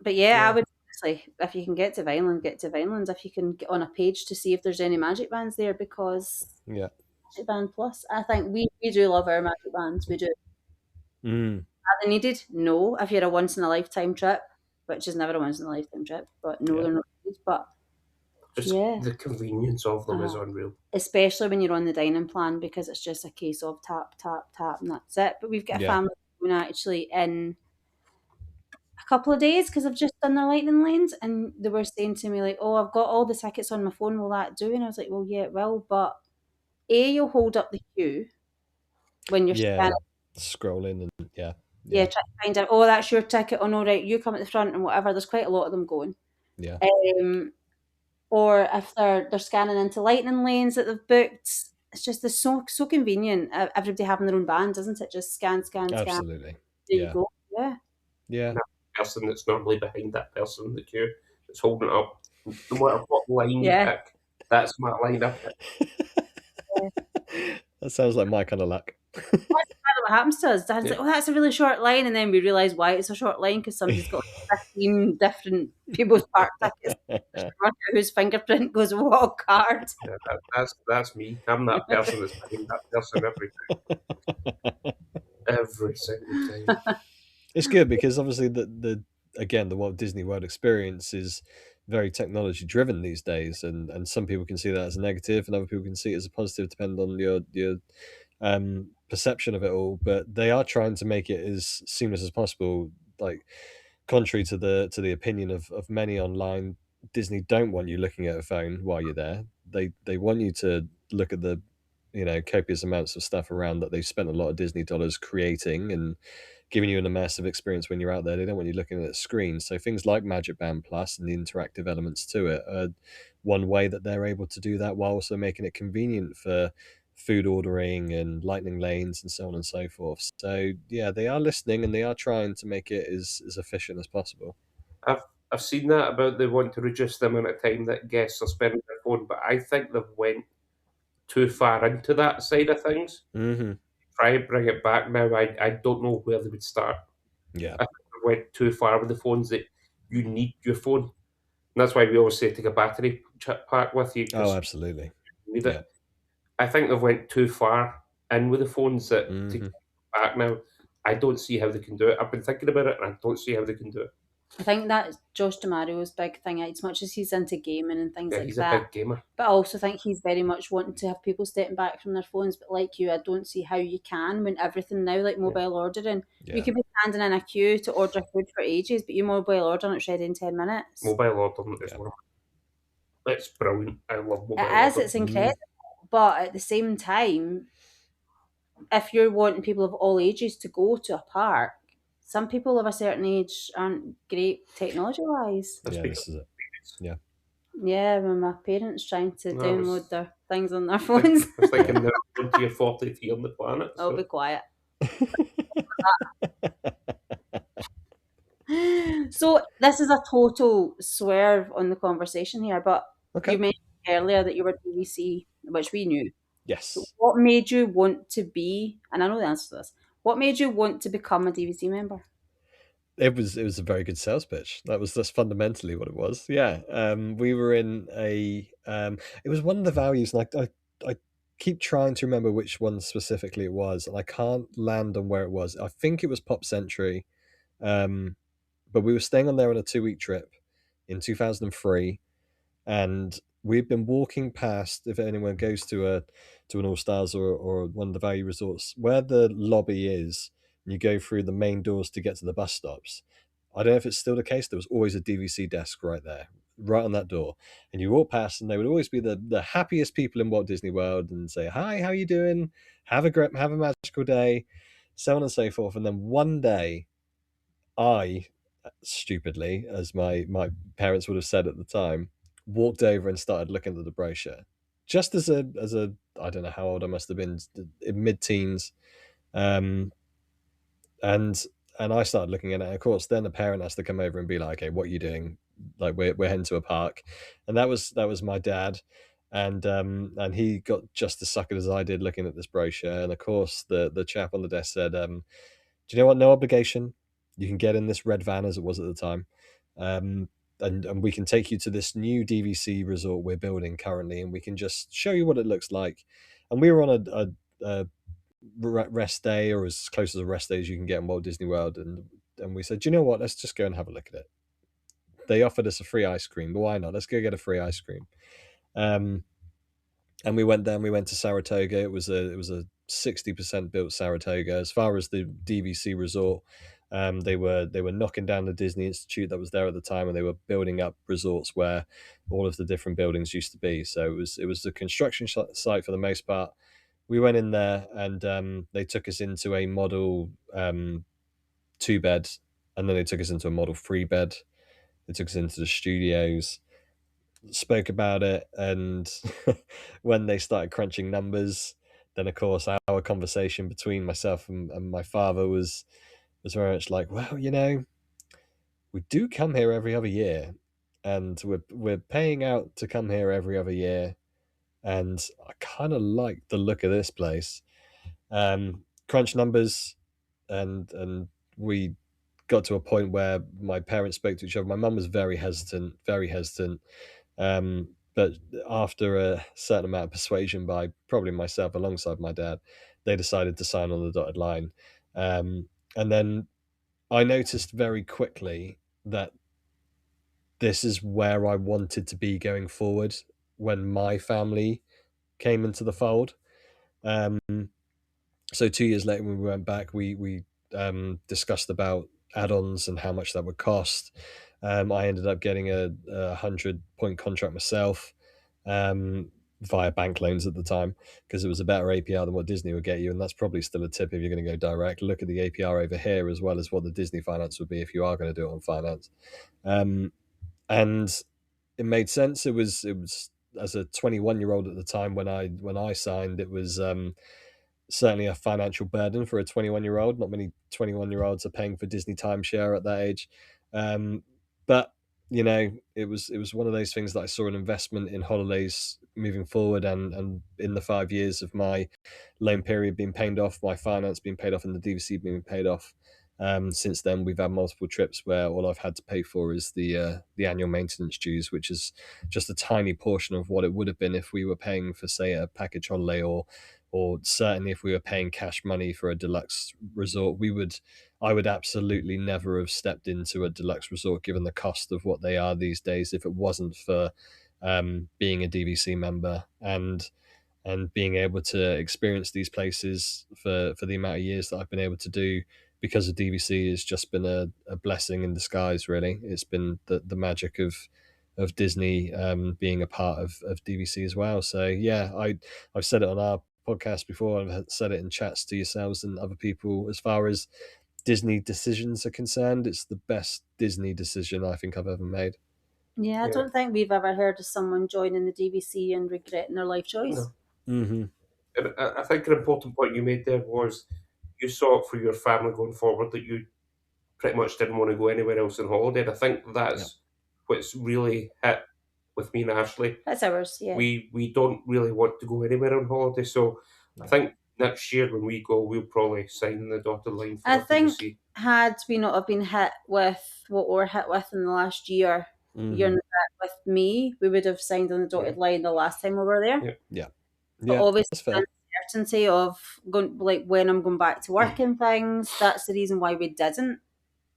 But I would honestly, if you can get to Vineland, get to Vineland. If you can get on a page to see if there's any magic bands there, because Magic Band Plus, I think we do love our magic bands. We do. Are they needed? No. If you're a once in a lifetime trip, which is never a once in a lifetime trip, but no, they're not needed. But just the convenience of them is unreal. Especially when you're on the dining plan, because it's just a case of tap, tap, tap, and that's it. But we've got a family going actually in a couple of days because I've just done their lightning lanes, and they were saying to me like, I've got all the tickets on my phone, will that do? And I was like, well, yeah, it will, but you'll hold up the queue when you're scrolling and try to find out, that's your ticket, no, right, you come at the front and whatever. There's quite a lot of them going. Or if they're scanning into lightning lanes that they've booked, it's just so convenient. Everybody having their own band, isn't it? Just scan. Absolutely. There you go. Yeah. And that person that's normally behind that person in the queue that's holding it up, no matter what line you pick, that's my line up. That sounds like my kind of luck. What happens to us? Dad's like, oh, that's a really short line, and then we realise why it's a short line because somebody's got 15 different people's park tickets. Whose fingerprint goes on what card? Yeah, that's me. I'm that person that's behind that person every single time. It's good because obviously the Walt Disney World experience is very technology driven these days, and some people can see that as a negative, and other people can see it as a positive, depending on your perception of it all. But they are trying to make it as seamless as possible. Like, contrary to the opinion of many online, Disney don't want you looking at a phone while you're there. They want you to look at the copious amounts of stuff around that they've spent a lot of Disney dollars creating and giving you an immersive experience when you're out there. They don't want you looking at a screen. So things like Magic Band Plus and the interactive elements to it are one way that they're able to do that, while also making it convenient for food ordering and lightning lanes and so on and so forth. So yeah, they are listening and they are trying to make it as efficient as possible. I've seen that about they want to reduce the amount of time that guests are spending on their phone, but I think they've went too far into that side of things. Mm-hmm. Try and bring it back now. I don't know where they would start. Yeah. I think they went too far with the phones that you need your phone. And that's why we always say take a battery pack with you. Oh, absolutely. You need it. I think they've went too far in with the phones that to get back now. I don't see how they can do it. I've been thinking about it and I don't see how they can do it. I think that's Josh DeMario's big thing. As much as he's into gaming and things like he's that, a big gamer. But I also think he's very much wanting to have people stepping back from their phones. But like you, I don't see how you can when everything now, like mobile ordering, you could be standing in a queue to order food for ages, but you mobile order and it's ready in 10 minutes. Mobile ordering is one of it's brilliant. I love mobile ordering. It is, it's incredible. But at the same time, if you're wanting people of all ages to go to a park, some people of a certain age aren't great technology-wise. Yeah, this is it. Yeah. Yeah, when my parents trying to download their things on their phones. I was thinking they're 20 or 40th year on the planet. So. I'll be quiet. So this is a total swerve on the conversation here, but you mentioned earlier that you were DVC, which we knew. Yes. So what made you want to be, and I know the answer to this, what made you want to become a DVC member? It was a very good sales pitch. That's fundamentally what it was. Yeah. We were in a it was one of the values, and I keep trying to remember which one specifically it was, and I can't land on where it was. I think it was Pop Century. But we were staying on there on a 2-week trip in 2003, and we've been walking past, if anyone goes to an All Stars or one of the value resorts, where the lobby is, and you go through the main doors to get to the bus stops. I don't know if it's still the case. There was always a DVC desk right there, right on that door, and you walk past, and they would always be the happiest people in Walt Disney World, and say, "Hi, how you doing? Have a magical day," so on and so forth. And then one day, I, stupidly, as my parents would have said at the time, walked over and started looking at the brochure, just as a I don't know how old I must have been, in mid-teens, and I started looking at it. And of course, then the parent has to come over and be like, "Okay, what are you doing? Like, we're heading to a park," and that was my dad. And he got just as suckered as I did looking at this brochure. And of course, the chap on the desk said, "Do you know what? No obligation. You can get in this red van," as it was at the time, and we can take you to this new DVC resort we're building currently, and we can just show you what it looks like." And we were on a rest day, or as close as a rest day as you can get in Walt Disney World, and we said, "Do you know what? Let's just go and have a look at it." They offered us a free ice cream, but why not? Let's go get a free ice cream. And we went there, and we went to Saratoga. It was a 60% built Saratoga. As far as the DVC resort, they were knocking down the Disney Institute that was there at the time, and they were building up resorts where all of the different buildings used to be. So it was a construction site for the most part. We went in there, and they took us into a model 2-bed, and then they took us into a model 3-bed. They took us into the studios, spoke about it, and when they started crunching numbers, then of course our conversation between myself and my father was very much like, "Well, we do come here every other year, and we're paying out to come here every other year, and I kind of like the look of this place. Crunch numbers, and we got to a point where my parents spoke to each other. My mum was very hesitant, very hesitant. But after a certain amount of persuasion by probably myself alongside my dad, they decided to sign on the dotted line. And then I noticed very quickly that this is where I wanted to be going forward when my family came into the fold. Um, so 2 years later, when we went back, we discussed about add-ons and how much that would cost. I ended up getting a 100-point contract myself, via bank loans at the time, because it was a better APR than what Disney would get you, and that's probably still a tip if you're going to go direct. Look at the APR over here as well as what the Disney finance would be if you are going to do it on finance. And it made sense. It was as a 21-year-old at the time when I signed, it was certainly a financial burden for a 21-year-old. Not many 21-year-olds are paying for Disney timeshare at that age. But it was one of those things that I saw an investment in holidays moving forward, and in the 5 years of my loan period being paid off, my finance being paid off, and the DVC being paid off. Since then, we've had multiple trips where all I've had to pay for is the annual maintenance dues, which is just a tiny portion of what it would have been if we were paying for, say, a package holiday, or certainly if we were paying cash money for a deluxe resort. I would absolutely never have stepped into a deluxe resort given the cost of what they are these days if it wasn't for being a DVC member and being able to experience these places for the amount of years that I've been able to do because of DVC has just been a blessing in disguise, really. It's been the magic of Disney being a part of DVC as well. So yeah, I've said it on our podcast before. I've said it in chats to yourselves and other people. As far as Disney decisions are concerned, it's the best Disney decision I think I've ever made. Yeah, I don't think we've ever heard of someone joining the DVC and regretting their life choice. No. Mm-hmm. And I think an important point you made there was you saw it for your family going forward that you pretty much didn't want to go anywhere else on holiday. And I think that's what's really hit with me and Ashley. That's ours, yeah. We don't really want to go anywhere on holiday. So I think next year when we go, we'll probably sign the dotted line for I think DVC. had we not have been hit with what we were hit with in the last year, year and a bit with me, we would have signed on the dotted line the last time we were there. Yeah. But obviously the uncertainty of going, like when I'm going back to work and things, that's the reason why we didn't.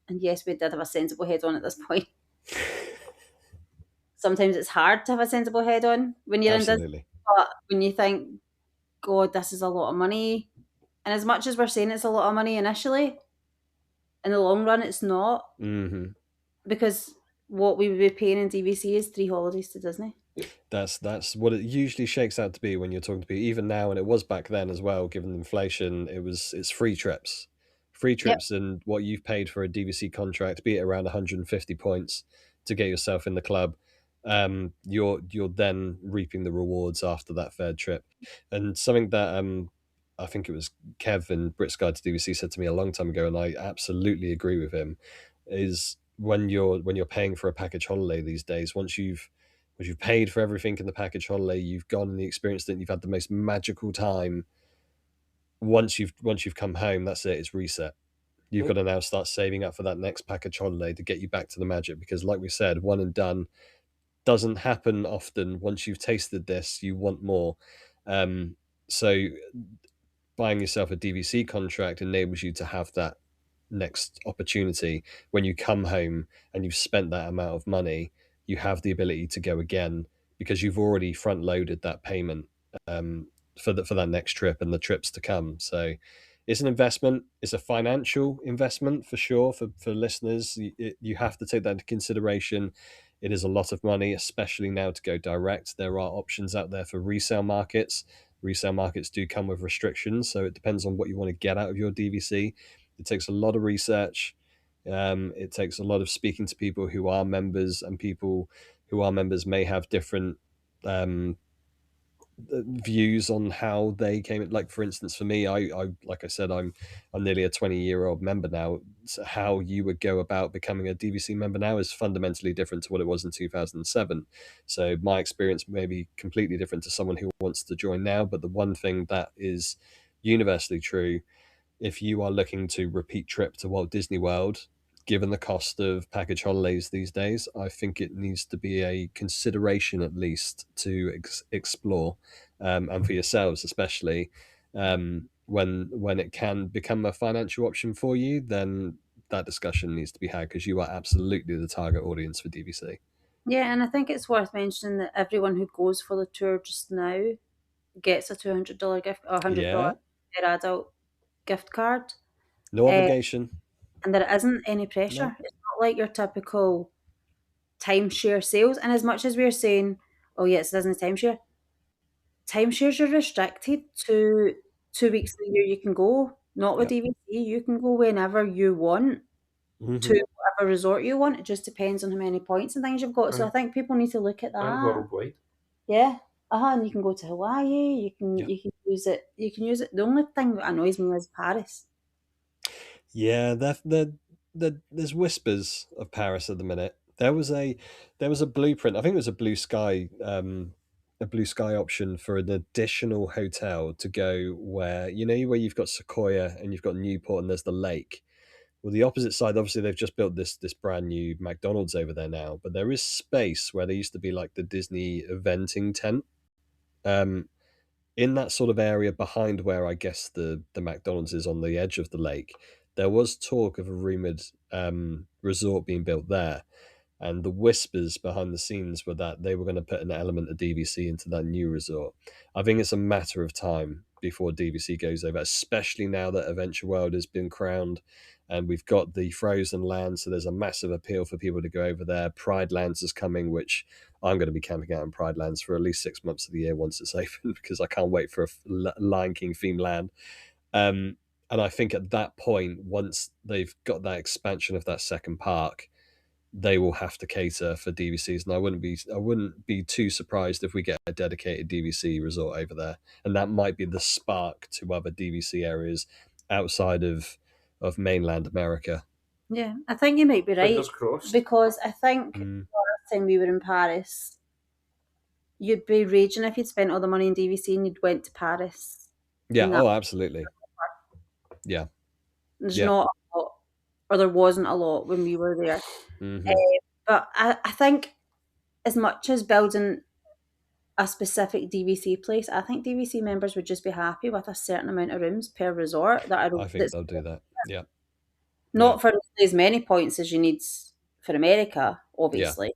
And yes, we did have a sensible head on at this point. Sometimes it's hard to have a sensible head on when you're in Disney, but when you think, God, this is a lot of money, and as much as we're saying it's a lot of money initially, in the long run it's not, because what we would be paying in DVC is 3 holidays to Disney. That's what it usually shakes out to be when you're talking to people. Even now, and it was back then as well, given inflation, it's free trips. And what you've paid for a DVC contract, be it around 150 points to get yourself in the club, you're then reaping the rewards after that third trip. And something that I think it was Kev in Brit's Guide to DVC said to me a long time ago, and I absolutely agree with him, is when you're paying for a package holiday these days, once you've paid for everything in the package holiday, you've gone and experienced it, you've had the most magical time. Once you've come home, that's it, it's reset. You've got to now start saving up for that next package holiday to get you back to the magic, because like we said, one and done doesn't happen often. Once you've tasted this, you want more. So buying yourself a DVC contract enables you to have that next opportunity. When you come home and you've spent that amount of money, you have the ability to go again because you've already front loaded that payment for that next trip and the trips to come. So it's an investment. It's a financial investment for sure for listeners. You have to take that into consideration. It is a lot of money, especially now to go direct. There are options out there for resale markets. Resale markets do come with restrictions, so it depends on what you want to get out of your DVC. It takes a lot of research. It takes a lot of speaking to people who are members, and people who are members may have different views on how they came in. Like, for instance, for me, I like I said, I'm nearly a 20-year-old member now. So how you would go about becoming a DVC member now is fundamentally different to what it was in 2007. So my experience may be completely different to someone who wants to join now, but the one thing that is universally true, if you are looking to repeat trip to Walt Disney World, given the cost of package holidays these days, I think it needs to be a consideration at least to explore, and for yourselves especially, when it can become a financial option for you, then that discussion needs to be had, because you are absolutely the target audience for DVC. Yeah, and I think it's worth mentioning that everyone who goes for the tour just now gets a $200 gift or $100 Yeah, per adult gift card. no Uh, obligation. and there isn't any No. pressure. It's not like your typical timeshare sales. And as much as we're saying, oh yeah, it's Disney timeshares are restricted to 2 weeks a year you can go. Not with Yep. DVC. You can go whenever you want to whatever resort you want. It just depends on how many points and things you've got. So I think people need to look at And that. worldwide. Yeah. And you can go to Hawaii. Yep. You can use it. You can use it. The only thing that annoys me is Paris. Yeah, there's whispers of Paris at the minute. There was a blueprint. I think it was a blue sky option for an additional hotel to go where, where you've got Sequoia and you've got Newport and there's the lake. Well, the opposite side, obviously, they've just built this brand new McDonald's over there now, but there is space where there used to be like the Disney eventing tent. Um, in that sort of area behind where I guess the McDonald's is on the edge of the lake, there was talk of a rumored resort being built there. And the whispers behind the scenes were that they were going to put an element of DVC into that new resort. I think it's a matter of time before DVC goes over, especially now that Adventure World has been crowned and we've got the frozen land. So there's a massive appeal for people to go over there. Pride Lands is coming, which I'm going to be camping out in Pride Lands for at least 6 months of the year once it's open, because I can't wait for a Lion King themed land. And I think at that point, once they've got that expansion of that second park, they will have to cater for DVCs, and I wouldn't be too surprised if we get a dedicated DVC resort over there, and that might be the spark to other DVC areas outside of mainland America. Yeah, I think you might be right, Fingers crossed. because I think the last time we were in Paris, you'd be raging if you'd spent all the money in DVC and you'd went to Paris. Yeah. No. Oh, absolutely. Yeah. There's Yeah. not a lot, or there wasn't a lot when we were there. Mhm. But I think as much as building a specific DVC place, I think DVC members would just be happy with a certain amount of rooms per resort that are I think they'll do that. Yeah. not for as many points as you need for America, obviously.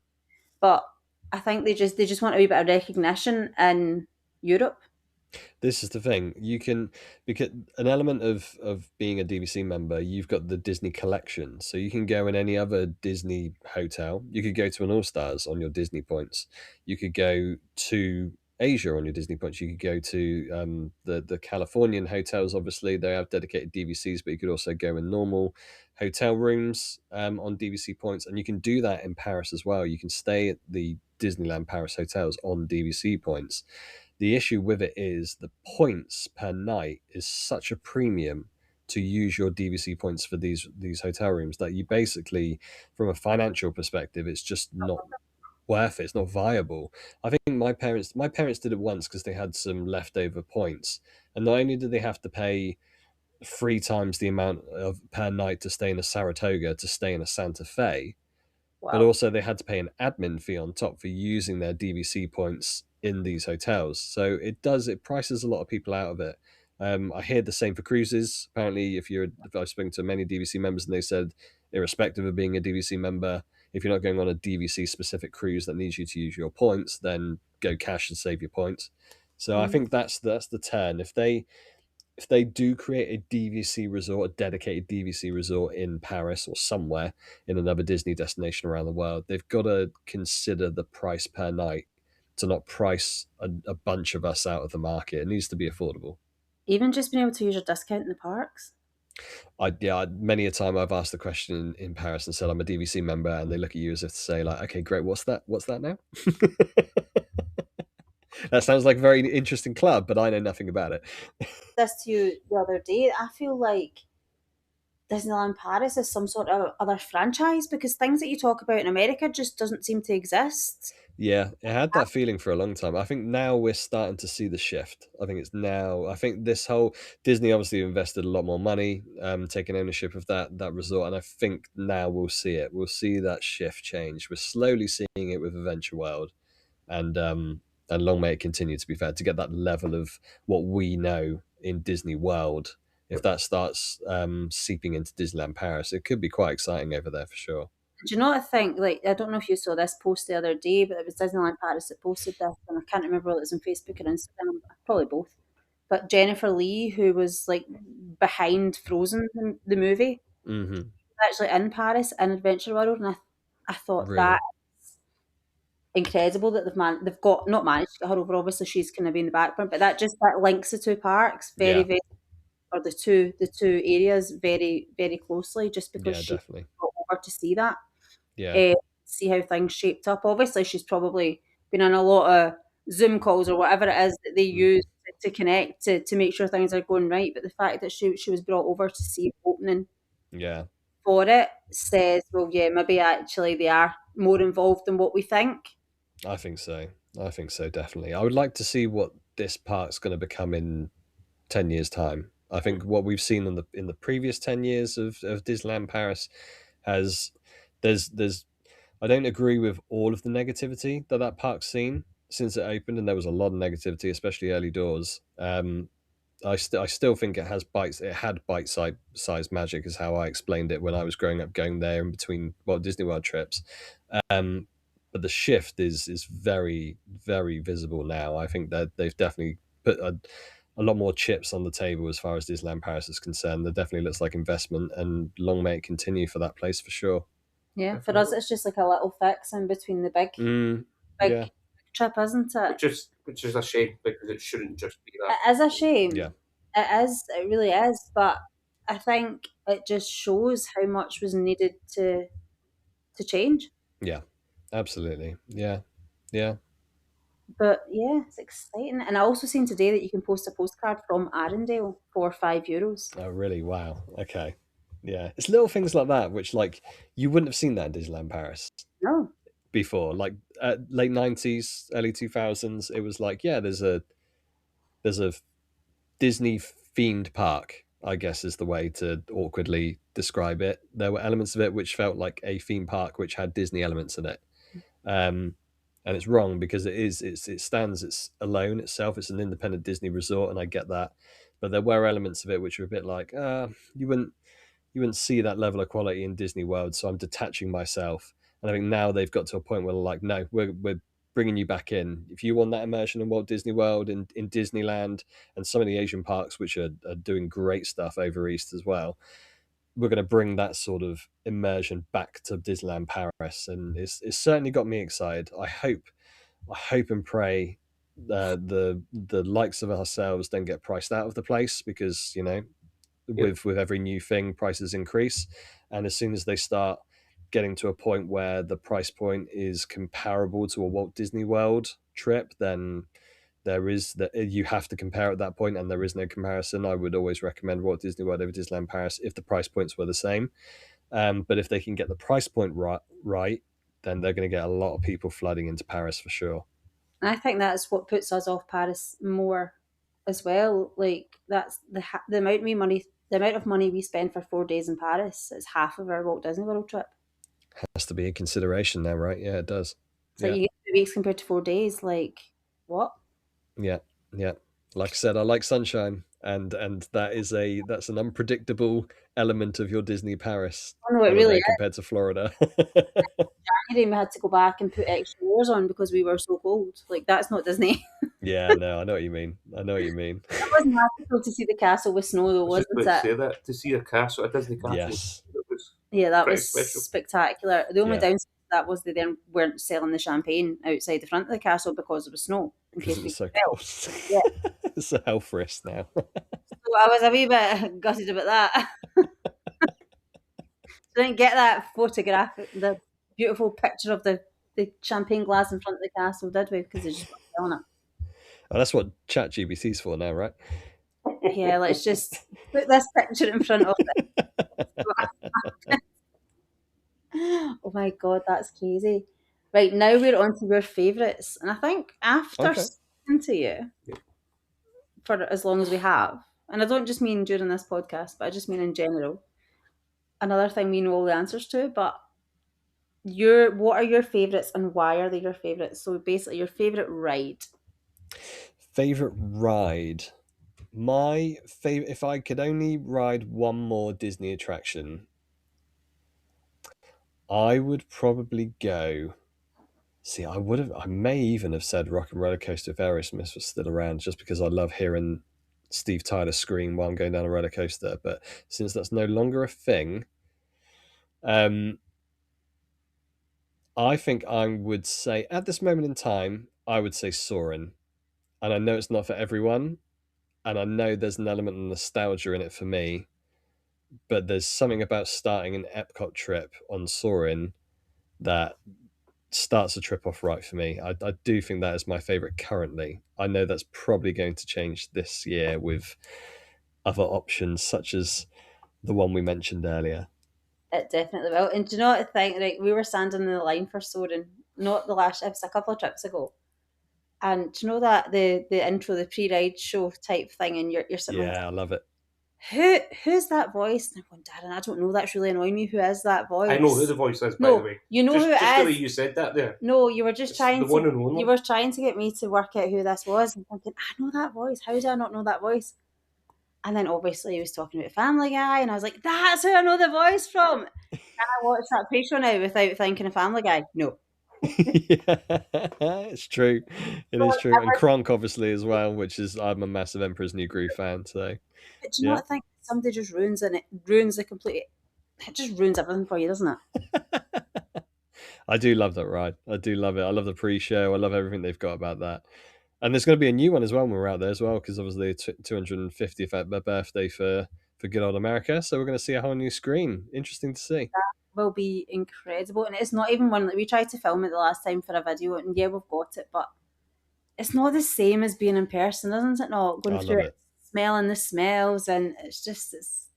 But I think they just want a wee bit of recognition in Europe. This is the thing. You can, because an element of being a DVC member, you've got the Disney collection. So you can go in any other Disney hotel. You could go to an All Stars on your Disney points. You could go to Asia on your Disney points. You could go to the Californian hotels. Obviously, they have dedicated DVCs, but you could also go in normal hotel rooms on DVC points, and you can do that in Paris as well. You can stay at the Disneyland Paris hotels on DVC points. The issue with it is the points per night is such a premium to use your DVC points for these hotel rooms that you basically, from a financial perspective, it's just not worth it. It's not viable. I think my parents did it once because they had some leftover points, and not only did they have to pay 3 times the amount of per night to stay in a Saratoga to stay in a Santa Fe, but also they had to pay an admin fee on top for using their DVC points in these hotels. So it prices a lot of people out of it. I hear the same for cruises. Apparently, if I've spoken to many DVC members, and they said, irrespective of being a DVC member, if you're not going on a DVC specific cruise that needs you to use your points, then go cash and save your points. So I think that's the turn. If they do create a DVC resort, a dedicated DVC resort in Paris or somewhere in another Disney destination around the world, they've got to consider the price per night to not price a bunch of us out of the market. It needs to be affordable. Even just being able to use your discount in the parks. Many a time I've asked the question in Paris and said I'm a DVC member, and they look at you as if to say, like, okay, great, what's that now? That sounds like a very interesting club, but I know nothing about it. This to you the other day. I feel like Disneyland Paris is some sort of other franchise because things that you talk about in America just doesn't seem to exist. Yeah, it had that feeling for a long time. I think now we're starting to see the shift. I think it's now. I think this whole Disney obviously invested a lot more money, taking ownership of that resort, and I think now we'll see it. We'll see that shift change. We're slowly seeing it with Adventure World, and long may it continue. To be fair, to get that level of what we know in Disney World, if that starts seeping into Disneyland Paris, it could be quite exciting over there for sure. Do you know what I think? Like, I don't know if you saw this post the other day, but it was Disneyland Paris that posted this, and I can't remember whether it was on Facebook or Instagram, probably both. But Jennifer Lee, who was like behind Frozen, the movie, Mm-hmm. was actually in Paris in Adventure World, and I thought Really? that incredible that they've got not managed to get her over. Obviously, she's kind of been in the background, but that links the two parks Yeah. or the two areas very very closely, just because Yeah, she definitely. got over to see that. Yeah. See how things shaped up. Obviously, she's probably been on a lot of Zoom calls or whatever it is that they use to connect to make sure things are going right. But the fact that she was brought over to see the opening Yeah. for it says, well, yeah, maybe actually they are more involved than what we think. I think so. Definitely. I would like to see what this park's going to become in 10 years' time. I think what we've seen in the previous 10 years of Disneyland Paris has there's I don't agree with all of the negativity that park's seen since it opened, and there was a lot of negativity, especially early doors. I still think it has bites. It had bite size magic, is how I explained it when I was growing up, going there in between Disney World trips. Um, but the shift is very very visible now. I think that they've definitely put a lot more chips on the table as far as Disneyland Paris is concerned. There definitely looks like investment, and long may it continue for that place for sure. Yeah, for us, it's just like a little fix in between the big Yeah, trip, isn't it? Which is a shame because it shouldn't just be that. It is a shame. yeah, It is. It really is. But I think it just shows how much was needed to change. yeah, absolutely. Yeah, yeah. But yeah, it's exciting. And I also seen today that you can post a postcard from Arendelle for €5. Oh, really? Wow. Okay. Yeah, it's little things like that which, like, you wouldn't have seen that in Disneyland Paris No. before. Like late 90s, early 2000s, it was like, yeah, there's a Disney themed park, I guess is the way to awkwardly describe it. There were elements of it which felt like a theme park which had Disney elements in it. And it's wrong because it stands it's alone itself. It's an independent Disney resort, and I get that. But there were elements of it which were a bit like, you wouldn't see that level of quality in Disney World, so I'm detaching myself. And I think now they've got to a point where they're like, no, we're bringing you back in. If you want that immersion in Walt Disney World, in Disneyland, and some of the Asian parks, which are doing great stuff over East as well, we're going to bring that sort of immersion back to Disneyland Paris. And it's certainly got me excited. I hope and pray the likes of ourselves don't get priced out of the place, because with every new thing, prices increase, and as soon as they start getting to a point where the price point is comparable to a Walt Disney World trip, then there is that you have to compare at that point, and there is no comparison. I would always recommend Walt Disney World over Disneyland Paris if the price points were the same. But if they can get the price point right, then they're going to get a lot of people flooding into Paris for sure. And I think that's what puts us off Paris more as well. Like that's the amount of money we spend for 4 days in Paris is half of our Walt Disney World trip. Has to be a consideration now, right? Yeah, it does. So Yeah. you get 2 weeks compared to 4 days. Like what? Yeah, yeah. Like I said, I like sunshine, and that's an unpredictable element of your Disney Paris Oh no, it really is. compared to Florida. January we had to go back and put extra layers on because we were so cold. Like that's not Disney. Yeah, no, I know what you mean. It was magical to see the castle with snow, though, I was just wasn't about to it? say that, to see a castle, a Disney castle. Yes. It was Yeah, that pretty was special. spectacular. The only Yeah. downside to that was they then weren't selling the champagne outside the front of the castle because there was snow. In Because case it we was so fell. cold. Yeah. It's a health risk now. So I was a wee bit gutted about that. Didn't get that photograph, the beautiful picture of the champagne glass in front of the castle, did we? Because they just weren't selling it. Oh, that's what ChatGPT's for now, right? Yeah, let's just put this picture in front of it. Oh my god, that's crazy. Right, now we're on to your favourites. And I think after Okay. speaking to you for as long as we have, and I don't just mean during this podcast, but I just mean in general, another thing we know all the answers to, but what are your favourites and why are they your favourites? So basically your favourite ride. Favorite ride. My favorite, if I could only ride one more Disney attraction, I would probably go. See, I may even have said Rock and Roller Coaster if Aerosmith was still around, just because I love hearing Steve Tyler scream while I'm going down a roller coaster. But since that's no longer a thing, I think I would say at this moment in time, I would say Soarin'. And I know it's not for everyone, and I know there's an element of nostalgia in it for me, but there's something about starting an Epcot trip on Soarin' that starts the trip off right for me. I do think that is my favorite currently. I know that's probably going to change this year with other options such as the one we mentioned earlier. It definitely will. And do you know what I think? Like we were standing in the line for Soaring, not the last, it was a couple of trips ago. And do you know that the intro, the pre-ride show type thing, and you're sitting Yeah, I love it. Who's that voice? And I'm going, Darren, I don't know. That's really annoying me. Who is that voice? I know who the voice is, by the way. You know who it is. Just the way you said that there. No, you were just trying the one and only. You were trying to get me to work out who this was. I'm thinking, I know that voice. How do I not know that voice? And then obviously he was talking about Family Guy, and I was like, that's who I know the voice from. Can I watch that pre-show now without thinking of Family Guy? No. Yeah, it's true. It is true. And Kronk, obviously, as well, which is, I'm a massive Emperor's New Groove fan, so. But do you not think somebody just ruins it? It just ruins everything for you, doesn't it? I do love that ride. I do love it. I love the pre-show. I love everything they've got about that. And there's going to be a new one as well when we're out there as well, because obviously 250th birthday for good old America. So we're going to see a whole new screen. Interesting to see. That will be incredible. And it's not even one that we tried to film it the last time for a video, and yeah, we've got it, but it's not the same as being in person, isn't it? Not going through it, smelling the smells, and it's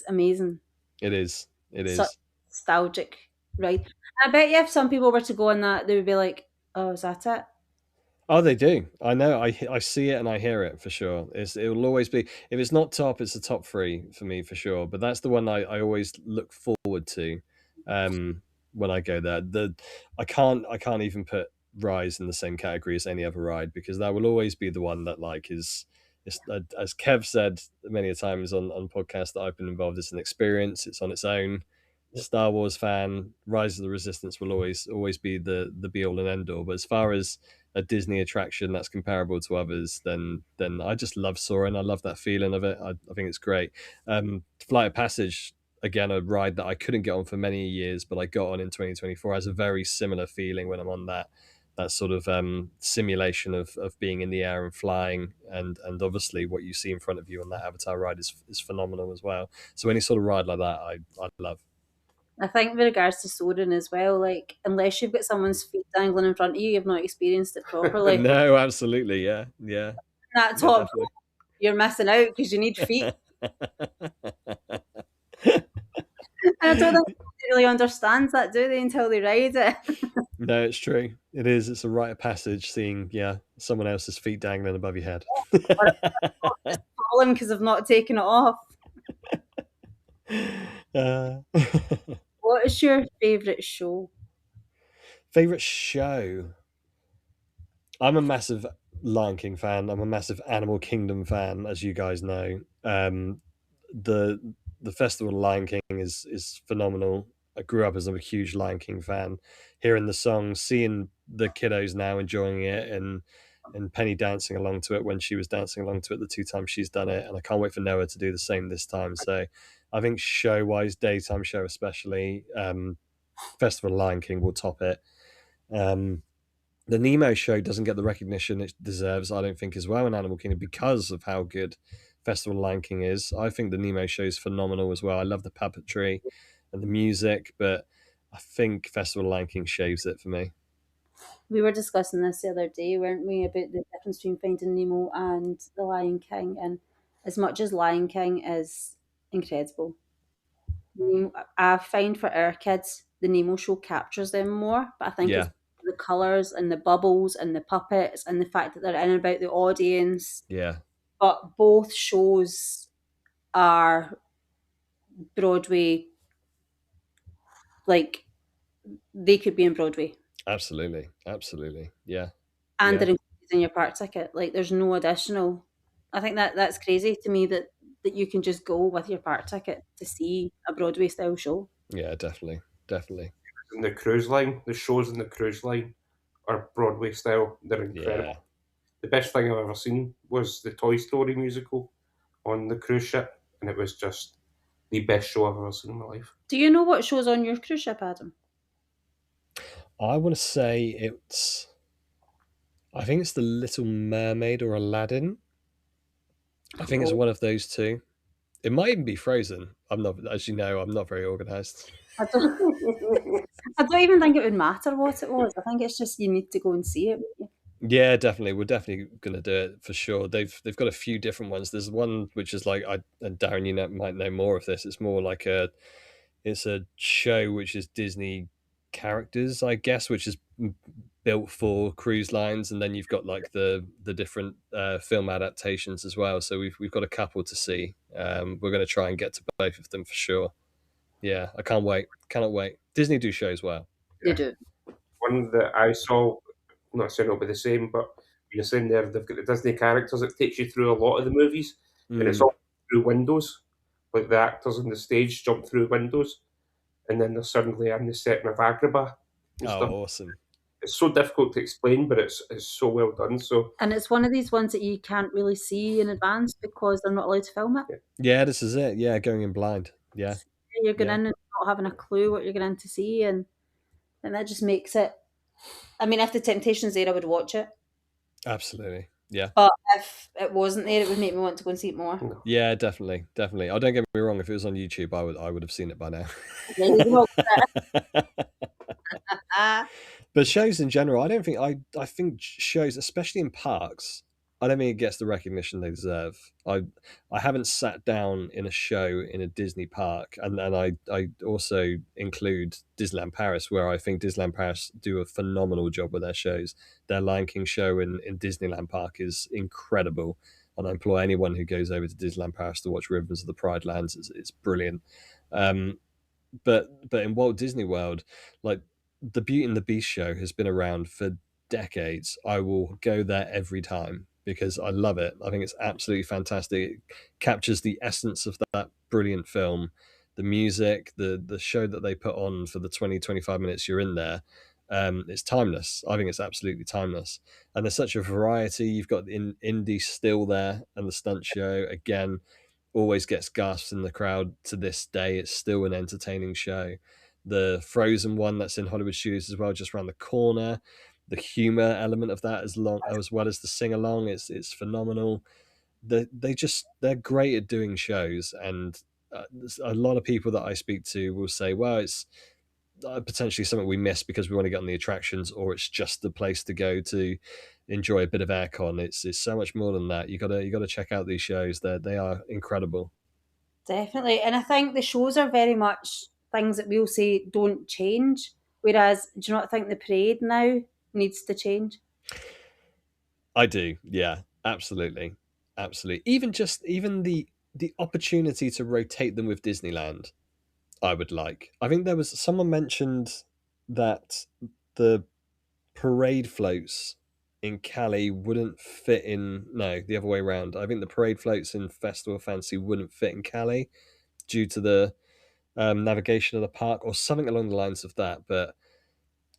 amazing. It is. It is. Such nostalgic, right? I bet you if some people were to go on that, they would be like, "Oh, is that it?" Oh, they do. I know. I see it and I hear it for sure. It will always be, if it's not top, it's the top three for me for sure. But that's the one I always look forward to when I go there. I can't even put Rise in the same category as any other ride, because that will always be the one that is as Kev said many a times on podcasts that I've been involved. It's an experience. It's on its own. Star Wars fan, Rise of the Resistance will always be the be all and end all. But as far as a Disney attraction that's comparable to others, then I just love Soarin'. I love that feeling of it. I think it's great. Flight of Passage, again, a ride that I couldn't get on for many years, but I got on in 2024, has a very similar feeling when I'm on that sort of simulation of being in the air and flying, and obviously what you see in front of you on that Avatar ride is phenomenal as well. So any sort of ride like that, I love. I think with regards to Soaring as well, like unless you've got someone's feet dangling in front of you, you've not experienced it properly. No, absolutely, yeah. That top, you're missing out because you need feet. I don't think they really understand that, do they, until they ride it? No, it's true. It is. It's a rite of passage seeing, someone else's feet dangling above your head. Just falling because I've not taken it off. What is your favourite show? Favorite show? I'm a massive Lion King fan. I'm a massive Animal Kingdom fan, as you guys know. The Festival of Lion King is phenomenal. I grew up as a huge Lion King fan. Hearing the songs, seeing the kiddos now enjoying it, and Penny dancing along to it when she was dancing along to it the 2 times she's done it, and I can't wait for Noah to do the same this time. So I think show-wise, daytime show especially, Festival of Lion King will top it. The Nemo show doesn't get the recognition it deserves, I don't think, as well in Animal Kingdom because of how good Festival of Lion King is. I think the Nemo show is phenomenal as well. I love the puppetry and the music, but I think Festival of Lion King shaves it for me. We were discussing this the other day, weren't we, about the difference between Finding Nemo and The Lion King. And as much as Lion King is incredible, I find for our kids, the Nemo show captures them more. But I think it's Yeah, the colours and the bubbles and the puppets and the fact that they're in and about the audience. yeah, But both shows are Broadway, like they could be in Broadway, absolutely, absolutely. Yeah, and yeah, they're included in your park ticket. Like there's no additional. I think that's crazy to me that you can just go with your park ticket to see a Broadway style show. yeah, definitely, definitely. And the cruise line, the shows in the cruise line are Broadway style. They're incredible. Yeah. The best thing I've ever seen was the Toy Story musical on the cruise ship, and it was just the best show I've ever seen in my life. Do you know what shows on your cruise ship, Adam? I want to say it's. I think it's The Little Mermaid or Aladdin. I think it's Oh, one of those two. It might even be Frozen. I'm not, as you know, I'm not very organised. I don't. I don't even think it would matter what it was. I think it's just you need to go and see it. Yeah, definitely. We're definitely going to do it for sure. They've got a few different ones. There's one which is like and Darren, might know more of this. It's more like it's a show which is Disney characters, I guess, which is built for cruise lines, and then you've got like the different film adaptations as well. So we've got a couple to see. We're going to try and get to both of them for sure. Yeah, I can't wait. Cannot wait. Disney do shows well. They do. One that I saw, I'm not saying it'll be the same, but you're saying there they've got the Disney characters that takes you through a lot of the movies, and it's Mm. all through windows. Like the actors on the stage jump through windows, and then they're suddenly in the setting of Agrabah and stuff. Oh, awesome. It's so difficult to explain, but it's so well done. So And it's one of these ones that you can't really see in advance because they're not allowed to film it. Yeah, this is it. Yeah, going in blind. Yeah, You're going yeah, in and not having a clue what you're going in to see, and that just makes it. I mean, if the Temptation's there, I would watch it. absolutely. Yeah, But if it wasn't there, it would make me want to go and see it more. no. yeah, definitely, definitely. Oh, don't get me wrong. If it was on YouTube, I would have seen it by now. There you go. Ah, But shows in general, I don't think I think shows, especially in parks, I don't think it gets the recognition they deserve. I haven't sat down in a show in a Disney park, and I also include Disneyland Paris, where I think Disneyland Paris do a phenomenal job with their shows. Their Lion King show in Disneyland Park is incredible, and I implore anyone who goes over to Disneyland Paris to watch Rivers of the Pride Lands. It's brilliant. Um, but in Walt Disney World, like the Beauty and the Beast show has been around for decades. I will go there every time because I love it. I think it's absolutely fantastic. It captures the essence of that brilliant film, the music, the show that they put on for the 20-25 minutes you're in there. It's timeless. I think it's absolutely timeless. And there's such a variety. You've got indie still there, and the stunt show again always gets gasps in the crowd to this day. It's still an entertaining show. The Frozen one that's in Hollywood Studios as well, just around the corner. The humor element of that, as well as the sing along, it's phenomenal. They're great at doing shows, and a lot of people that I speak to will say, "Well, it's potentially something we miss because we want to get on the attractions, or it's just the place to go to enjoy a bit of aircon." It's so much more than that. You gotta check out these shows. They are incredible. definitely. And I think the shows are very much things that we'll say don't change. Whereas, do you not think the parade now needs to change? I do, yeah, absolutely, absolutely. Even the opportunity to rotate them with Disneyland, I would like. I think there was someone mentioned that the parade floats in Cali wouldn't fit in. No, the other way around. I think the parade floats in Festival of Fantasy wouldn't fit in Cali due to the navigation of the park or something along the lines of that. But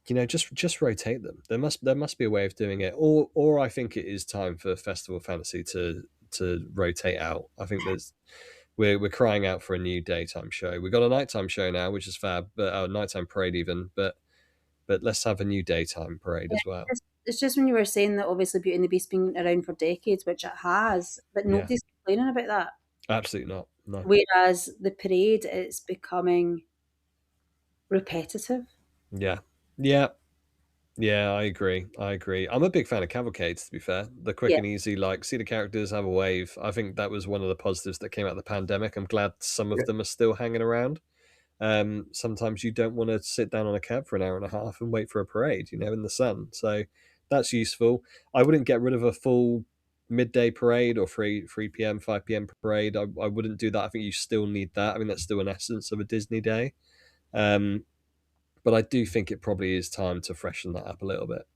just rotate them. There must be a way of doing it, or I think it is time for Festival Fantasy to rotate out. I think we're crying out for a new daytime show. We've got a nighttime show now, which is fab, but a nighttime parade even. But let's have a new daytime parade as well. It's just when you were saying that obviously Beauty and the Beast been around for decades, which it has, but Yeah, nobody's complaining about that. absolutely not. No. Whereas the parade, it's becoming repetitive. Yeah, yeah, Yeah, I agree. I'm a big fan of cavalcades, to be fair. The quick Yeah. and easy, like, see the characters, have a wave. I think that was one of the positives that came out of the pandemic. I'm glad some of Yeah. them are still hanging around. Sometimes you don't want to sit down on a cab for an hour and a half and wait for a parade, in the sun. So that's useful. I wouldn't get rid of a full midday parade or 3 p.m., 5 p.m. parade. I wouldn't do that. I think you still need that. I mean, that's still an essence of a Disney day. But I do think it probably is time to freshen that up a little bit.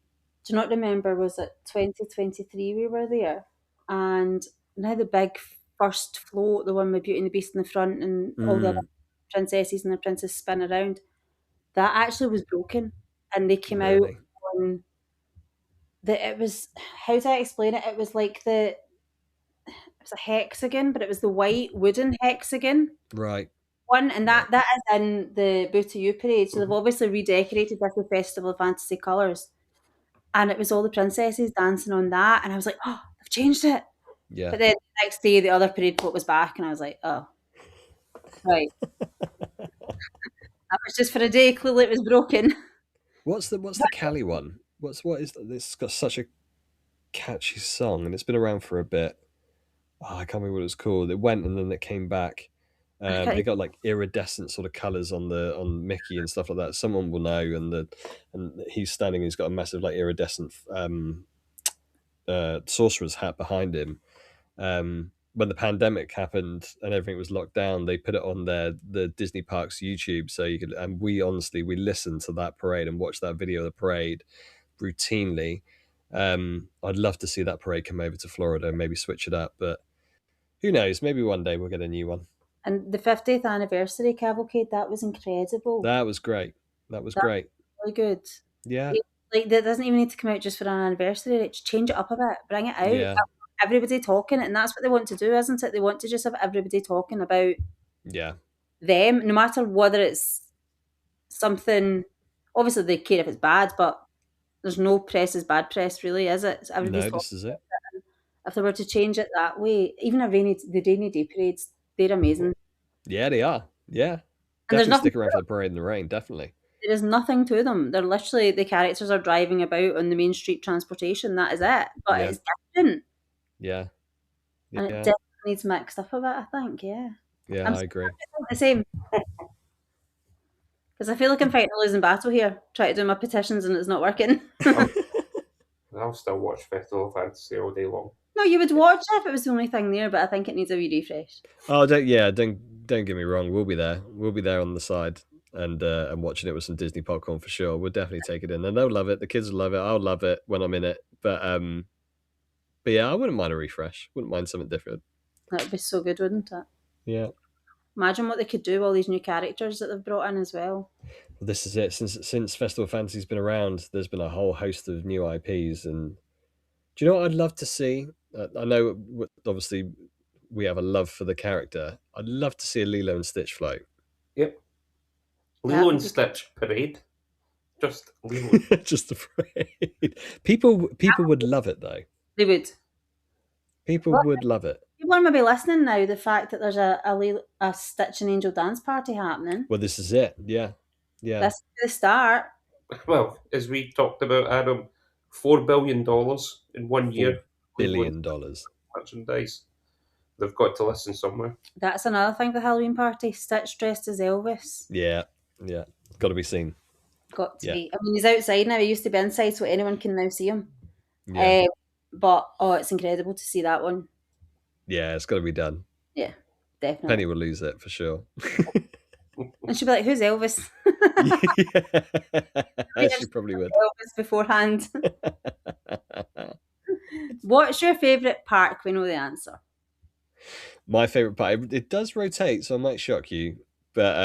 Do you not remember, was it 2023 we were there? And now the big first float, the one with Beauty and the Beast in the front and all the other princesses and the princes spin around, that actually was broken. And they came out Really? on it was, how do I explain it? It was like it was a hexagon, but it was the white wooden hexagon Right. one, and that is in the Booty parade. So they've obviously redecorated this with Festival of Fantasy colours. And it was all the princesses dancing on that, and I was like, oh, they've changed it. Yeah. But then the next day, the other parade float was back, and I was like, oh, right. That was just for a day. Clearly, it was broken. What's the Cali one? What is that? It's got such a catchy song, and it's been around for a bit. Oh, I can't remember what it was called. It went and then it came back. They got like iridescent sort of colors on Mickey and stuff like that. Someone will know, and he's standing. He's got a massive like iridescent sorcerer's hat behind him. When the pandemic happened and everything was locked down, they put it on the Disney Parks YouTube, so you could. And we listened to that parade and watched that video of the parade routinely. I'd love to see that parade come over to Florida and maybe switch it up, but who knows? Maybe one day we'll get a new one. And the 50th anniversary cavalcade, that was incredible. That was great. That was great. Really good. Yeah. Like, that doesn't even need to come out just for an anniversary. Like, just change it up a bit, bring it out. Yeah. Everybody talking, and that's what they want to do, isn't it? They want to just have everybody talking about them, no matter whether it's something. Obviously, they care if it's bad, but there's no press is bad press, really, is it? So No, this is it. If they were to change it that way, even the rainy day parades, they're amazing. Yeah, they are. Yeah. And there's Definitely nothing stick around for the parade in the rain, definitely. There is nothing to them. They're literally, the characters are driving about on the main street transportation. That is it. But it's different. Yeah. And it definitely needs mixed up a bit, I think. Yeah. Yeah, I agree. The same. Because I feel like I'm fighting a losing battle here, trying to do my petitions and it's not working. I'll still watch Festival of Fantasy all day long. No, you would watch it if it was the only thing there, but I think it needs a wee refresh. Oh, don't get me wrong. We'll be there. We'll be there on the side and watching it with some Disney popcorn for sure. We'll definitely take it in, and they'll love it. The kids will love it. I'll love it when I'm in it. But yeah, I wouldn't mind a refresh. Wouldn't mind something different. That would be so good, wouldn't it? Yeah. Imagine what they could do with all these new characters that they've brought in as well. Well, this is it. Since Festival of Fantasy's been around, there's been a whole host of new IPs. And do you know what I'd love to see? I know, obviously, we have a love for the character. I'd love to see a Lilo and Stitch float. Yep. Lilo and Stitch parade. Just Lilo. Just the parade. People would love it, though. They would. People would love it. People are maybe listening now, the fact that there's a Stitch and Angel dance party happening. Well, this is it. Yeah. Yeah. This is the start. Well, as we talked about, Adam, $4 billion in 1 year. $4 billion. Merchandise. They've got to listen somewhere. That's another thing, the Halloween party. Stitch dressed as Elvis. Yeah. Yeah. Got to be seen. Got to be. I mean, he's outside now. He used to be inside, so anyone can now see him. Yeah. But, it's incredible to see that one. Yeah, it's got to be done. Yeah, definitely. Penny will lose it for sure. And she'll be like, who's Elvis? Yeah, she probably would. Elvis beforehand. What's your favourite park? We know the answer. My favourite part, it does rotate, so I might shock you, but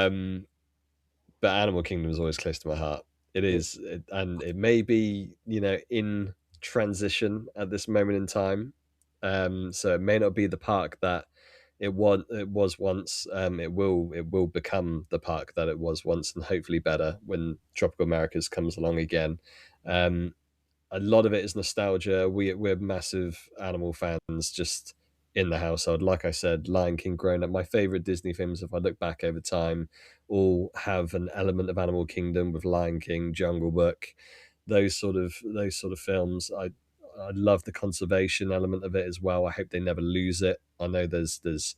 Animal Kingdom is always close to my heart. It is, and it may be, in transition at this moment in time. So it may not be the park that it was once. It will become the park that it was once, and hopefully better when Tropical Americas comes along again. A lot of it is nostalgia. We're massive animal fans just in the household. Like I said, Lion King growing up, my favorite Disney films, if I look back over time, all have an element of Animal Kingdom, with Lion King, Jungle Book, those sort of films. I love the conservation element of it as well. I hope they never lose it. I know there's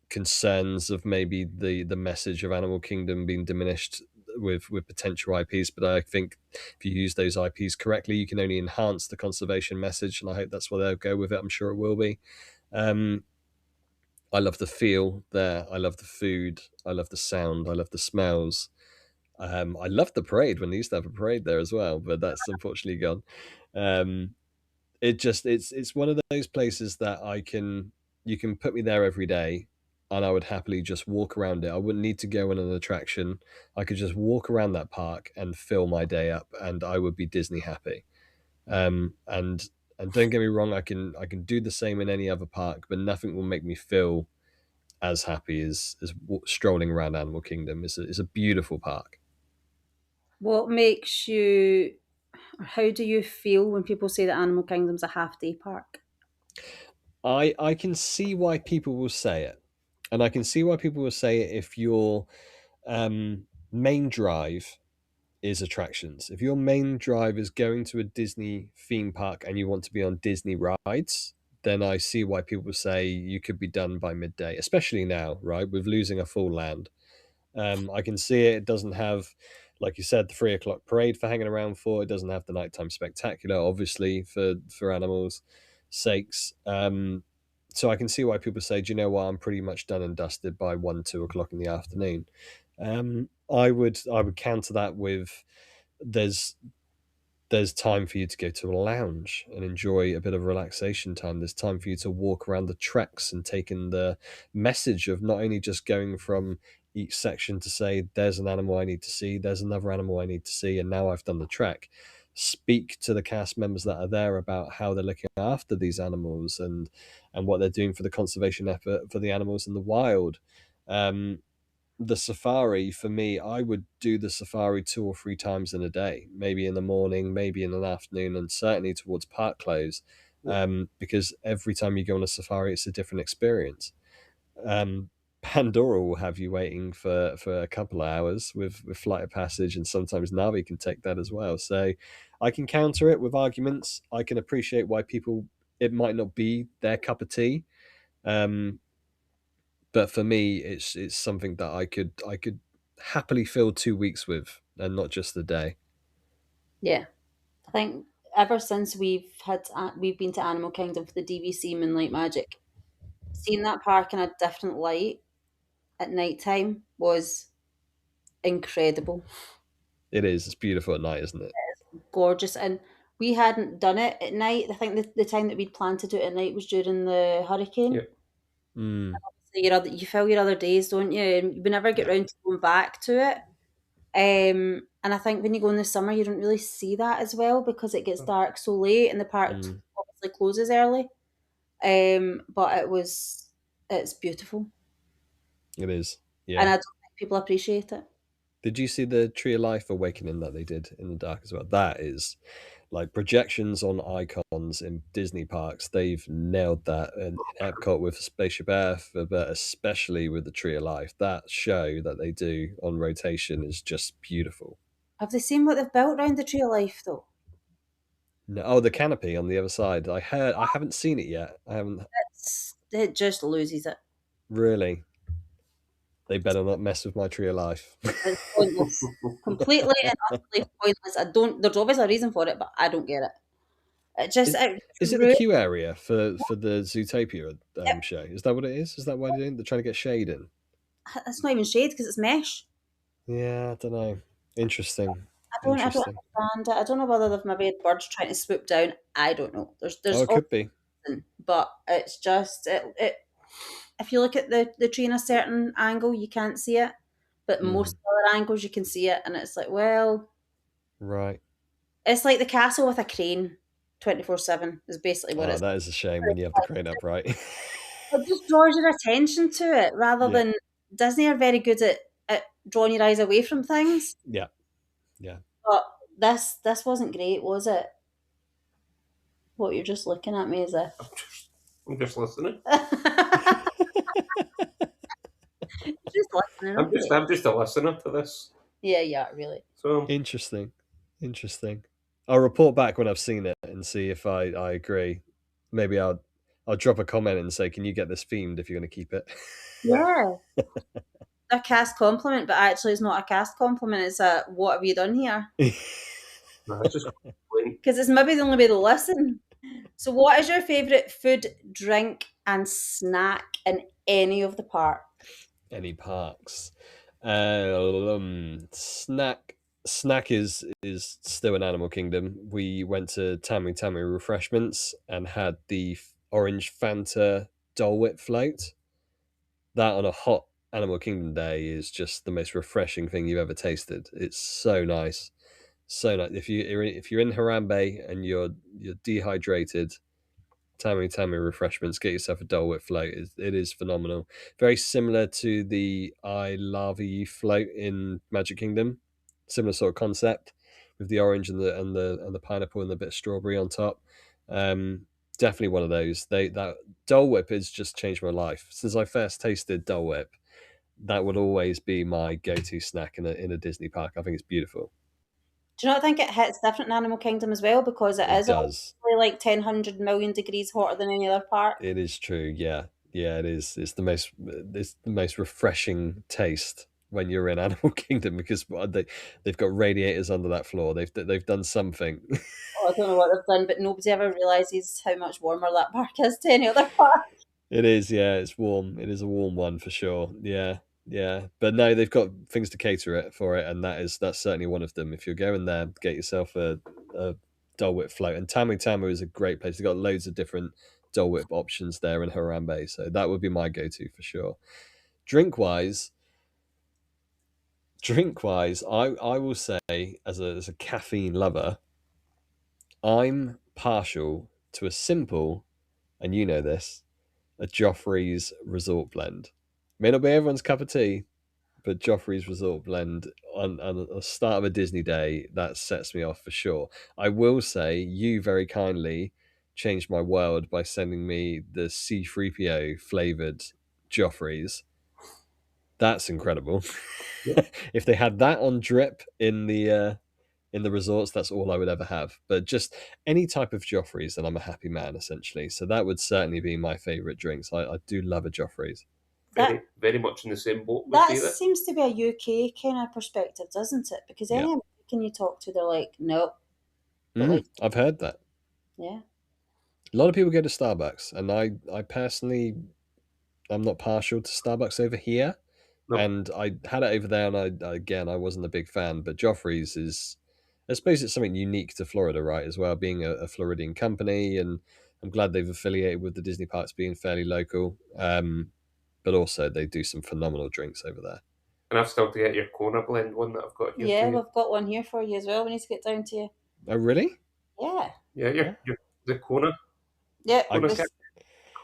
concerns of maybe the message of Animal Kingdom being diminished with potential IPs, but I think if you use those IPs correctly, you can only enhance the conservation message, and I hope that's where they'll go with it. I'm sure it will be. I love the feel there. I love the food. I love the sound. I love the smells. I love the parade when they used to have a parade there as well, but that's unfortunately gone. It's one of those places that you can put me there every day, and I would happily just walk around it. I wouldn't need to go on an attraction. I could just walk around that park and fill my day up, and I would be Disney happy. And don't get me wrong, I can do the same in any other park, but nothing will make me feel as happy as strolling around Animal Kingdom. It's a beautiful park. What makes you, or how do you feel when people say that Animal Kingdom's a half-day park? I can see why people will say it, and I can see why people will say it if your main drive is attractions. If your main drive is going to a Disney theme park and you want to be on Disney rides, then I see why people say you could be done by midday, especially now, right? With losing a full land. I can see it. It doesn't have, like you said, the 3 o'clock parade for hanging around for. It doesn't have the nighttime spectacular, obviously, for animals' sakes. So I can see why people say, do you know what? I'm pretty much done and dusted by 1, 2 o'clock in the afternoon. I would counter that with there's time for you to go to a lounge and enjoy a bit of relaxation time. There's time for you to walk around the treks and take in the message of not only just going from each section to say, there's an animal I need to see, there's another animal I need to see, and now I've done the trek. Speak to the cast members that are there about how they're looking after these animals and what they're doing for the conservation effort for the animals in the wild. The safari, for me, I would do the safari 2 or 3 times in a day, maybe in the morning, maybe in an afternoon, and certainly towards park close, because every time you go on a safari, it's a different experience. Pandora will have you waiting for a couple of hours with Flight of Passage, and sometimes Navi can take that as well. So I can counter it with arguments. I can appreciate why people, it might not be their cup of tea. But for me, it's something that I could happily fill 2 weeks with, and not just a day. Yeah, I think ever since we've been to Animal Kingdom for the DVC Moonlight Magic, seeing that park in a different light at night time was incredible. It is. It's beautiful at night, isn't it? Gorgeous. And we hadn't done it at night. I think the time that we'd planned to do it at night was during the hurricane. Yeah. So you fill your other days, don't you? And you never get round to going back to it. And I think when you go in the summer, you don't really see that as well because it gets dark so late and the park obviously closes early. But it's beautiful. It is. Yeah. And I don't think people appreciate it. Did you see the Tree of Life Awakening that they did in the dark as well? That is like projections on icons in Disney parks. They've nailed that. And in Epcot with Spaceship Earth, but especially with the Tree of Life, that show that they do on rotation is just beautiful. Have they seen what they've built around the Tree of Life though? No, oh, the canopy on the other side. I haven't seen it yet. I haven't. It just loses it. Really? They better not mess with my Tree of Life. It's pointless. Completely and utterly pointless. There's obviously a reason for it, but I don't get it. Is it the queue area for the Zootopia show? Is that what it is? Is that why they're trying to get shade in? It's not even shade because it's mesh. Yeah, I don't know. Interesting. I don't understand it. I don't know whether they've maybe had birds trying to swoop down. I don't know. There's it could be. But it's just it. If you look at the tree in a certain angle, you can't see it. But most other angles, you can see it, and it's like, well, right. It's like the castle with a crane, 24/7 is basically what it is. That is a shame when you have the crane up, right? It just draws your attention to it rather than Disney are very good at drawing your eyes away from things. Yeah. But this wasn't great, was it? What, you're just looking at me as if I'm just listening. Just listening. I'm just a listener to this. Yeah, really. So interesting. I'll report back when I've seen it and see if I agree. Maybe I'll drop a comment and say, can you get this themed if you're going to keep it? Yeah. A cast compliment, but actually it's not a cast compliment. It's a what have you done here? No, it's just Because it's maybe the only way they'll listen. So, what is your favourite food, drink, and snack in any of the park? Any parks? Snack is still an Animal Kingdom. We went to Tammy Refreshments and had the orange Fanta Dole Whip float. That on a hot Animal Kingdom day is just the most refreshing thing you've ever tasted. It's so nice, so nice. If you're in Harambe and you're dehydrated, Tammy Refreshments, get yourself a Dole Whip float. It is phenomenal. Very similar to the I Lava You float in Magic Kingdom. Similar sort of concept with the orange and the pineapple and the bit of strawberry on top. Definitely one of those. That Dole Whip has just changed my life since I first tasted Dole Whip. That would always be my go-to snack in a Disney park. I think it's beautiful. Do you not think it hits different in Animal Kingdom as well? Because it is does. obviously like 100 million degrees hotter than any other park. It is true, yeah. Yeah, it is. It's the most refreshing taste when you're in Animal Kingdom because they've got radiators under that floor. They've done something. Oh, I don't know what they've done, but nobody ever realises how much warmer that park is to any other park. It is, yeah. It's warm. It is a warm one for sure. Yeah, yeah. But no, they've got things to cater it for it, and that's certainly one of them. If you're going there, get yourself a Dole Whip float. And Tamu is a great place. They've got loads of different Dole Whip options there in Harambe, so that would be my go-to for sure. Drink wise, I will say as a caffeine lover, I'm partial to a simple, and you know this, a Joffrey's Resort Blend. May not be everyone's cup of tea, but Joffrey's Resort Blend on the start of a Disney day, that sets me off for sure. I will say you very kindly changed my world by sending me the C3PO flavored Joffrey's. That's incredible. Yeah. If they had that on drip in the resorts, that's all I would ever have. But just any type of Joffrey's, and I'm a happy man, essentially. So that would certainly be my favourite drinks. I do love a Joffrey's. Very much in the same boat with That you there. seems to be a UK kind of perspective, doesn't it? Because any American you talk to, they're like, no. I've heard that. Yeah. A lot of people go to Starbucks, and I personally, I'm not partial to Starbucks over here. No. And I had it over there, and I wasn't a big fan. But Joffrey's is, I suppose it's something unique to Florida, right, as well, being a Floridian company, and I'm glad they've affiliated with the Disney parks being fairly local. But also they do some phenomenal drinks over there. And I've still to get your Kona blend one that I've got here. Yeah, we've got one here for you as well. We need to get down to you. Oh, really? Yeah. Yeah, the Kona. Yeah,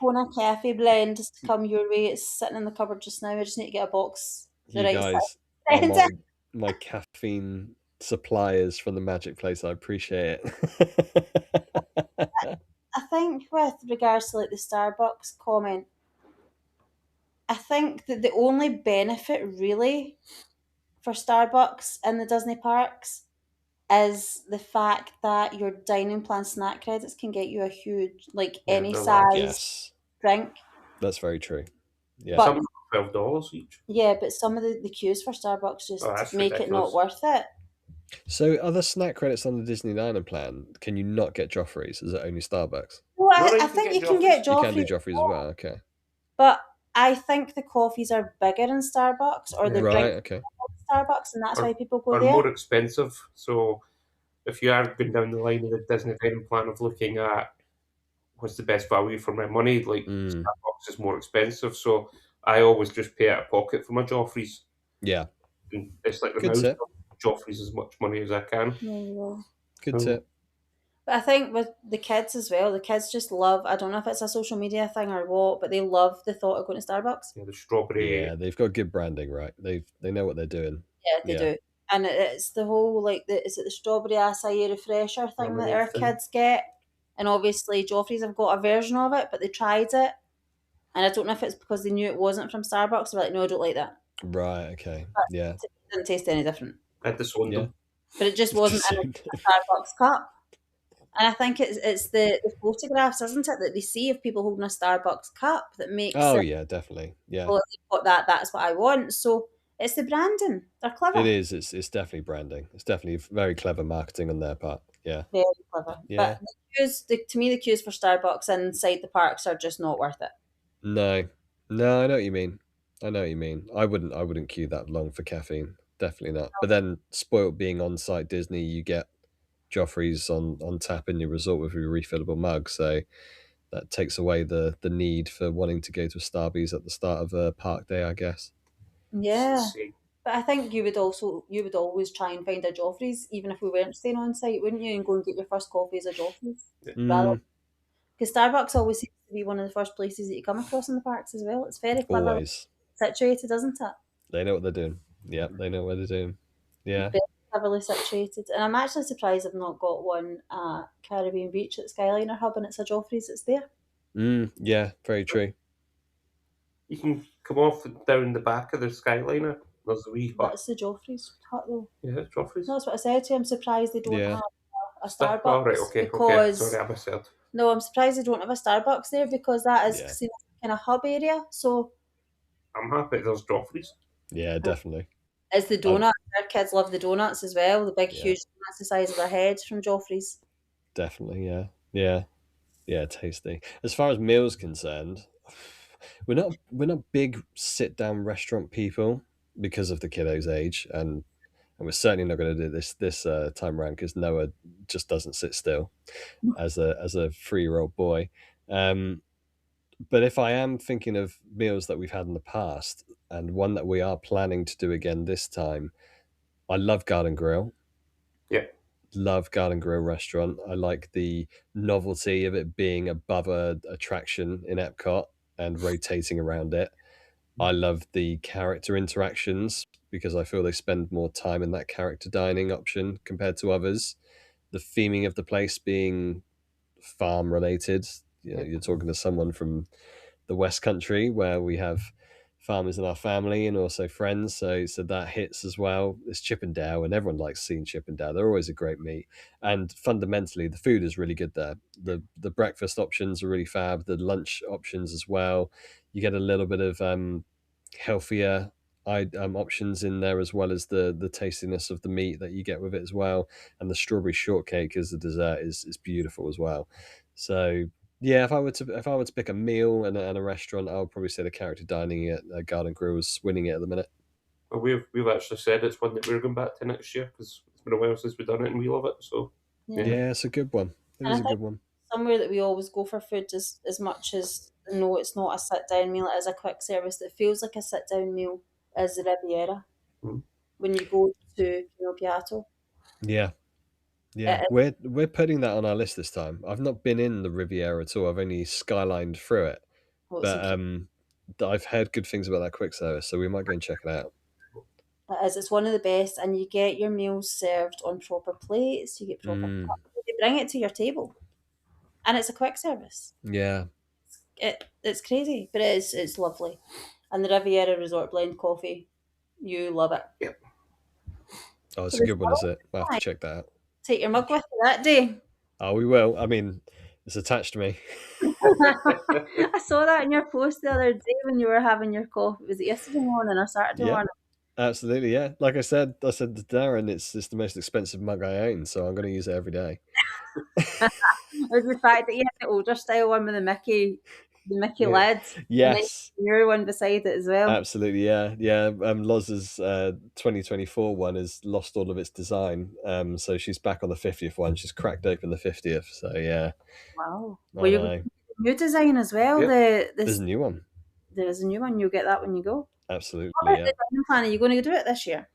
Kona Cafe blend has come your way. It's sitting in the cupboard just now. I just need to get a box. You guys are my caffeine suppliers from the Magic Place. I appreciate it. I think with regards to like the Starbucks comment, I think that the only benefit really for Starbucks in the Disney parks is the fact that your dining plan snack credits can get you a huge, like any size drink. That's very true. Yeah. Some $12 each. Yeah, but some of the queues for Starbucks just make it not worth it. So other snack credits on the Disney Island plan, can you not get Joffrey's? Is it only Starbucks? Well, I think you can get Joffrey's. You can do Joffrey's as well, okay. But I think the coffees are bigger in Starbucks, or the drinks okay. Starbucks, and that's why people go there. Or more expensive. So if you are going down the line of the Disney dining plan of looking at what's the best value for my money, like Starbucks is more expensive. So I always just pay out of pocket for my Joffrey's. Yeah. And it's like the Good tip. Joffrey's as much money as I can. Yeah. Good tip. But I think with the kids as well, the kids just love, I don't know if it's a social media thing or what, but they love the thought of going to Starbucks. Yeah, the strawberry. Yeah, they've got good branding, right? They know what they're doing. Yeah, they do. And it's the whole, is it the strawberry acai refresher thing that our kids get? And obviously Joffrey's have got a version of it, but they tried it. And I don't know if it's because they knew it wasn't from Starbucks. They're like, no, I don't like that. Right, okay. But it didn't taste any different. I disowned them. But it just wasn't in a Starbucks cup. And I think it's the photographs, isn't it, that they see of people holding a Starbucks cup that makes Oh it, yeah, definitely. Yeah, well, you've got that, that's what I want. So it's the branding. They're clever. it is. It's definitely branding. It's definitely very clever marketing on their part. Yeah, Very clever. yeah. But to me, the queues for Starbucks inside the parks are just not worth it. No, no. I know what you mean. I know what you mean. I wouldn't queue that long for caffeine. Definitely not. But then, spoilt being on site Disney, you get Joffrey's on tap in your resort with your refillable mug. So that takes away the need for wanting to go to a Starbucks at the start of a park day, I guess. Yeah. See, But I think you would always try and find a Joffrey's, even if we weren't staying on site, wouldn't you? And go and get your first coffee as a Joffrey's. Rather, Mm, because Starbucks always seems to be one of the first places that you come across in the parks as well. It's very clever always. situated, isn't it? They know what they're doing. Yeah, they know what they're doing. Yeah. Very cleverly situated. And I'm actually surprised I've not got one at Caribbean Beach at Skyliner Hub and it's a Joffrey's that's there. Yeah, very true. you can come off down the back of the Skyliner. There's a wee hut. That's the Joffrey's hut though. Yeah, Joffrey's. That's what I said to you. I'm surprised they don't Yeah. have a All Starbucks right, okay, because okay. Sorry, I misheard. no, I'm surprised they don't have a Starbucks there because that is Yeah. seen as kind of hub area. So I'm happy there's Joffrey's. Yeah, definitely. is the donut. Our kids love the donuts as well. The big, Yeah. huge donuts the size of their heads from Joffrey's. Definitely, yeah. Yeah. Yeah, tasty. As far as meals concerned, we're not big sit down restaurant people because of the kiddo's age, and we're certainly not going to do this time around because Noah just doesn't sit still as a 3-year-old boy. But if I am thinking of meals that we've had in the past, and one that we are planning to do again this time, I love Garden Grill. Yeah. Love Garden Grill restaurant. I like the novelty of it being above a attraction in Epcot and rotating around it. I love the character interactions because I feel they spend more time in that character dining option compared to others. The theming of the place being farm related. You know, you're talking to someone from the West Country where we have farmers in our family and also friends, so that hits as well. It's Chippendale, and everyone likes seeing Chippendale. They're always a great meat, and fundamentally, the food is really good there. The breakfast options are really fab. The lunch options as well. You get a little bit of healthier options in there as well as the tastiness of the meat that you get with it as well, and the strawberry shortcake as a dessert is beautiful as well. So yeah, if I were to pick a meal and a restaurant, I would probably say the character dining at Garden Grill is winning it at the minute. Well, we've actually said it's one that we're going back to next year because it's been a while since we've done it and we love it. So Yeah, it's a good one. It And is I a good one. somewhere that we always go for food as much as no, it's not a sit down meal, it is a quick service that feels like a sit down meal is the Riviera. Mhm. When you go to Piatto. Yeah. Yeah, we're putting that on our list this time. I've not been in the Riviera at all. I've only skylined through it, but I've heard good things about that quick service, so we might go and check it out. It's one of the best, and you get your meals served on proper plates. You get proper cups. They bring it to your table, and it's a quick service. Yeah. It's crazy, but it's lovely. And the Riviera Resort Blend coffee, you love it. Yep. Oh, it's a good one, is it? I'll have to check that out. Take your mug with you that day. Oh, we will. I mean, it's attached to me. I saw that in your post the other day when you were having your coffee. Was it yesterday morning or Saturday morning? Absolutely, yeah. Like I said to Darren, it's the most expensive mug I own, so I'm going to use it every day. There's the fact that you had the older style one with the Mickey lid. Yes. And your one beside it as well. Absolutely, yeah. Yeah. Loz's 2024 one has lost all of its design. So she's back on the 50th one. She's cracked open the 50th. So yeah. Wow. Well, you got new design as well. Yep. There's a new one. There is a new one. You'll get that when you go. Absolutely. What about the dining plan? Are you going to do it this year?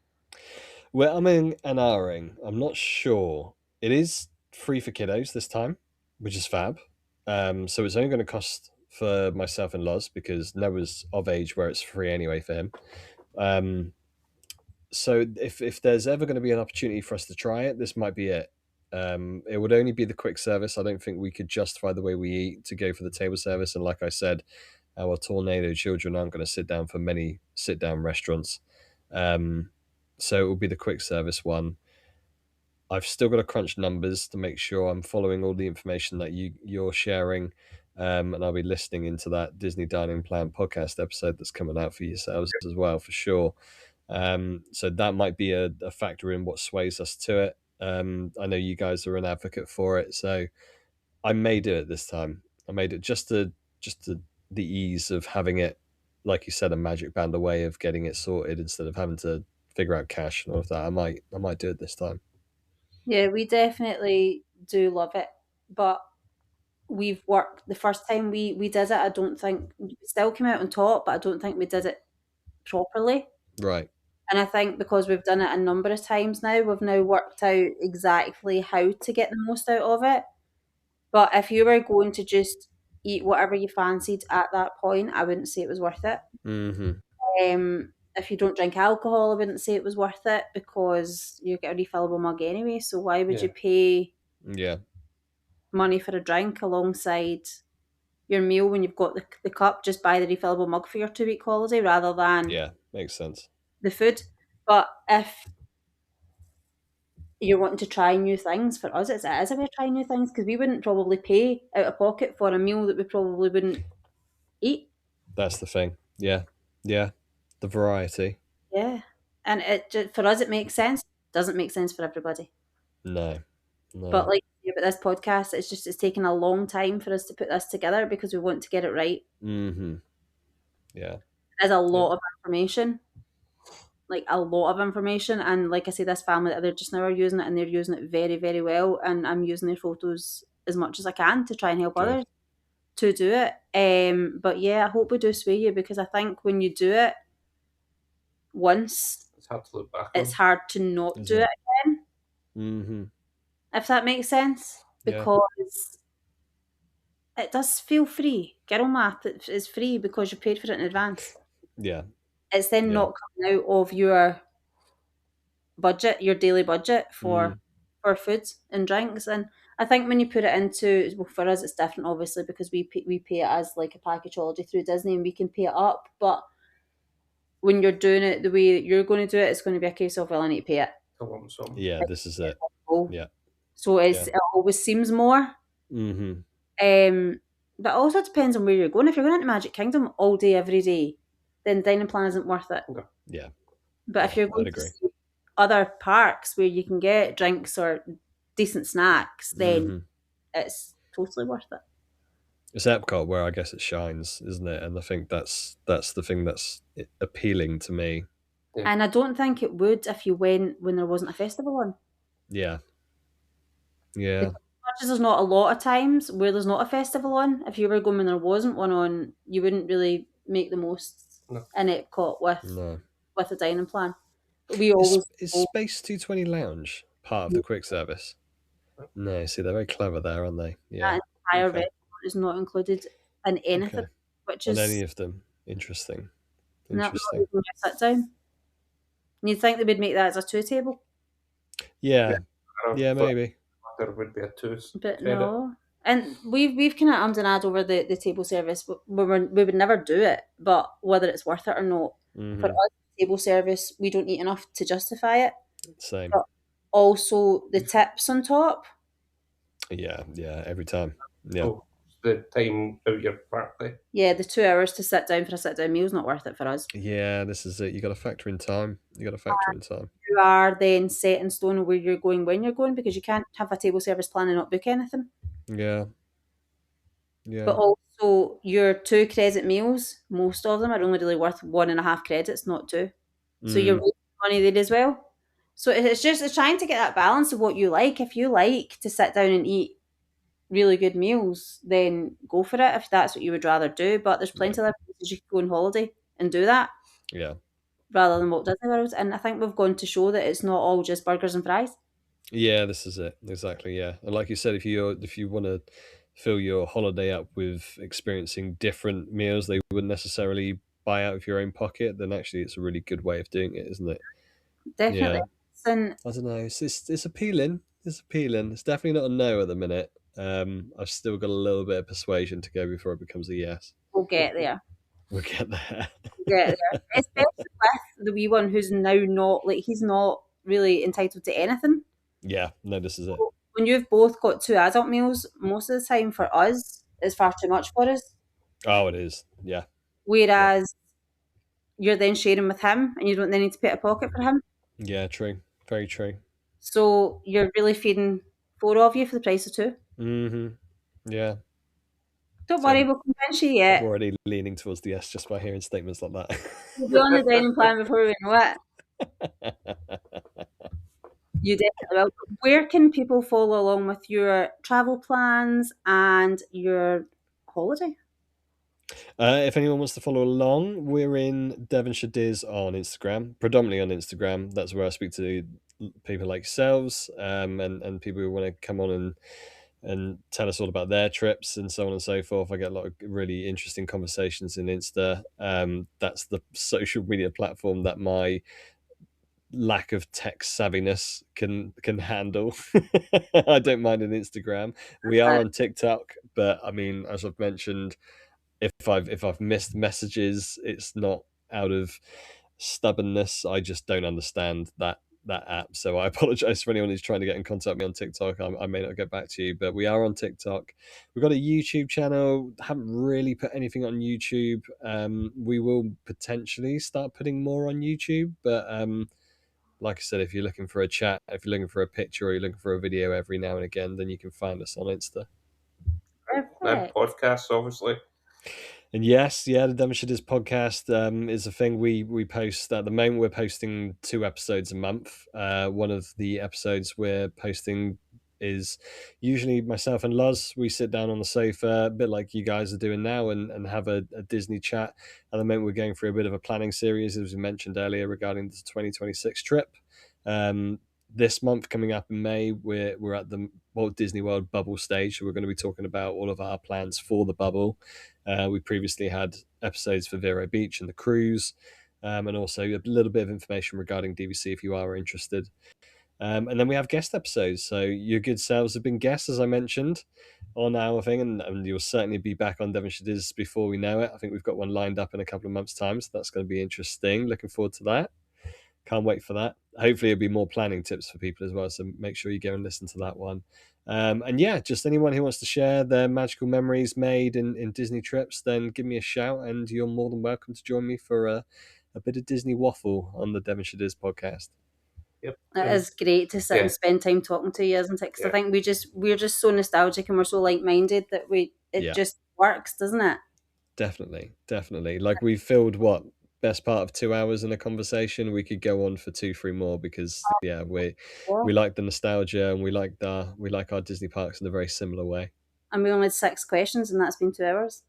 Well, I'm in an R-ing. I'm not sure. It is free for kiddos this time, which is fab. So it's only going to cost for myself and Loz because Noah's of age where it's free anyway for him. So if there's ever going to be an opportunity for us to try it, this might be it. It would only be the quick service. I don't think we could justify the way we eat to go for the table service. And like I said, our tornado children aren't going to sit down for many sit-down restaurants. So it will be the quick service one. I've still got to crunch numbers to make sure I'm following all the information that you're sharing. And I'll be listening into that Disney Dining Plan podcast episode that's coming out for yourselves as well, for sure. So that might be a factor in what sways us to it. I know you guys are an advocate for it, so I may do it this time. I made it just the ease of having it, like you said, a magic band away of getting it sorted instead of having to figure out cash and all of that. I might do it this time. Yeah, we definitely do love it, but we've worked the first time we did it. I don't think we still came out on top, but I don't think we did it properly. Right. And I think because we've done it a number of times now, we've now worked out exactly how to get the most out of it. But if you were going to just eat whatever you fancied at that point, I wouldn't say it was worth it. Mm-hmm. If you don't drink alcohol, I wouldn't say it was worth it because you get a refillable mug anyway. So why would you pay money for a drink alongside your meal when you've got the cup? Just buy the refillable mug for your 2-week holiday rather than makes sense. the food. But if you're wanting to try new things, for us it is a way of trying new things because we wouldn't probably pay out of pocket for a meal that we probably wouldn't eat. That's the thing. Yeah. The variety. Yeah, and for us it makes sense. Doesn't make sense for everybody. No. But like about this podcast, it's taken a long time for us to put this together because we want to get it right. Mm-hmm. Yeah. There's a lot of information. Like a lot of information, and like I say, this family that they're just now are using it, and they're using it very, very well. And I'm using their photos as much as I can to try and help others to do it. But yeah, I hope we do sway you because I think when you do it once, It's hard to look back. It's hard to not do it again. Mm-hmm. If that makes sense, because it does feel free. Girl math is free because you paid for it in advance. Yeah. It's then not coming out of your budget, your daily budget for food and drinks. And I think when you put it into, well, for us it's different obviously because we pay it as like a package holiday through Disney and we can pay it up. But when you're doing it the way that you're going to do it, it's going to be a case of, well, I need to pay it. Yeah, this is it. Yeah. So it always seems more. Mm-hmm. But it also depends on where you're going. If you're going into Magic Kingdom all day, every day, then dining plan isn't worth it. Yeah. But if you're going to other parks where you can get drinks or decent snacks, then it's totally worth it. It's Epcot where I guess it shines, isn't it? And I think that's the thing that's appealing to me. Yeah. And I don't think it would if you went when there wasn't a festival on. Yeah. There's not a lot of times where there's not a festival on. If you were going when there wasn't one on, you wouldn't really make the most in Epcot with a dining plan. But we always is Space 220 Lounge part of the quick service? No, see, they're very clever there, aren't they? Yeah. That entire restaurant is not included in anything, which is on any of them. Interesting. Not even sit down. You'd think they would make that as a 2 table. Yeah, maybe. There would be a 2. But no. And we've kind of ummed and ahed over the table service. We would never do it, but whether it's worth it or not. For us, table service, we don't eat enough to justify it. Same. But also the tips on top. Yeah, every time. Yeah. Oh, the time out your party. Yeah, the 2 hours to sit down for a sit-down meal is not worth it for us. Yeah, this is it. You got to factor in time. You are then set in stone where you're going when you're going because you can't have a table service plan and not book anything. Yeah. But also your 2 credit meals, most of them are only really worth 1.5 credits, not 2. So you're wasting money there as well. So it's trying to get that balance of what you like. If you like to sit down and eat really good meals, then go for it if that's what you would rather do. But there's plenty of other places you can go on holiday and do that. Yeah. Rather than Walt Disney World. And I think we've gone to show that it's not all just burgers and fries. Yeah, this is it. Exactly, yeah. And like you said, if you want to fill your holiday up with experiencing different meals they wouldn't necessarily buy out of your own pocket, then actually it's a really good way of doing it, isn't it? Definitely. Yeah. And I don't know. It's appealing. It's appealing. It's definitely not a no at the minute. I've still got a little bit of persuasion to go before it becomes a yes. We'll get there. We'll get there. Especially with the wee one who's now not, like, he's not really entitled to anything. Yeah, no, this is it. When you've both got two adult meals, most of the time for us, it's far too much for us. Oh, it is. Yeah. Whereas you're then sharing with him and you don't then need to pay out of pocket for him. Yeah, true. Very true. So you're really feeding 4 of you for the price of 2. Yeah. Don't So worry, we'll convince you yet. I'm already leaning towards the yes just by hearing statements like that. We'll be on the dining plan before we know it. You definitely will. Where can people follow along with your travel plans and your holiday? If anyone wants to follow along, we're in Devonshire Dis on Instagram, predominantly on Instagram. That's where I speak to people like yourselves, and people who want to come on and tell us all about their trips and so on and so forth. I get a lot of really interesting conversations in Insta. That's the social media platform that my lack of tech savviness can handle. I don't mind an Instagram. We are on TikTok, but I mean, as I've mentioned, if I've missed messages, it's not out of stubbornness. I just don't understand that app. So I apologize for anyone who's trying to get in contact with me on TikTok. I may not get back to you, but we are on TikTok. We've got a YouTube channel. Haven't really put anything on YouTube. We will potentially start putting more on YouTube, but like I said, if you're looking for a chat, if you're looking for a picture, or you're looking for a video every now and again, then you can find us on Insta. And podcasts, obviously. And yes, the Devonshire Dis podcast is a thing we post. At the moment, we're posting 2 episodes a month. One of the episodes we're posting is usually myself and Luz. We sit down on the sofa, a bit like you guys are doing now, and have a Disney chat. At the moment, we're going through a bit of a planning series, as we mentioned earlier, regarding the 2026 trip. This month coming up in May, we're at the Walt Disney World bubble stage. So we're going to be talking about all of our plans for the bubble. We previously had episodes for Vero Beach and the cruise, and also a little bit of information regarding DVC if you are interested. And then we have guest episodes. So your good selves have been guests, as I mentioned, on our thing, and you'll certainly be back on Devonshire Dis before we know it. I think we've got one lined up in a couple of months' time, so that's going to be interesting. Looking forward to that. Can't wait for that. Hopefully, it'll be more planning tips for people as well. So make sure you go and listen to that one. And yeah, just anyone who wants to share their magical memories made in Disney trips, then give me a shout, and you're more than welcome to join me for a bit of Disney waffle on the Devonshire Dis podcast. Yep. It is great to sit and spend time talking to you, isn't it? Because I think we're just so nostalgic and we're so like-minded that it just works, doesn't it? Definitely. Like we filled best part of 2 hours in a conversation. We could go on for 2-3 more because we like the nostalgia, and we like our Disney parks in a very similar way. And we only had 6 questions, and that's been 2 hours.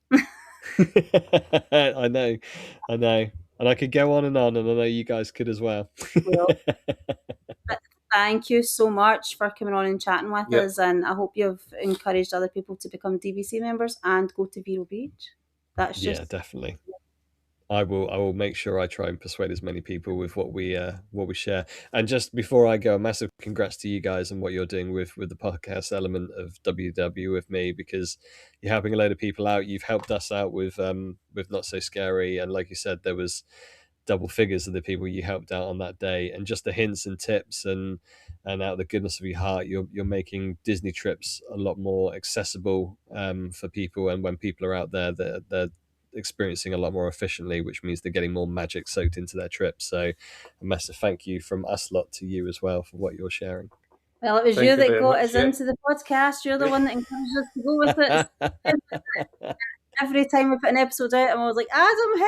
I know, and I could go on, and I know you guys could as well. Thank you so much for coming on and chatting with us, and I hope you've encouraged other people to become DVC members and go to Vero Beach. That's just definitely. I will make sure I try and persuade as many people with what we share. And just before I go, a massive congrats to you guys and what you're doing with the podcast element of WW with me, because you're helping a load of people out. You've helped us out with Not So Scary, and like you said, there was double figures of the people you helped out on that day, and just the hints and tips and out of the goodness of your heart, you're making Disney trips a lot more accessible for people, and when people are out there, they're experiencing a lot more efficiently, which means they're getting more magic soaked into their trip. So a massive thank you from us lot to you as well for what you're sharing. Well, it was you that got us into the podcast. You're the one that encouraged us to go with it. Every time we put an episode out, I'm always like, Adam,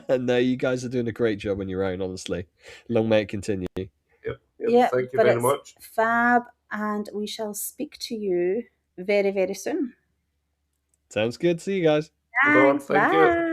help! No, you guys are doing a great job on your own, honestly. Long may it continue. Yep. Thank you very much. Fab, and we shall speak to you very, very soon. Sounds good. See you guys. Thanks. Thank you.